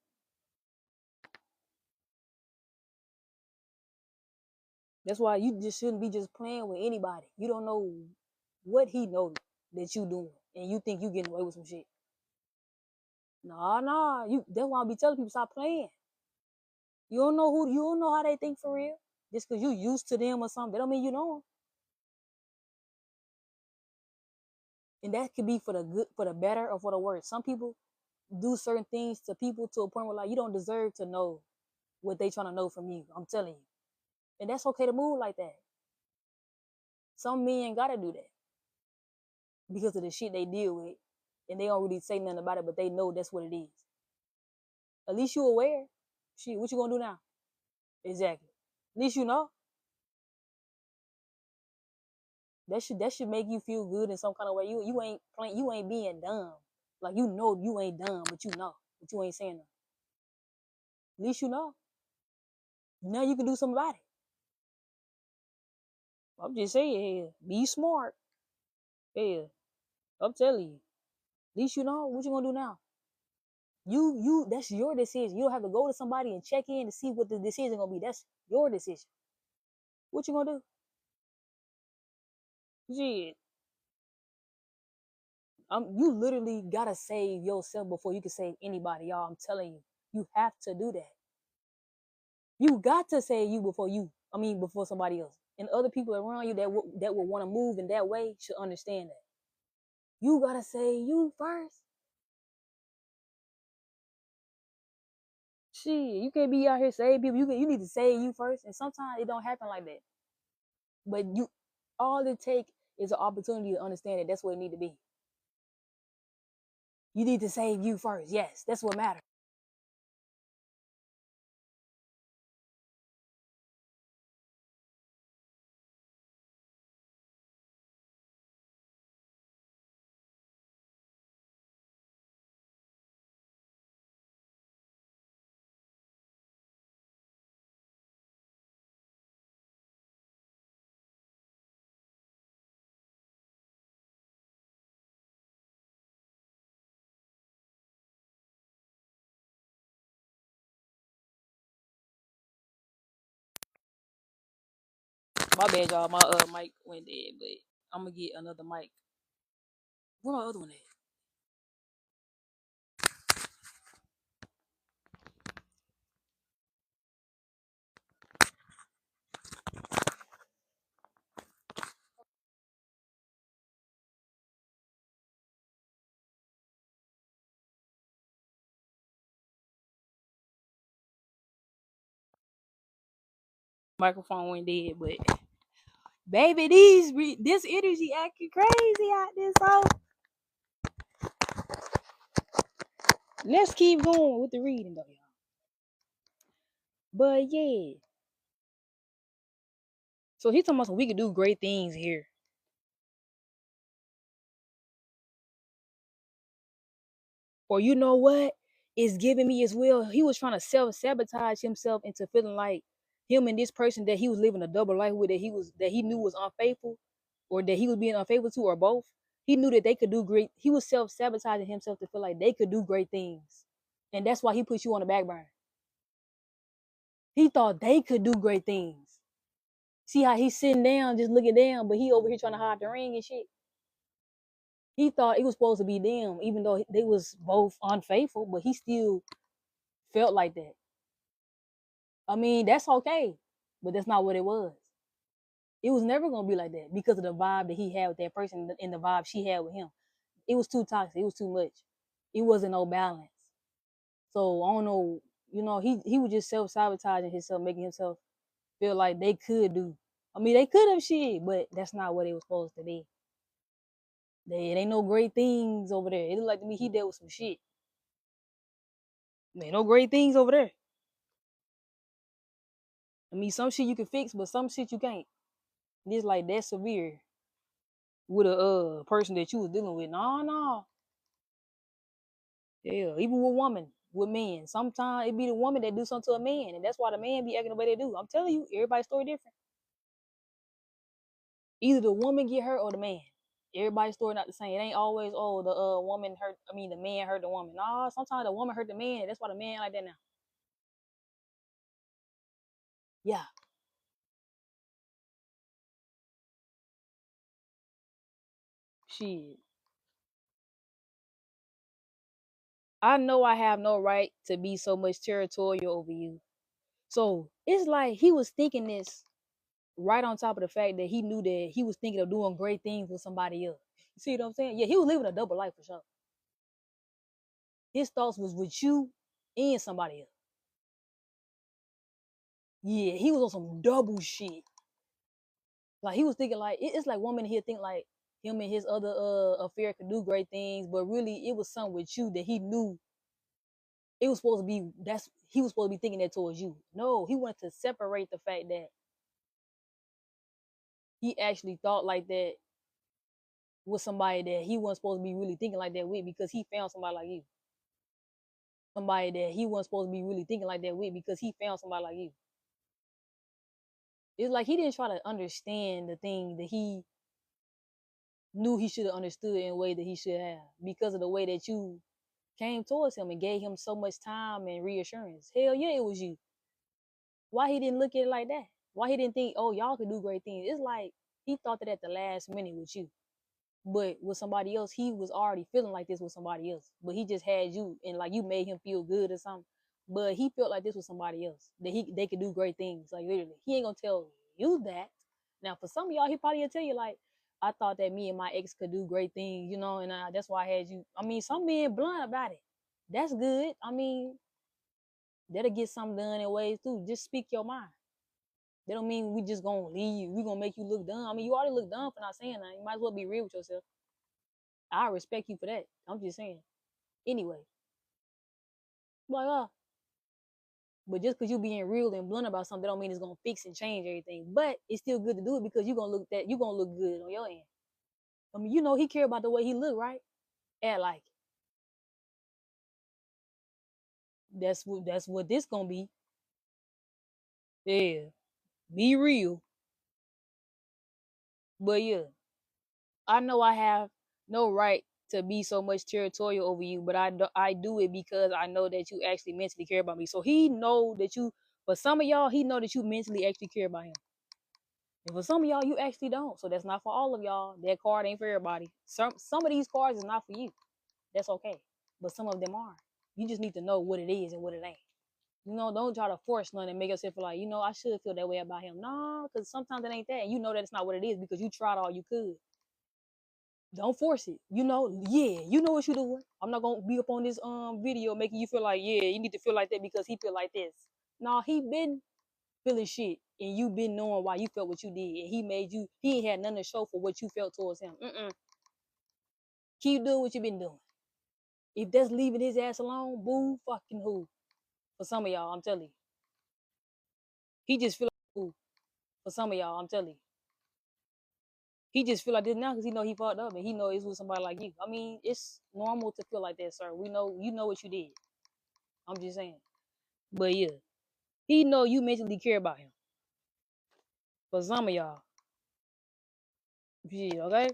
That's why you just shouldn't be just playing with anybody. You don't know what he knows that you doing, and you think you getting away with some shit. Nah, nah. That's why I be telling people stop playing. You don't know how they think for real. Just because you used to them or something, that don't mean you know them. And that could be for the good, for the better, or for the worse. Some people do certain things to people to a point where like you don't deserve to know what they trying to know from you. I'm telling you, and that's okay to move like that. Some men gotta do that because of the shit they deal with, and they don't really say nothing about it, but they know that's what it is. At least you aware. Shit, what you gonna do now? Exactly. At least you know. That should make you feel good in some kind of way. You ain't playing. You ain't being dumb. Like you know you ain't dumb, but you know, but you ain't saying nothing. At least you know. Now you can do something about it. I'm just saying, hell, be smart. Hell, I'm telling you. At least you know what you gonna do now. That's your decision. You don't have to go to somebody and check in to see what the decision gonna be. That's your decision. What you gonna do? Shit. You literally gotta save yourself before you can save anybody, y'all. I'm telling you. You have to do that. You got to save you before before somebody else. And other people around you that will want to move in that way should understand that. You gotta save you first. Shit, you can't be out here saving people. You need to save you first. And sometimes it don't happen like that. But all it take is an opportunity to understand that that's what it need to be. You need to save you first. Yes, that's what matters. My bad, y'all. My mic went dead, but I'm gonna get another mic. Where my other one at? Microphone went dead, but baby, this energy acting crazy out this house. Let's keep going with the reading though, y'all. But yeah. So he talking about we could do great things here. Or you know what? It's giving me as well. He was trying to self-sabotage himself into feeling like him and this person that he was living a double life with that he knew was unfaithful, or that he was being unfaithful to, or both. He knew that they could do great. He was self-sabotaging himself to feel like they could do great things. And that's why he put you on the back burner. He thought they could do great things. See how he's sitting down, just looking down, but he over here trying to hide the ring and shit. He thought it was supposed to be them, even though they was both unfaithful, but he still felt like that. I mean, that's okay, but that's not what it was. It was never gonna be like that because of the vibe that he had with that person and the vibe she had with him. It was too toxic. It was too much. It wasn't no balance. So I don't know. He was just self-sabotaging himself, making himself feel like they could do. I mean, they could have shit, but that's not what it was supposed to be. It ain't no great things over there. It looked like to me he dealt with some shit. There ain't no great things over there. I mean, some shit you can fix, but some shit you can't. It's like that severe with a person that you was dealing with. No. Yeah, even with women, with men. Sometimes it be the woman that do something to a man, and that's why the man be acting the way they do. I'm telling you, everybody's story different. Either the woman get hurt or the man. Everybody's story not the same. It ain't always the woman hurt. I mean the man hurt the woman. Nah, sometimes the woman hurt the man. That's why the man like that now. Yeah, shit. I know I have no right to be so much territorial over you. So it's like he was thinking this right on top of the fact that he knew that he was thinking of doing great things with somebody else. You see what I'm saying? Yeah, he was living a double life for sure. His thoughts was with you and somebody else. Yeah, he was on some double shit. Like he was thinking like it's like one minute he'll think like him and his other affair could do great things, but really it was something with you that he knew it was supposed to be. That's he was supposed to be thinking that towards you. No, he wanted to separate the fact that he actually thought like that with somebody that he wasn't supposed to be really thinking like that with because he found somebody like you. Somebody that he wasn't supposed to be really thinking like that with because he found somebody like you. It's like he didn't try to understand the thing that he knew he should have understood in a way that he should have because of the way that you came towards him and gave him so much time and reassurance. Hell yeah, it was you. Why he didn't look at it like that? Why he didn't think, oh, y'all could do great things? It's like he thought that at the last minute with you. But with somebody else, he was already feeling like this with somebody else. But he just had you and like you made him feel good or something. But he felt like this was somebody else. That they could do great things. Like literally. He ain't gonna tell you that. Now for some of y'all, he probably will tell you like, I thought that me and my ex could do great things, and that's why I had you. I mean, some men blunt about it. That's good. I mean, that'll get something done in ways too. Just speak your mind. That don't mean we just gonna leave you. We gonna make you look dumb. I mean, you already look dumb for not saying that. You might as well be real with yourself. I respect you for that. I'm just saying. Anyway, like, but just because you being real and blunt about something, that don't mean it's gonna fix and change everything. But it's still good to do it because you gonna look good on your end. I mean, he care about the way he look, right? Act like that's what this gonna be. Yeah, be real. But yeah, I know I have no right to be so much territorial over you, but I do it because I know that you actually mentally care about me. So he know that you, for some of y'all, he know that you mentally actually care about him. And for some of y'all, you actually don't. So that's not for all of y'all. That card ain't for everybody. Some of these cards is not for you. That's okay. But some of them are. You just need to know what it is and what it ain't. You know, don't try to force nothing and make yourself feel like, you know, I should feel that way about him. No, because sometimes it ain't that. And you know that it's not what it is because you tried all you could. Don't force it. You know, yeah, you know what you're doing. I'm not gonna be up on this video making you feel like, yeah, you need to feel like that because he feel like this. No, he been feeling shit and you been knowing why you felt what you did. And he made you, he ain't had nothing to show for what you felt towards him. Keep doing what you been doing. If that's leaving his ass alone, boo fucking who. For some of y'all, I'm telling you. He just feel like boo. For some of y'all, I'm telling you. He just feel like this now because he know he fucked up and he know it's with somebody like you. I mean, it's normal to feel like that, sir. We know you know what you did. I'm just saying. But yeah, he know you mentally care about him. For some of y'all. Yeah, okay?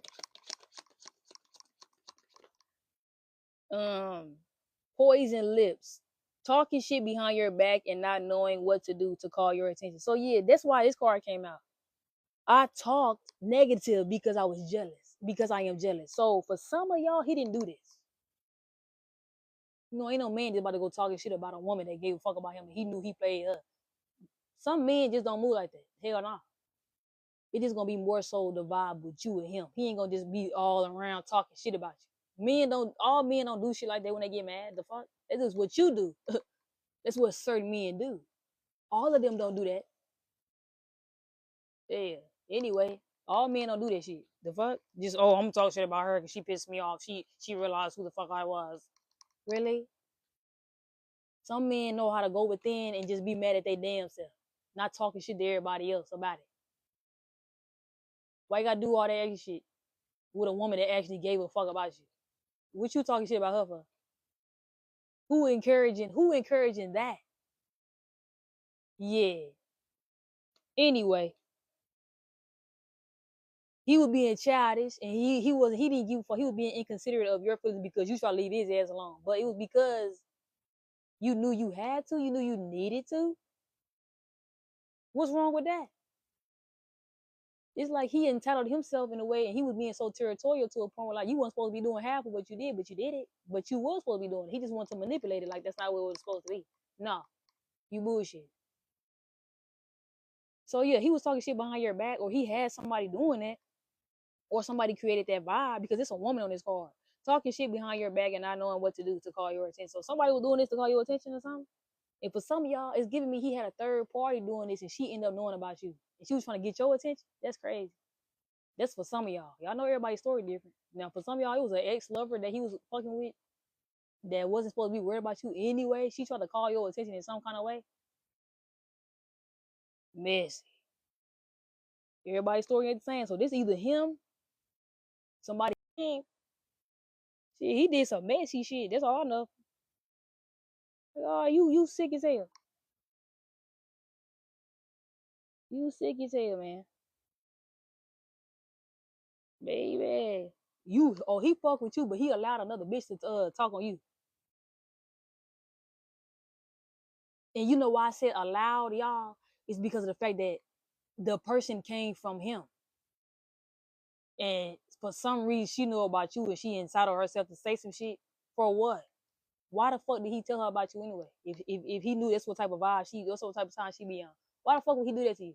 Poison lips. Talking shit behind your back and not knowing what to do to call your attention. So yeah, that's why this card came out. I talked negative because I was jealous. Because I am jealous. So for some of y'all, he didn't do this. You know, ain't no man just about to go talking shit about a woman that gave a fuck about him and he knew he played her. Some men just don't move like that. Hell no. It just gonna be more so the vibe with you and him. He ain't gonna just be all around talking shit about you. All men don't do shit like that when they get mad. The fuck? That's just what you do. That's what certain men do. All of them don't do that. Yeah. Anyway, all men don't do that shit. The fuck? Just I'm gonna talk shit about her because she pissed me off. She realized who the fuck I was. Really? Some men know how to go within and just be mad at their damn self, not talking shit to everybody else about it. Why you gotta do all that extra shit with a woman that actually gave a fuck about you? What you talking shit about her for? Who encouraging that? Yeah. Anyway, he was being childish and he didn't give a fuck. He was being inconsiderate of your feelings because you try to leave his ass alone. But it was because you knew you had to, you knew you needed to. What's wrong with that? It's like he entitled himself in a way and he was being so territorial to a point where like you weren't supposed to be doing half of what you did, but you did it. But you was supposed to be doing it. He just wanted to manipulate it like that's not what it was supposed to be. No, you bullshit. So yeah, he was talking shit behind your back, or he had somebody doing it, or somebody created that vibe because it's a woman on this card. Talking shit behind your back and not knowing what to do to call your attention. So somebody was doing this to call your attention or something. And for some of y'all, it's giving me he had a third party doing this and she ended up knowing about you. And she was trying to get your attention. That's crazy. That's for some of y'all. Y'all know everybody's story different. Now, for some of y'all, it was an ex-lover that he was fucking with that wasn't supposed to be worried about you anyway. She tried to call your attention in some kind of way. Messy. Everybody's story ain't the same. So this either him, somebody, shit, he did some messy shit. That's all I know. Like, oh, you sick as hell. You sick as hell, man. Baby. He fuck with you, but he allowed another bitch to talk on you. And you know why I said allowed, y'all? It's because of the fact that the person came from him. And for some reason she knew about you and she entitled herself to say some shit. For what? Why the fuck did he tell her about you anyway? If he knew that's what type of vibe that's what type of time she be on. Why the fuck would he do that to you?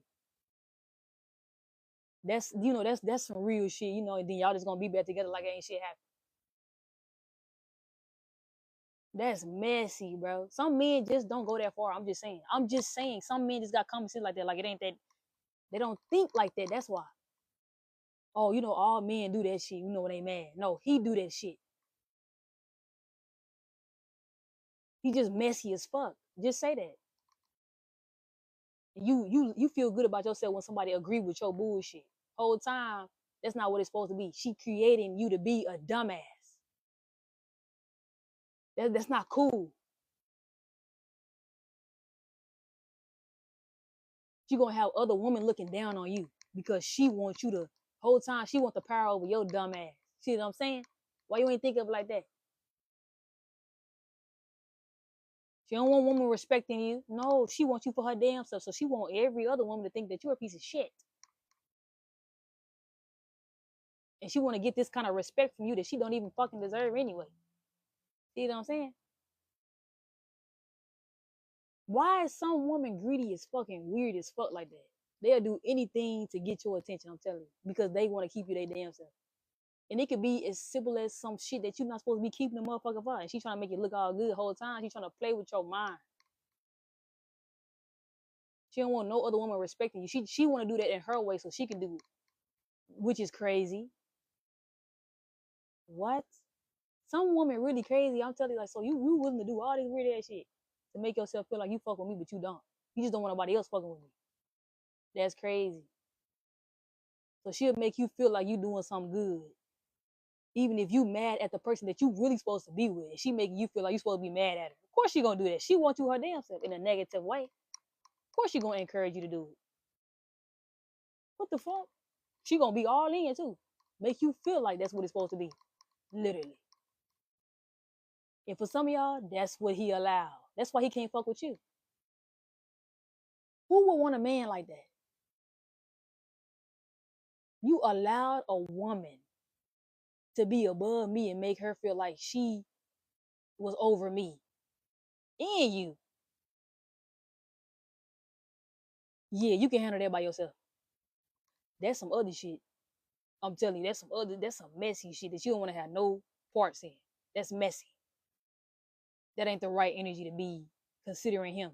That's some real shit, and then y'all just gonna be back together like ain't shit happened. That's messy, bro. Some men just don't go that far. I'm just saying. Some men just got common sense like that. Like it ain't that they don't think like that. That's why. Oh, all men do that shit, when they mad. No, he do that shit. He just messy as fuck. Just say that. You feel good about yourself when somebody agree with your bullshit. Whole time, that's not what it's supposed to be. She creating you to be a dumbass. That's not cool. She gonna have other women looking down on you because she wants you to whole time she want the power over your dumb ass. See what I'm saying? Why you ain't think of it like that? She don't want woman respecting you. No, she wants you for her damn self. So she want every other woman to think that you're a piece of shit. And she want to get this kind of respect from you that she don't even fucking deserve anyway. See what I'm saying? Why is some woman greedy as fucking weird as fuck like that? They'll do anything to get your attention, I'm telling you, because they want to keep you their damn self. And it could be as simple as some shit that you're not supposed to be keeping the motherfucker for. And she trying to make it look all good the whole time. She trying to play with your mind. She don't want no other woman respecting you. She want to do that in her way so she can do it, which is crazy. What? Some woman really crazy. I'm telling you, like, so you willing to do all this weird ass shit to make yourself feel like you fuck with me, but you don't. You just don't want nobody else fucking with me. That's crazy. So she'll make you feel like you doing something good, even if you mad at the person that you really supposed to be with. She making you feel like you supposed to be mad at her. Of course she gonna do that. She wants you her damn self in a negative way. Of course she gonna encourage you to do it. What the fuck? She gonna be all in too. Make you feel like that's what it's supposed to be. Literally. And for some of y'all, that's what he allowed. That's why he can't fuck with you. Who would want a man like that? You allowed a woman to be above me and make her feel like she was over me and you. Yeah, you can handle that by yourself. That's some other shit. I'm telling you, that's some messy shit that you don't want to have no parts in. That's messy. That ain't the right energy to be considering him.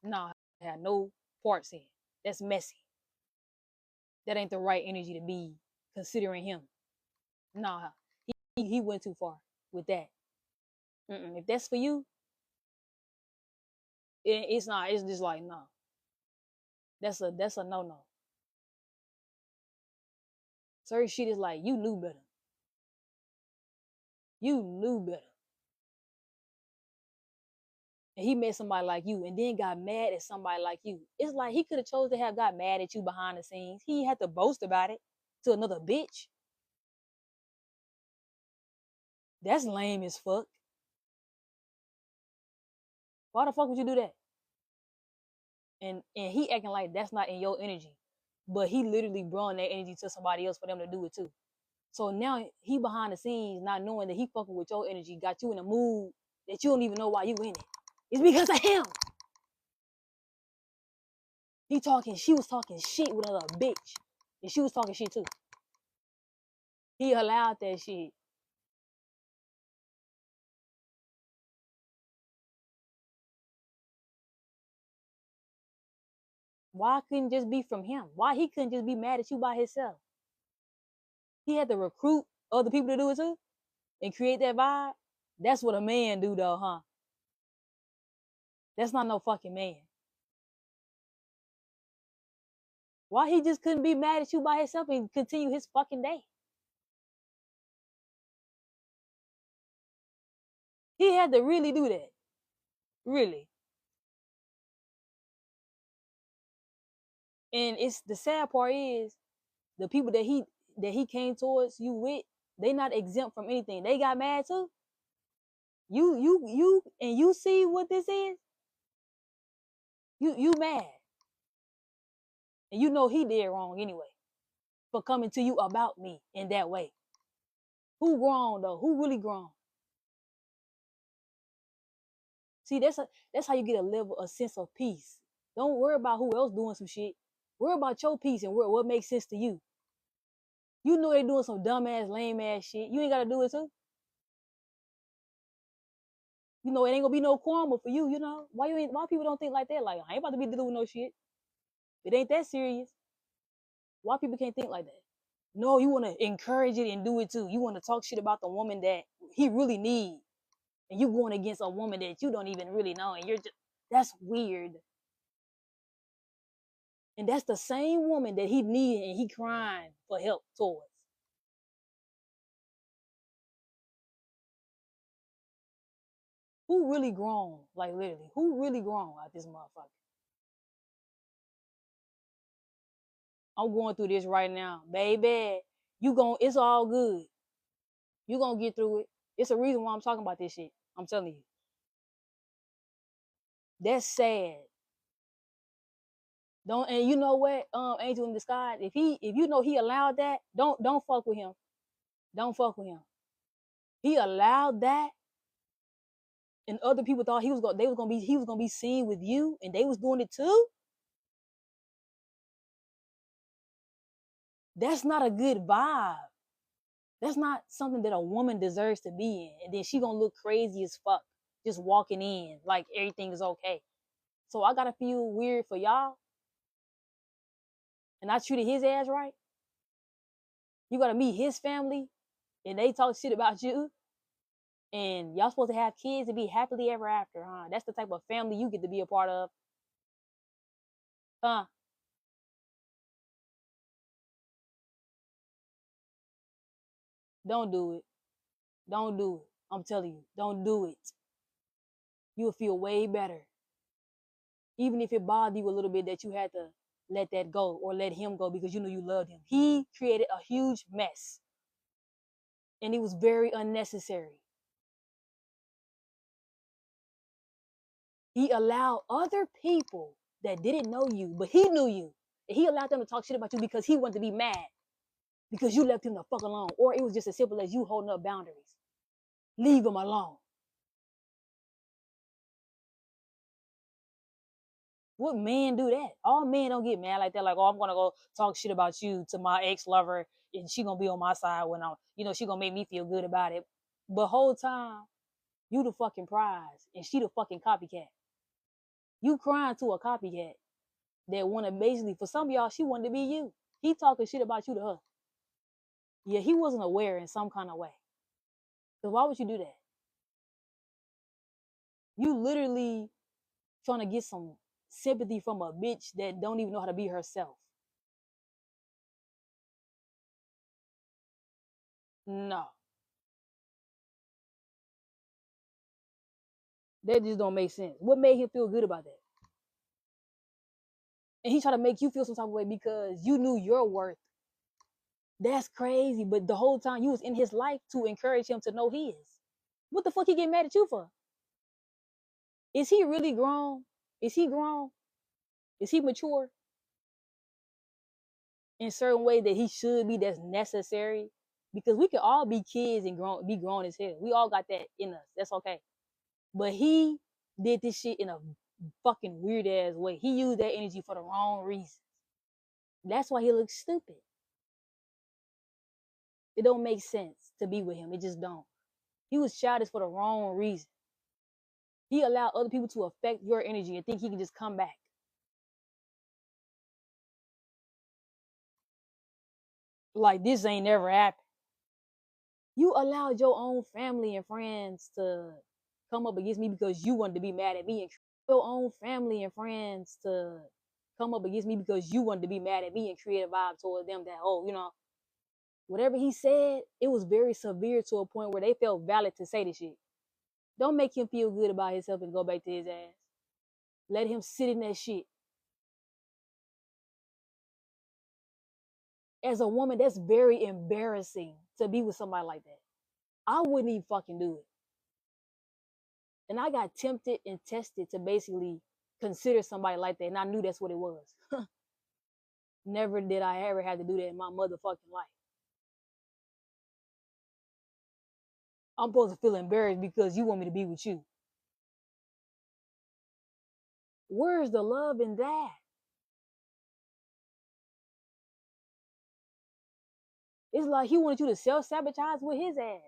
Nah, have no parts in. That's messy. That ain't the right energy to be considering him. Nah, he went too far with that. If that's for you, it's not. It's just like no. That's a no. Certain shit is like you knew better. You knew better. And he met somebody like you and then got mad at somebody like you. It's like he could have chose to have got mad at you behind the scenes. He had to boast about it to another bitch. That's lame as fuck. Why the fuck would you do that? And he acting like that's not in your energy. But he literally brought that energy to somebody else for them to do it too. So now he behind the scenes, not knowing that he fucking with your energy, got you in a mood that you don't even know why you in it. It's because of him. She was talking shit with another bitch. And she was talking shit too. He allowed that shit. Why couldn't just be from him? Why he couldn't just be mad at you by himself? He had to recruit other people to do it too and create that vibe. That's what a man do though, huh? That's not no fucking man. Why he just couldn't be mad at you by himself and continue his fucking day? He had to really do that. Really. And it's the sad part is the people that he came towards you with, they not exempt from anything. They got mad too. You see what this is? You mad. And you know he did wrong anyway for coming to you about me in that way. Who grown though? Who really grown? See, that's how you get a sense of peace. Don't worry about who else doing some shit. Worry about your peace and what makes sense to you. You know they doing some dumbass, lame ass shit. You ain't gotta do it too. You know it ain't gonna be no karma for you. You know why people don't think like that? Like I ain't about to be dealing with no shit. It ain't that serious. Why people can't think like that? No, you want to encourage it and do it too. You want to talk shit about the woman that he really needs, and you going against a woman that you don't even really know, and that's weird. And that's the same woman that he needed and he crying for help towards. Who really grown? Like literally, who really grown out this motherfucker? I'm going through this right now, baby. It's all good. You gonna get through it. It's a reason why I'm talking about this shit. I'm telling you. That's sad. Don't, and you know what, Angel in Disguise, if you know he allowed that, don't fuck with him. Don't fuck with him. He allowed that, and other people thought he was gonna be seen with you, and they was doing it too. That's not a good vibe. That's not something that a woman deserves to be in. And then she gonna look crazy as fuck just walking in like everything is okay. So I gotta feel weird for y'all, and I treated his ass right. You gotta meet his family, and they talk shit about you, and y'all supposed to have kids and be happily ever after, huh? That's the type of family you get to be a part of, huh? Don't do it. Don't do it. I'm telling you, don't do it. You'll feel way better. Even if it bothered you a little bit that you had to let that go or let him go because you knew you loved him. He created a huge mess, and it was very unnecessary. He allowed other people that didn't know you, but he knew you, and he allowed them to talk shit about you because he wanted to be mad because you left him the fuck alone, or it was just as simple as you holding up boundaries. Leave him alone. What men do that? All men don't get mad like that. Like, oh, I'm gonna go talk shit about you to my ex lover, and she gonna be on my side when I'm, she gonna make me feel good about it. But whole time, you the fucking prize, and she the fucking copycat. You crying to a copycat that wanna basically, for some of y'all, she wanted to be you. He talking shit about you to her. Yeah, he wasn't aware in some kind of way. Cause why would you do that? You literally trying to get some sympathy from a bitch that don't even know how to be herself. No, that just don't make sense. What made him feel good about that? And he tried to make you feel some type of way because you knew your worth. That's crazy. But the whole time you was in his life to encourage him to know his. What the fuck he get mad at you for? Is he really grown? Is he grown? Is he mature in certain way that he should be? That's necessary. Because we can all be kids and be grown as hell. We all got that in us. That's okay. But he did this shit in a fucking weird ass way. He used that energy for the wrong reasons. That's why he looks stupid. It don't make sense to be with him. It just don't. He was childish for the wrong reason. He allowed other people to affect your energy and think he can just come back. Like this ain't never happened. You allowed your own family and friends to come up against me because you wanted to be mad at me, and your own family and friends to come up against me because you wanted to be mad at me and create a vibe toward them that, oh, whatever he said, it was very severe to a point where they felt valid to say this shit. Don't make him feel good about himself and go back to his ass. Let him sit in that shit. As a woman, that's very embarrassing to be with somebody like that. I wouldn't even fucking do it. And I got tempted and tested to basically consider somebody like that, and I knew that's what it was. Never did I ever have to do that in my motherfucking life. I'm supposed to feel embarrassed because you want me to be with you. Where's the love in that? It's like he wanted you to self-sabotage with his ass.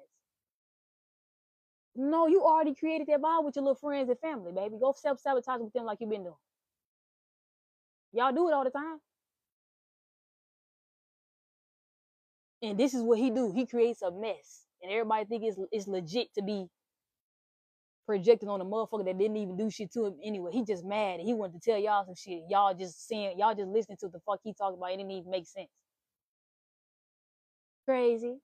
No, you already created that vibe with your little friends and family, baby. Go self-sabotage with them like you've been doing. Y'all do it all the time. And this is what he do. He creates a mess. And everybody think it's legit to be projecting on a motherfucker that didn't even do shit to him anyway. He just mad and he wanted to tell y'all some shit. Y'all just listening to the fuck he talking about. It didn't even make sense. Crazy.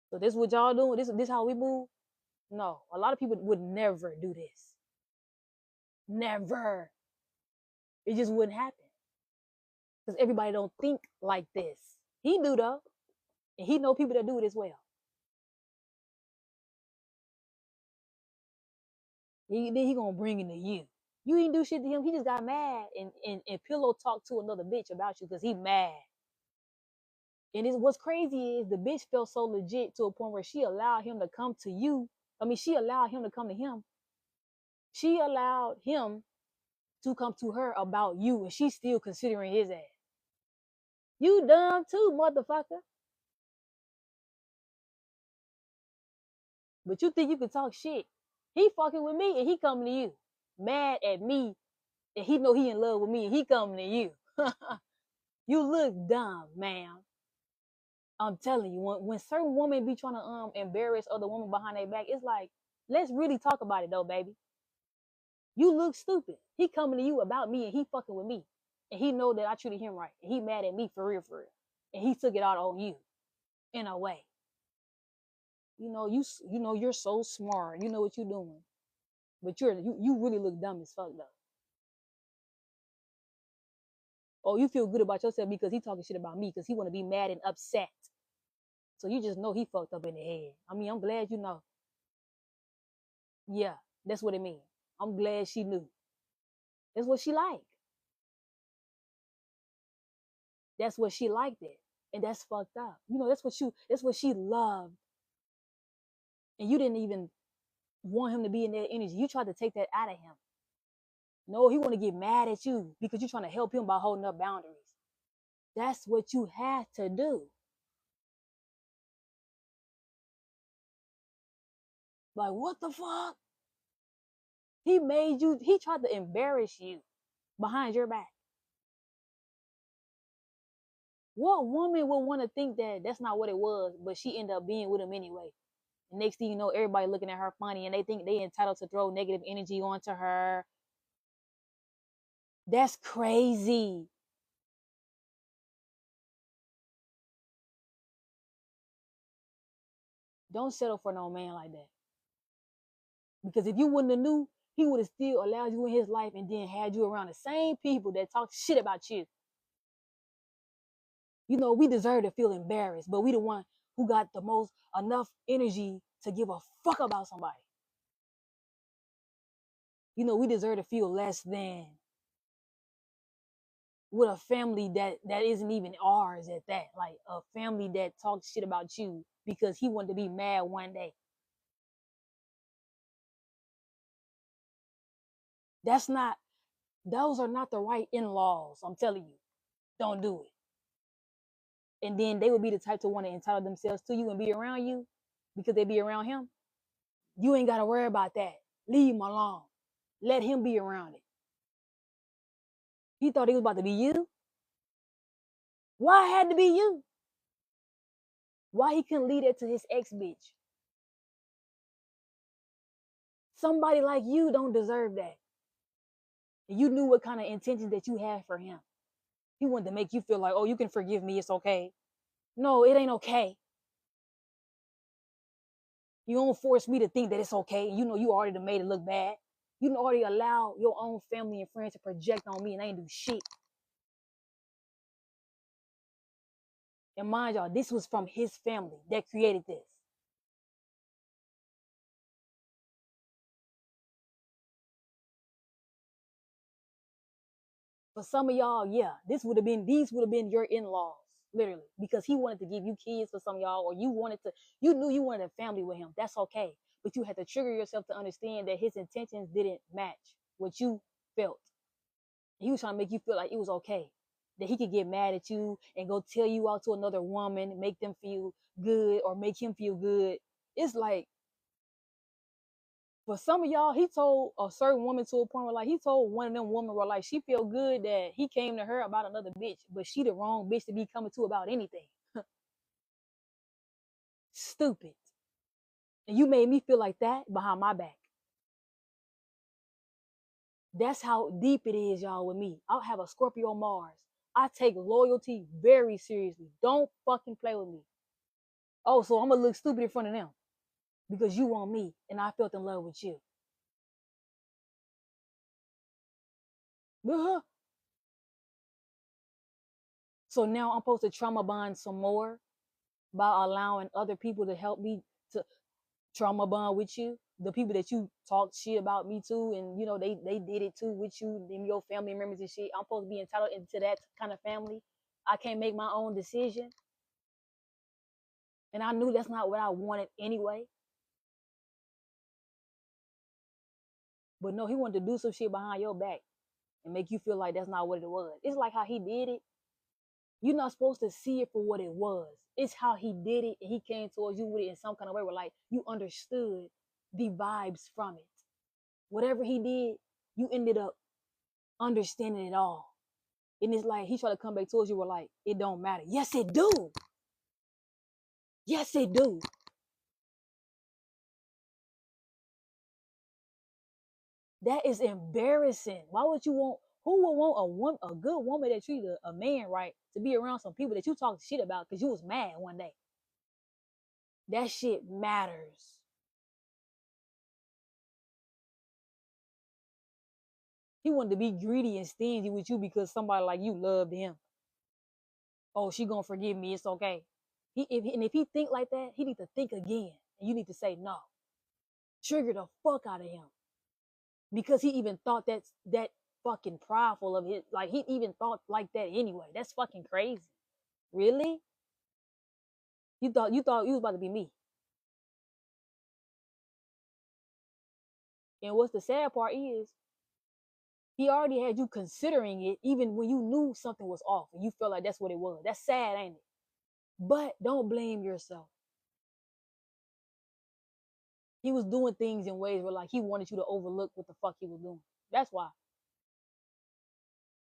So this is what y'all doing? This how we move? No. A lot of people would never do this. Never. It just wouldn't happen. Because everybody don't think like this. He do though. And he know people that do it as well. Then he gonna bring it to you. You ain't do shit to him. He just got mad and pillow talked to another bitch about you because he mad. And it's what's crazy is the bitch felt so legit to a point where she allowed him to come to you. I mean, she allowed him to come to him. She allowed him to come to her about you, and she's still considering his ass. You dumb too, motherfucker. But you think you can talk shit. He fucking with me and he coming to you. Mad at me and he know he in love with me and he coming to you. You look dumb, ma'am. I'm telling you, when certain women be trying to embarrass other women behind their back, it's like, let's really talk about it though, baby. You look stupid. He coming to you about me and he fucking with me. And he know that I treated him right. And he mad at me for real, for real. And he took it out on you in a way. You know you're so smart. You know what you're doing. But you really look dumb as fuck though. Oh, you feel good about yourself because he talking shit about me because he want to be mad and upset. So you just know he fucked up in the head. I mean, I'm glad you know. Yeah, that's what it means. I'm glad she knew. That's what she liked. That's what she liked it. And that's fucked up. That's what she loved. And you didn't even want him to be in that energy. You tried to take that out of him. No, he want to get mad at you because you're trying to help him by holding up boundaries. That's what you had to do. Like, what the fuck? He tried to embarrass you behind your back. What woman would want to think that that's not what it was, but she ended up being with him anyway? And next thing you know, everybody looking at her funny and they think they entitled to throw negative energy onto her. That's crazy. Don't settle for no man like that. Because if you wouldn't have knew, he would have still allowed you in his life and then had you around the same people that talk shit about you. You know, we deserve to feel embarrassed, but we the one who got the most enough energy to give a fuck about somebody. You know, we deserve to feel less than with a family that isn't even ours at that. Like a family that talks shit about you because he wanted to be mad one day. That's not those are not the right in-laws. I'm telling you. Don't do it. And then they would be the type to want to entitle themselves to you and be around you because they be around him. You ain't gotta worry about that. Leave him alone. Let him be around it. He thought he was about to be you. Why it had to be you? Why he couldn't leave that to his ex bitch? Somebody like you don't deserve that. And you knew what kind of intentions that you had for him. He wanted to make you feel like, oh, you can forgive me. It's okay. No, it ain't okay. You don't force me to think that it's okay. You know you already made it look bad. You already allow your own family and friends to project on me and I ain't do shit. And mind y'all, this was from his family that created this. For some of y'all, yeah, these would have been your in-laws, literally, because he wanted to give you kids for some of y'all, or you knew you wanted a family with him. That's okay. But you had to trigger yourself to understand that his intentions didn't match what you felt. He was trying to make you feel like it was okay. That he could get mad at you and go tell you out to another woman, make them feel good or make him feel good. It's like for some of y'all, he told a certain woman to a point where like he told one of them women where like she feel good that he came to her about another bitch, but she the wrong bitch to be coming to about anything. Stupid. And you made me feel like that behind my back. That's how deep it is, y'all, with me. I'll have a Scorpio Mars. I take loyalty very seriously. Don't fucking play with me. Oh, so I'm gonna look stupid in front of them because you want me and I felt in love with you. Uh-huh. So now I'm supposed to trauma bond some more by allowing other people to help me to trauma bond with you. the people that you talk shit about me to, and you know they did it too with you and your family members and shit. I'm supposed to be entitled into that kind of family. I can't make my own decision, and I knew that's not what I wanted anyway. But no, he wanted to do some shit behind your back and make you feel like that's not what it was. It's like how he did it. You're not supposed to see it for what it was. It's how he did it, and he came towards you with it in some kind of way where like you understood the vibes from it. Whatever he did, you ended up understanding it all. And it's like he tried to come back towards you with like, it don't matter. Yes, it do. Yes, it do. That is embarrassing. Why would you want, who would want a good woman that treated a man right to be around some people that you talk shit about because you was mad one day? That shit matters. He wanted to be greedy and stingy with you because somebody like you loved him. Oh, she gonna forgive me. It's okay. If he think like that, he need to think again. And you need to say no. Trigger the fuck out of him. Because he even thought that fucking prideful of his, like he even thought like that anyway. That's fucking crazy. Really? You thought you was about to be me. And what's the sad part is he already had you considering it even when you knew something was off and you felt like that's what it was. That's sad, ain't it? But don't blame yourself. He was doing things in ways where like he wanted you to overlook what the fuck he was doing. That's why.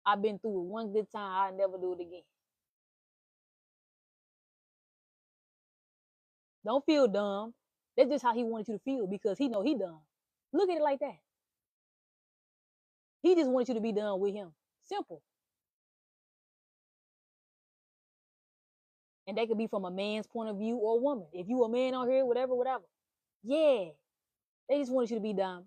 I've been through it one good time. I never do it again. Don't feel dumb. That's just how he wanted you to feel because he know he dumb. Look at it like that. He just wanted you to be done with him. Simple. And that could be from a man's point of view or a woman. If you a man on here, whatever, whatever. Yeah. They just wanted you to be dumb.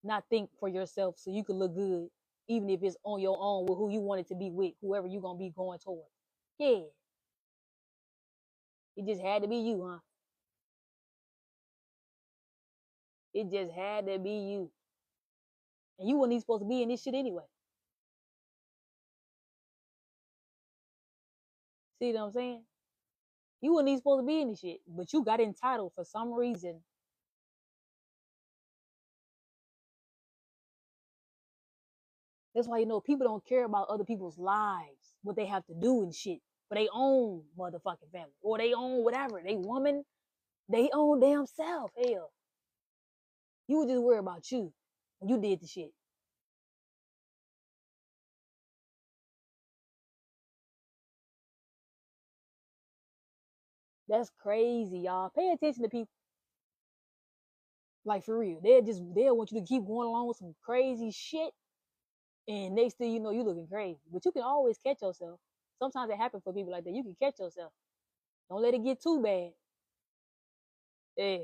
Not think for yourself so you could look good, even if it's on your own with who you wanted to be with, whoever you gonna be going towards. Yeah. It just had to be you, huh? It just had to be you. And you wasn't even supposed to be in this shit anyway. See what I'm saying? You wasn't even supposed to be in this shit, but you got entitled for some reason. That's why you know people don't care about other people's lives, what they have to do and shit for their own motherfucking family or they own whatever. They woman, they own damn self. Hell, you would just worry about you when you did the shit. That's crazy, y'all. Pay attention to people. Like for real, they'll want you to keep going along with some crazy shit, and next thing you know, you looking crazy. But you can always catch yourself. Sometimes it happens for people like that. You can catch yourself. Don't let it get too bad. Yeah.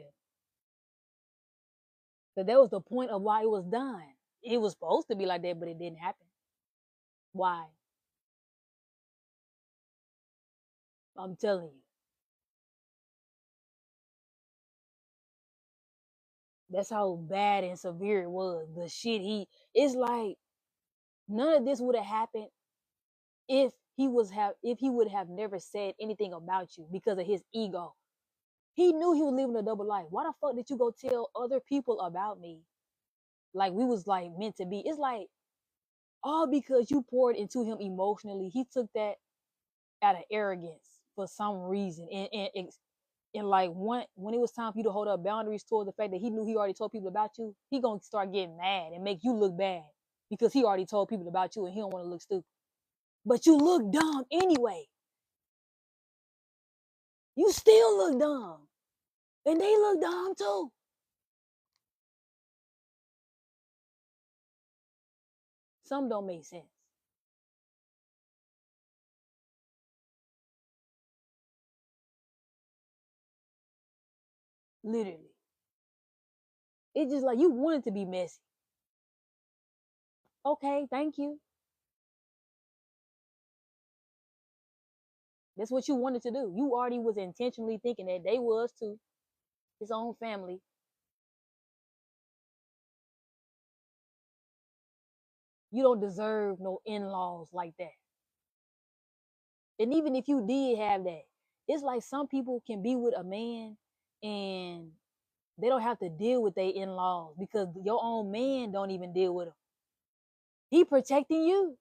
Because that was the point of why it was done. It was supposed to be like that, but it didn't happen. Why? I'm telling you. That's how bad and severe it was. The shit it's like none of this would have happened if if he would have never said anything about you because of his ego. He knew he was living a double life. Why the fuck did you go tell other people about me? Like we was like meant to be. It's like all because you poured into him emotionally. He took that out of arrogance for some reason. And like when it was time for you to hold up boundaries towards the fact that he knew he already told people about you, he gonna start getting mad and make you look bad because he already told people about you and he don't want to look stupid. But you look dumb anyway. You still look dumb. And they look dumb too. Some don't make sense. Literally. It's just like you wanted to be messy. Okay, thank you. That's what you wanted to do. You already was intentionally thinking that they was too. His own family. You don't deserve no in-laws like that. And even if you did have that, it's like some people can be with a man and they don't have to deal with their in-laws because your own man don't even deal with them. He protecting you.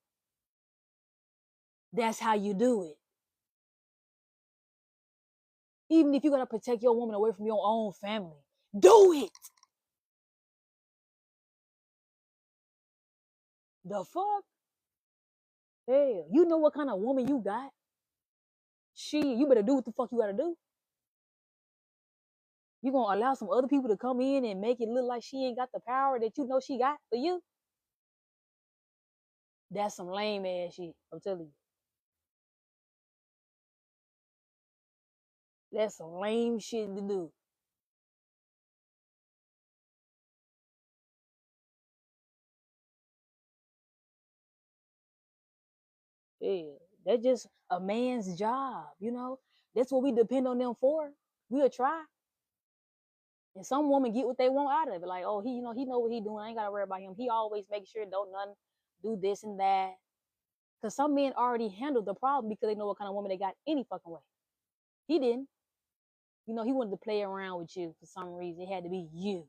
That's how you do it. Even if you gotta protect your woman away from your own family, do it. The fuck? Hell, you know what kind of woman you got? You better do what the fuck you gotta do. You gonna allow some other people to come in and make it look like she ain't got the power that you know she got for you? That's some lame ass shit. I'm telling you. That's some lame shit to do. Yeah, that's just a man's job, you know. That's what we depend on them for. We'll try. And some women get what they want out of it. Like, oh, he know what he doing. I ain't gotta worry about him. He always makes sure don't none do this and that. Cause some men already handled the problem because they know what kind of woman they got any fucking way. He didn't. You know, he wanted to play around with you for some reason. It had to be you.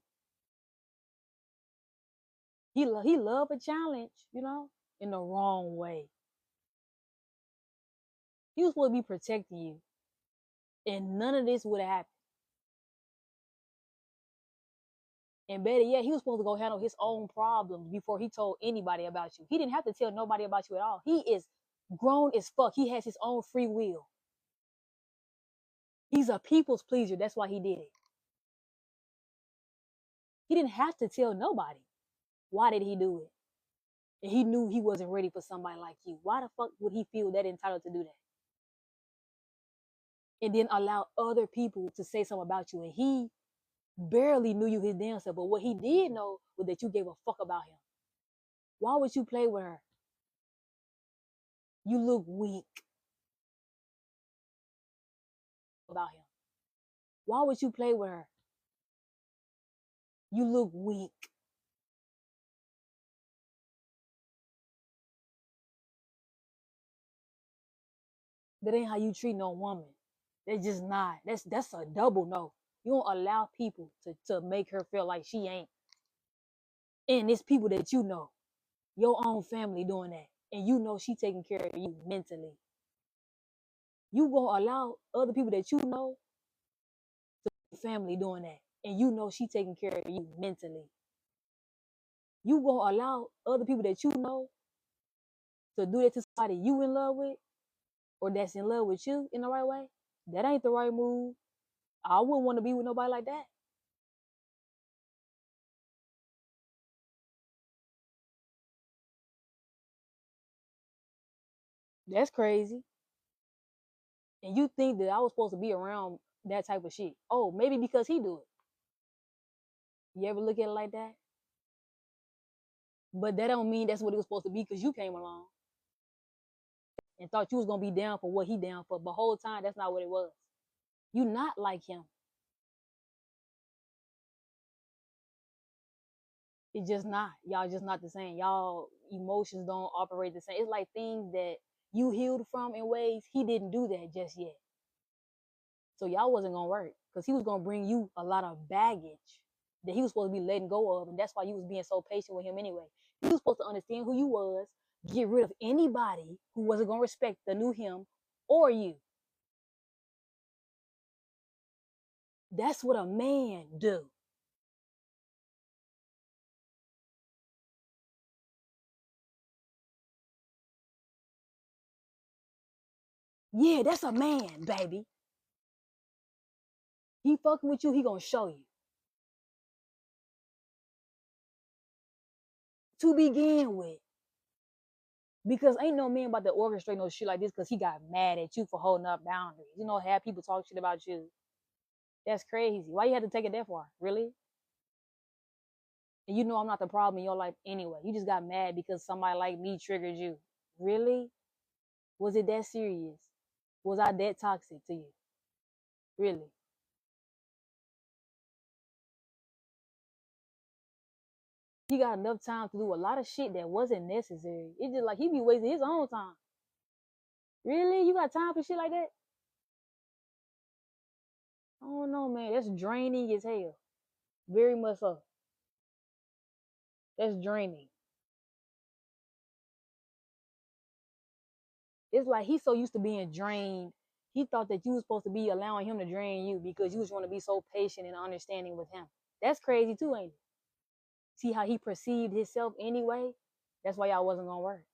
He loved a challenge, you know, in the wrong way. He was supposed to be protecting you, and none of this would have happened. And better yet, he was supposed to go handle his own problems before he told anybody about you. He didn't have to tell nobody about you at all. He is grown as fuck. He has his own free will. He's a people's pleaser. That's why he did it. He didn't have to tell nobody. Why did he do it? And he knew he wasn't ready for somebody like you. Why the fuck would he feel that entitled to do that? And then allow other people to say something about you. And he barely knew you his damn self. But what he did know was that you gave a fuck about him. Why would you play with her? You look weak about him. Why would you play with her? You look weak. That ain't how you treat no woman. That's just not. That's a double no. You don't allow people to make her feel like she ain't. And it's people that you know, your own family doing that. And you know she taking care of you mentally. You gonna allow other people that you know, family doing that. And you know she taking care of you mentally. You gonna allow other people that you know to do that to somebody you in love with or that's in love with you in the right way? That ain't the right move. I wouldn't want to be with nobody like that. That's crazy. And you think that I was supposed to be around that type of shit. Oh, maybe because he do it. You ever look at it like that? But that don't mean that's what it was supposed to be because you came along and thought you was gonna be down for what he down for. But whole time that's not what it was. You not like him. It's just not. Y'all just not the same. Y'all emotions don't operate the same. It's like things that you healed from in ways he didn't do that just yet. So y'all wasn't gonna work because he was gonna bring you a lot of baggage that he was supposed to be letting go of, and that's why you was being so patient with him anyway. He was supposed to understand who you was, get rid of anybody who wasn't gonna respect the new him or you. That's what a man do. Yeah, that's a man, baby. He fucking with you, he gonna show you. To begin with. Because ain't no man about to orchestrate no shit like this because he got mad at you for holding up boundaries. You know, have people talk shit about you. That's crazy. Why you had to take it that far? Really? And you know I'm not the problem in your life anyway. You just got mad because somebody like me triggered you. Really? Was it that serious? Was I that toxic to you? Really? He got enough time to do a lot of shit that wasn't necessary. It's just like he be wasting his own time. Really? You got time for shit like that? I don't know, man. That's draining as hell. Very much so. That's draining. It's like he's so used to being drained. He thought that you was supposed to be allowing him to drain you because you was going to be so patient and understanding with him. That's crazy too, ain't it? See how he perceived himself anyway? That's why y'all wasn't gonna work.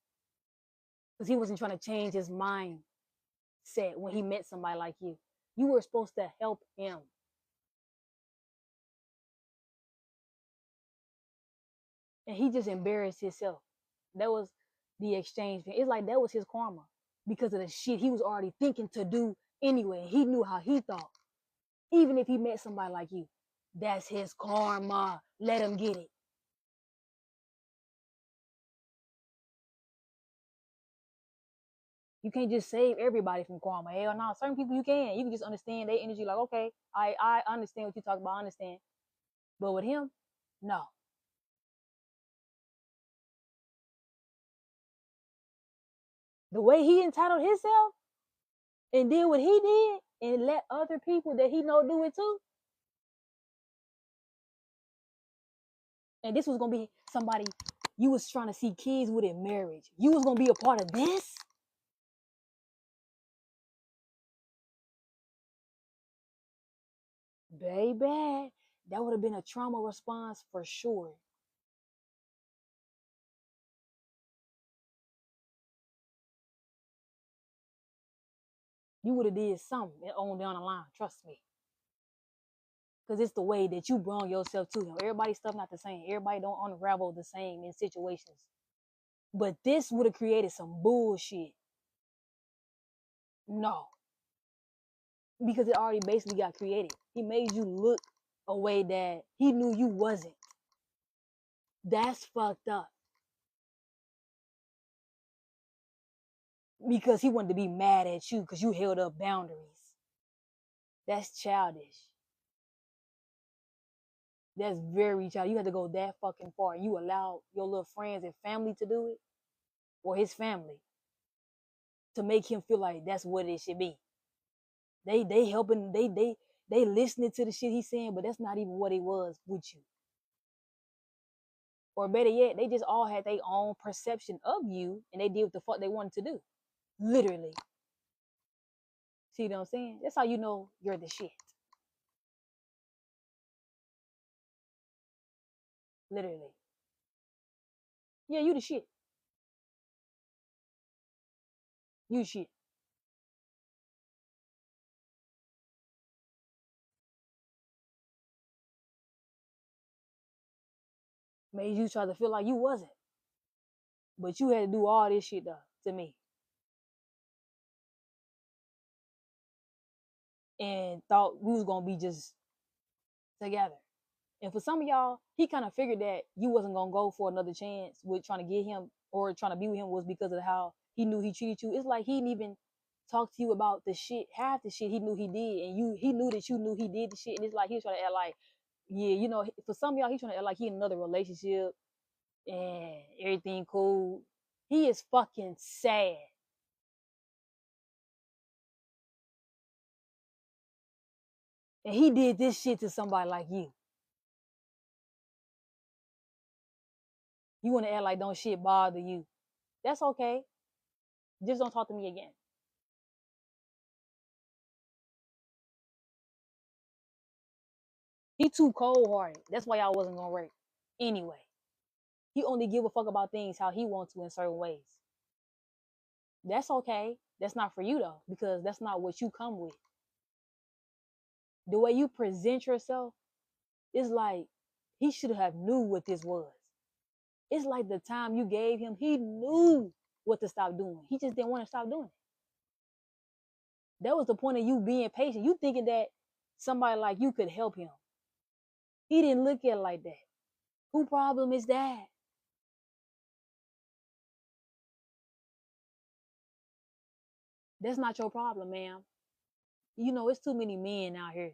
Because he wasn't trying to change his mindset when he met somebody like you. You were supposed to help him. And he just embarrassed himself. That was the exchange. It's like that was his karma because of the shit he was already thinking to do anyway. He knew how he thought. Even if he met somebody like you, that's his karma. Let him get it. You can't just save everybody from karma. Hell no. Certain people you can. You can just understand their energy. Like, okay, I understand what you talk about. I understand. But with him, no. The way he entitled himself and did what he did and let other people that he know do it too. And this was gonna be somebody you was trying to see kids with in marriage. You was gonna be a part of this? Baby, that would have been a trauma response for sure. You would have did something on down the line, trust me. Because it's the way that you brought yourself to him. Everybody's stuff not the same. Everybody don't unravel the same in situations. But this would have created some bullshit. No. Because it already basically got created. He made you look a way that he knew you wasn't. That's fucked up. Because he wanted to be mad at you because you held up boundaries. That's childish. That's very childish. You had to go that fucking far. You allowed your little friends and family to do it, or his family, to make him feel like that's what it should be. They helping, they listening to the shit he's saying, but that's not even what it was with you. Or better yet, they just all had their own perception of you and they did what the fuck they wanted to do. Literally. See what I'm saying? That's how you know you're the shit. Literally. Yeah, you the shit. You shit. Made you try to feel like you wasn't. But you had to do all this shit though to me. And thought we was gonna be just together. And for some of y'all, he kind of figured that you wasn't gonna go for another chance with trying to get him or trying to be with him was because of how he knew he treated you. It's like he didn't even talk to you about the shit, half the shit he knew he did, and he knew that you knew he did the shit. And it's like he was trying to act like, yeah, you know, for some of y'all, he's trying to act like he in another relationship and everything cool. He is fucking sad. And he did this shit to somebody like you. You want to act like don't shit bother you. That's okay. Just don't talk to me again. He too cold hearted. That's why y'all wasn't gonna work. Anyway, he only give a fuck about things how he wants to in certain ways. That's okay. That's not for you though, because that's not what you come with. The way you present yourself is like he should have knew what this was. It's like the time you gave him, he knew what to stop doing. He just didn't want to stop doing it. That was the point of you being patient. You thinking that somebody like you could help him. He didn't look at it like that. Who problem is that? That's not your problem, ma'am. You know, it's too many men out here.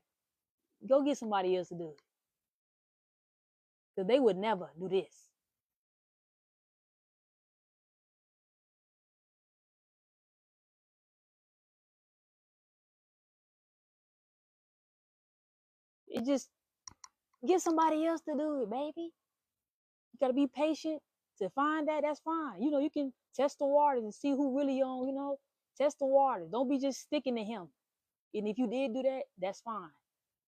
Go get somebody else to do it. Because they would never do this. It just get somebody else to do it, baby. You gotta be patient to find that. That's fine. You know, you can test the waters and see who really on. You know, test the waters. Don't be just sticking to him. And if you did do that, that's fine.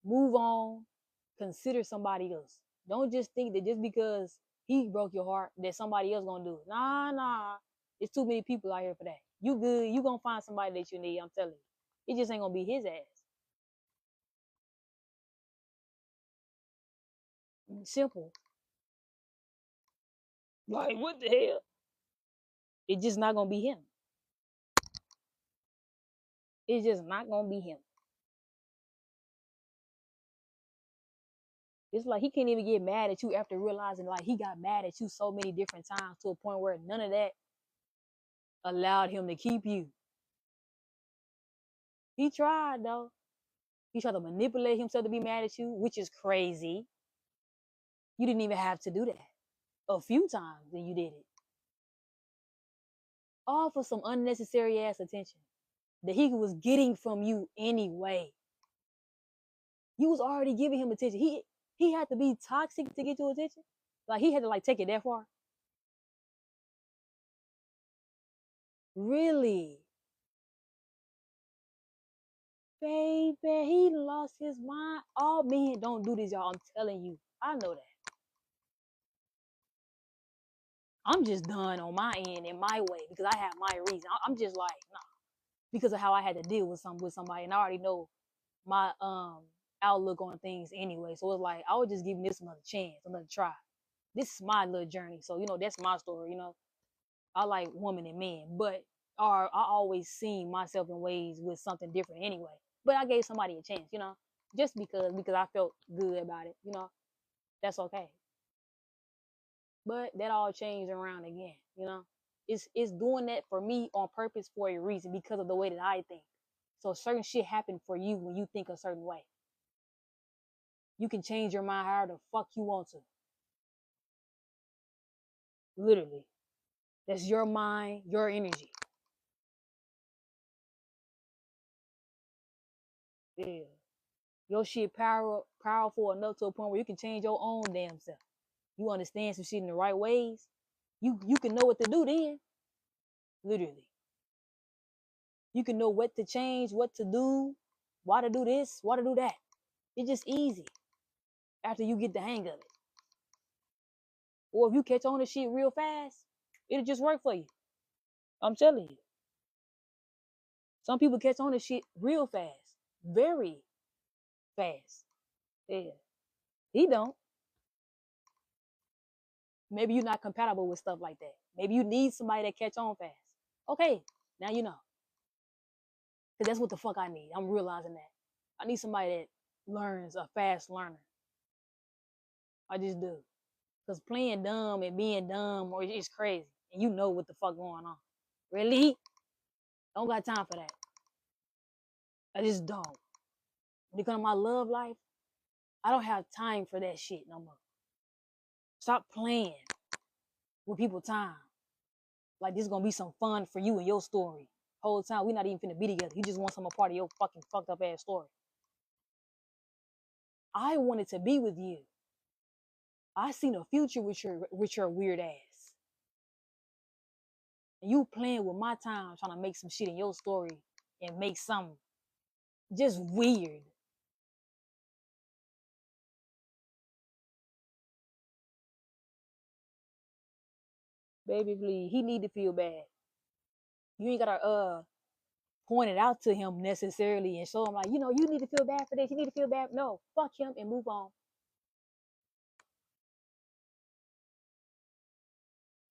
Move on. Consider somebody else. Don't just think that just because he broke your heart that somebody else gonna do it. Nah, nah. It's too many people out here for that. You good. You gonna find somebody that you need. I'm telling you. It just ain't gonna be his ass. Simple. Like what the hell? It's just not gonna be him. It's just not gonna be him. It's like he can't even get mad at you after realizing like he got mad at you so many different times to a point where none of that allowed him to keep you. He tried though. He tried to manipulate himself to be mad at you, which is crazy. You didn't even have to do that. A few times and you did it. All for some unnecessary ass attention that he was getting from you anyway. You was already giving him attention. He had to be toxic to get your attention. Like he had to like take it that far. Really? Baby, he lost his mind. All men don't do this, y'all. I'm telling you. I know that. I'm just done on my end in my way because I have my reason. I'm just like, nah, because of how I had to deal with somebody, and I already know my outlook on things anyway. So it's like I was just giving this another chance, another try. This is my little journey. So, you know, that's my story, you know. I like women and men, but I always seen myself in ways with something different anyway. But I gave somebody a chance, you know, just because I felt good about it, you know. That's okay. But that all changed around again, you know. It's doing that for me on purpose for a reason because of the way that I think. So certain shit happen for you when you think a certain way. You can change your mind however the fuck you want to. Literally. That's your mind, your energy. Yeah. Your shit powerful enough to a point where you can change your own damn self. You understand some shit in the right ways. You can know what to do then. Literally. You can know what to change, what to do, why to do this, why to do that. It's just easy after you get the hang of it. Or if you catch on to shit real fast, it'll just work for you. I'm telling you. Some people catch on to shit real fast. Very fast. Yeah. He don't. Maybe you're not compatible with stuff like that. Maybe you need somebody that catch on fast. Okay, now you know. Because that's what the fuck I need. I'm realizing that. I need somebody that learns, a fast learner. I just do. Because playing dumb and being dumb or it's crazy. And you know what the fuck going on. Really? Don't got time for that. I just don't. When it comes to my love life, I don't have time for that shit no more. Stop playing with people's time. Like this is gonna be some fun for you and your story. Whole time we not even finna be together. You just want some part of your fucking fucked up ass story. I wanted to be with you. I seen a future with your weird ass. And you playing with my time trying to make some shit in your story and make some just weird. Baby, please. He need to feel bad. You ain't gotta point it out to him necessarily and show him like, you know, you need to feel bad for this. You need to feel bad. No, fuck him and move on.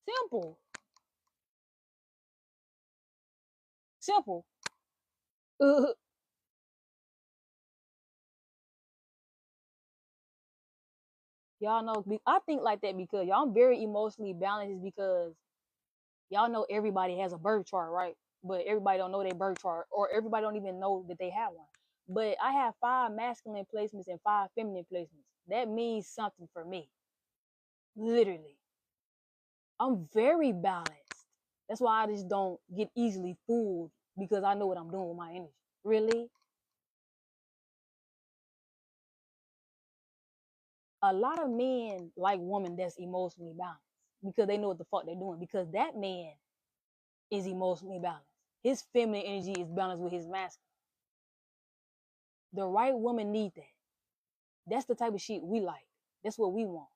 Simple. Simple. Y'all know, I think like that because y'all I'm very emotionally balanced is because y'all know everybody has a birth chart, right? But everybody don't know their birth chart or everybody don't even know that they have one. But I have 5 masculine placements and 5 feminine placements. That means something for me. Literally. I'm very balanced. That's why I just don't get easily fooled because I know what I'm doing with my energy. Really? A lot of men like women that's emotionally balanced because they know what the fuck they're doing. Because that man is emotionally balanced. His feminine energy is balanced with his masculine. The right woman need that. That's the type of shit we like. That's what we want.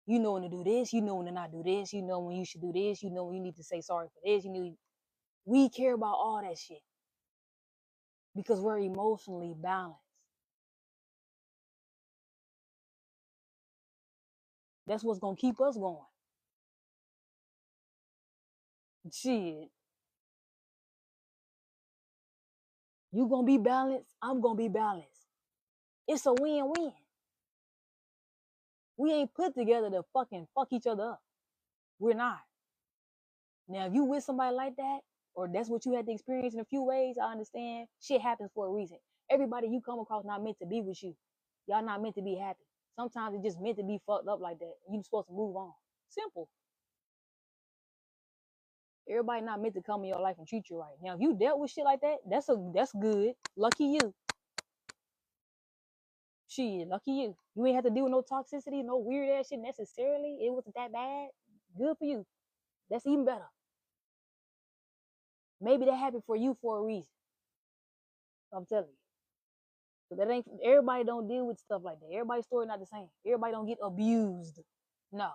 You know when to do this. You know when to not do this. You know when you should do this. You know when you need to say sorry for this. You know we care about all that shit because we're emotionally balanced. That's what's gonna keep us going. Shit, you gonna be balanced. I'm gonna be balanced. It's a win-win. We ain't put together to fucking fuck each other up. We're not. Now, if you with somebody like that, or that's what you had to experience in a few ways, I understand. Shit happens for a reason. Everybody you come across not meant to be with you. Y'all not meant to be happy. Sometimes it's just meant to be fucked up like that. You supposed to move on. Simple. Everybody not meant to come in your life and treat you right. Now, if you dealt with shit like that, that's good. Lucky you. Shit, lucky you. You ain't have to deal with no toxicity, no weird ass shit necessarily. It wasn't that bad. Good for you. That's even better. Maybe that happened for you for a reason. I'm telling you. So that ain't everybody don't deal with stuff like that. Everybody's story not the same. Everybody don't get abused. No.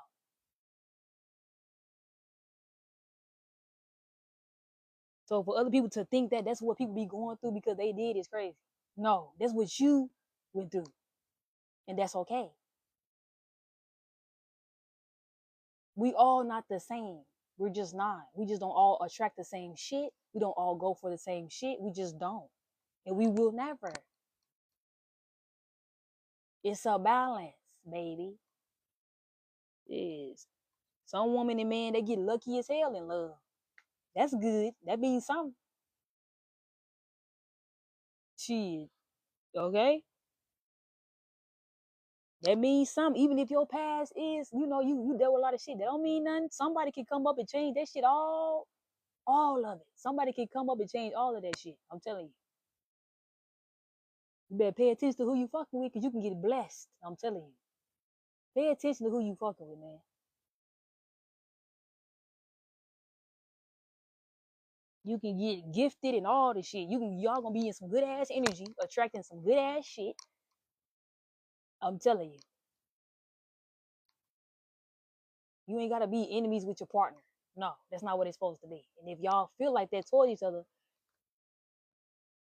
So for other people to think that that's what people be going through because they did is crazy. No, that's what you went through. And that's okay. We all not the same. We're just not. We just don't all attract the same shit. We don't all go for the same shit. We just don't. And we will never. It's a balance, baby. It is. Some woman and man, they get lucky as hell in love. That's good. That means something. Shit. Okay? That means something. Even if your past is, you dealt with a lot of shit. That don't mean nothing. Somebody can come up and change that shit all of it. Somebody can come up and change all of that shit. I'm telling you. You better pay attention to who you fucking with because you can get blessed. I'm telling you. Pay attention to who you fucking with, man. You can get gifted and all the shit. Y'all gonna be in some good ass energy, attracting some good ass shit. I'm telling you. You ain't gotta be enemies with your partner. No, that's not what it's supposed to be. And if y'all feel like that toward each other,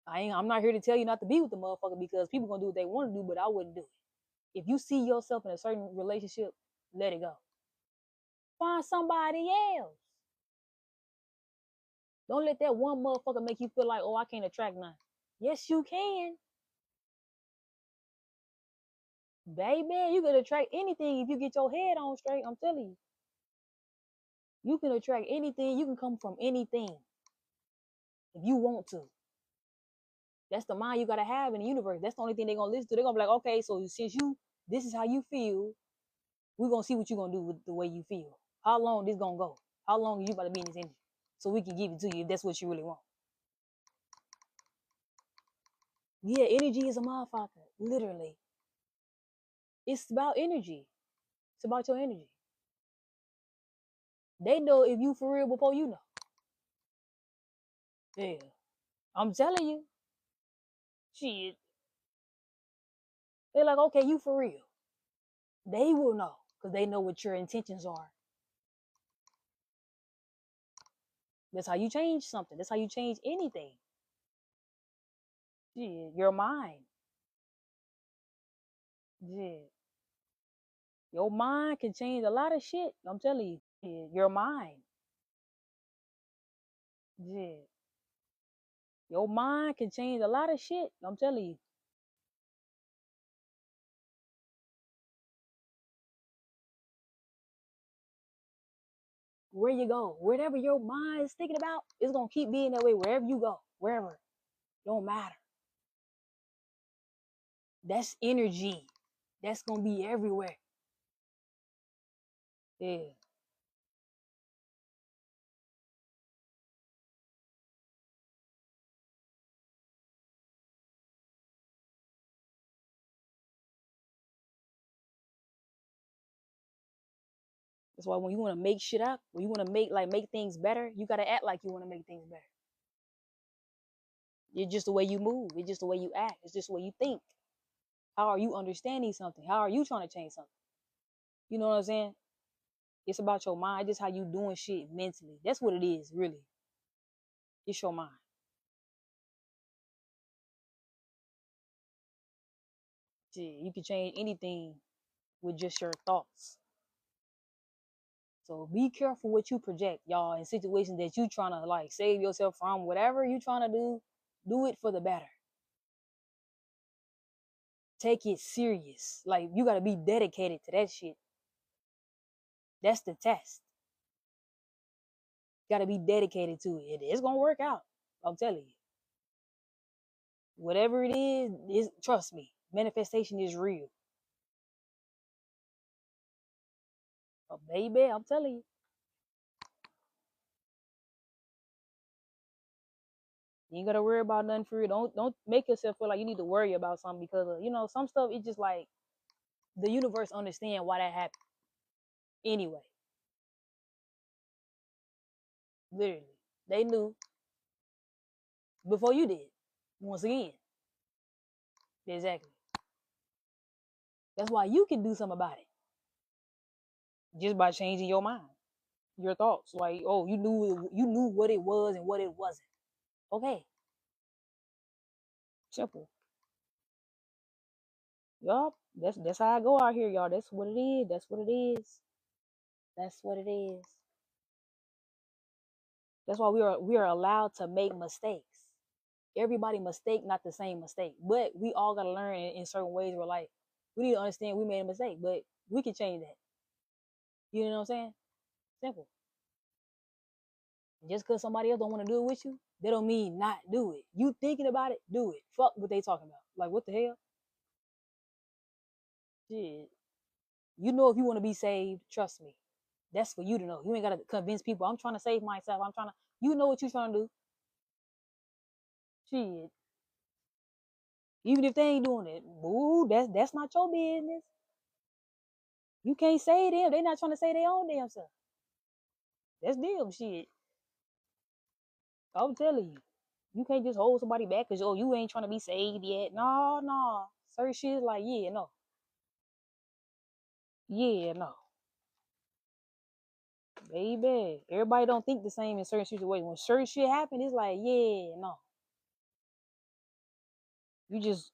I'm not here to tell you not to be with the motherfucker because people gonna do what they want to do, but I wouldn't do it. If you see yourself in a certain relationship, let it go. Find somebody else. Don't let that one motherfucker make you feel like, oh, I can't attract none. Yes, you can. Baby, you can attract anything if you get your head on straight. I'm telling you. You can attract anything. You can come from anything if you want to. That's the mind you gotta have in the universe. That's the only thing they're gonna listen to. They're gonna be like, okay, so since this is how you feel, we're gonna see what you're gonna do with the way you feel. How long this gonna go? How long are you about to be in this energy? So we can give it to you if that's what you really want. Yeah, energy is a motherfucker. Literally. It's about energy. It's about your energy. They know if you for real before you know. Yeah. I'm telling you. Shit. They're like, okay, you for real. They will know because they know what your intentions are. That's how you change something. That's how you change anything. Yeah, your mind. Yeah. Your mind can change a lot of shit. I'm telling you. Yeah, your mind. Yeah. Your mind can change a lot of shit. I'm telling you. Where you go, whatever your mind is thinking about, it's gonna keep being that way wherever you go, wherever. Don't matter. That's energy. That's gonna be everywhere. Yeah. That's why when you want to make shit up, when you want to make things better, you gotta act like you want to make things better. It's just the way you move. It's just the way you act. It's just the way you think. How are you understanding something? How are you trying to change something? You know what I'm saying? It's about your mind. Just how you doing shit mentally. That's what it is, really. It's your mind. Shit, you can change anything with just your thoughts. So be careful what you project, y'all, in situations that you trying to like save yourself from. Whatever you trying to do it for the better. Take it serious. Like you gotta be dedicated to that shit. That's the test. Gotta be dedicated to it. It's gonna work out. I'm telling you. Whatever it is trust me. Manifestation is real. Oh, baby, I'm telling you. You ain't gotta worry about nothing for you. Don't make yourself feel like you need to worry about something because of, some stuff. It's just like the universe understand why that happened. Anyway, literally, they knew before you did. Once again, exactly. That's why you can do something about it just by changing your mind, your thoughts. Like, oh, you knew what it was and what it wasn't. Okay, simple. Yup, that's how I go out here, y'all. That's what it is. That's what it is. That's what it is. That's why we are allowed to make mistakes. Everybody mistake, not the same mistake. But we all gotta learn in certain ways where like we need to understand we made a mistake, but we can change that. You know what I'm saying? Simple. Just because somebody else don't want to do it with you, that don't mean not do it. You thinking about it, do it. Fuck what they talking about. Like what the hell? Shit. You know if you want to be saved, trust me. That's for you to know. You ain't gotta convince people. I'm trying to save myself. I'm trying to. You know what you're trying to do. Shit. Even if they ain't doing it, boo. That's not your business. You can't say them. They not trying to say their own damn self. That's them shit. I'm telling you. You can't just hold somebody back because you ain't trying to be saved yet. No, no. Certain shit is like, yeah, no. Yeah, no. Baby. Everybody don't think the same in certain situations. When certain shit happen, it's like, yeah, no. You just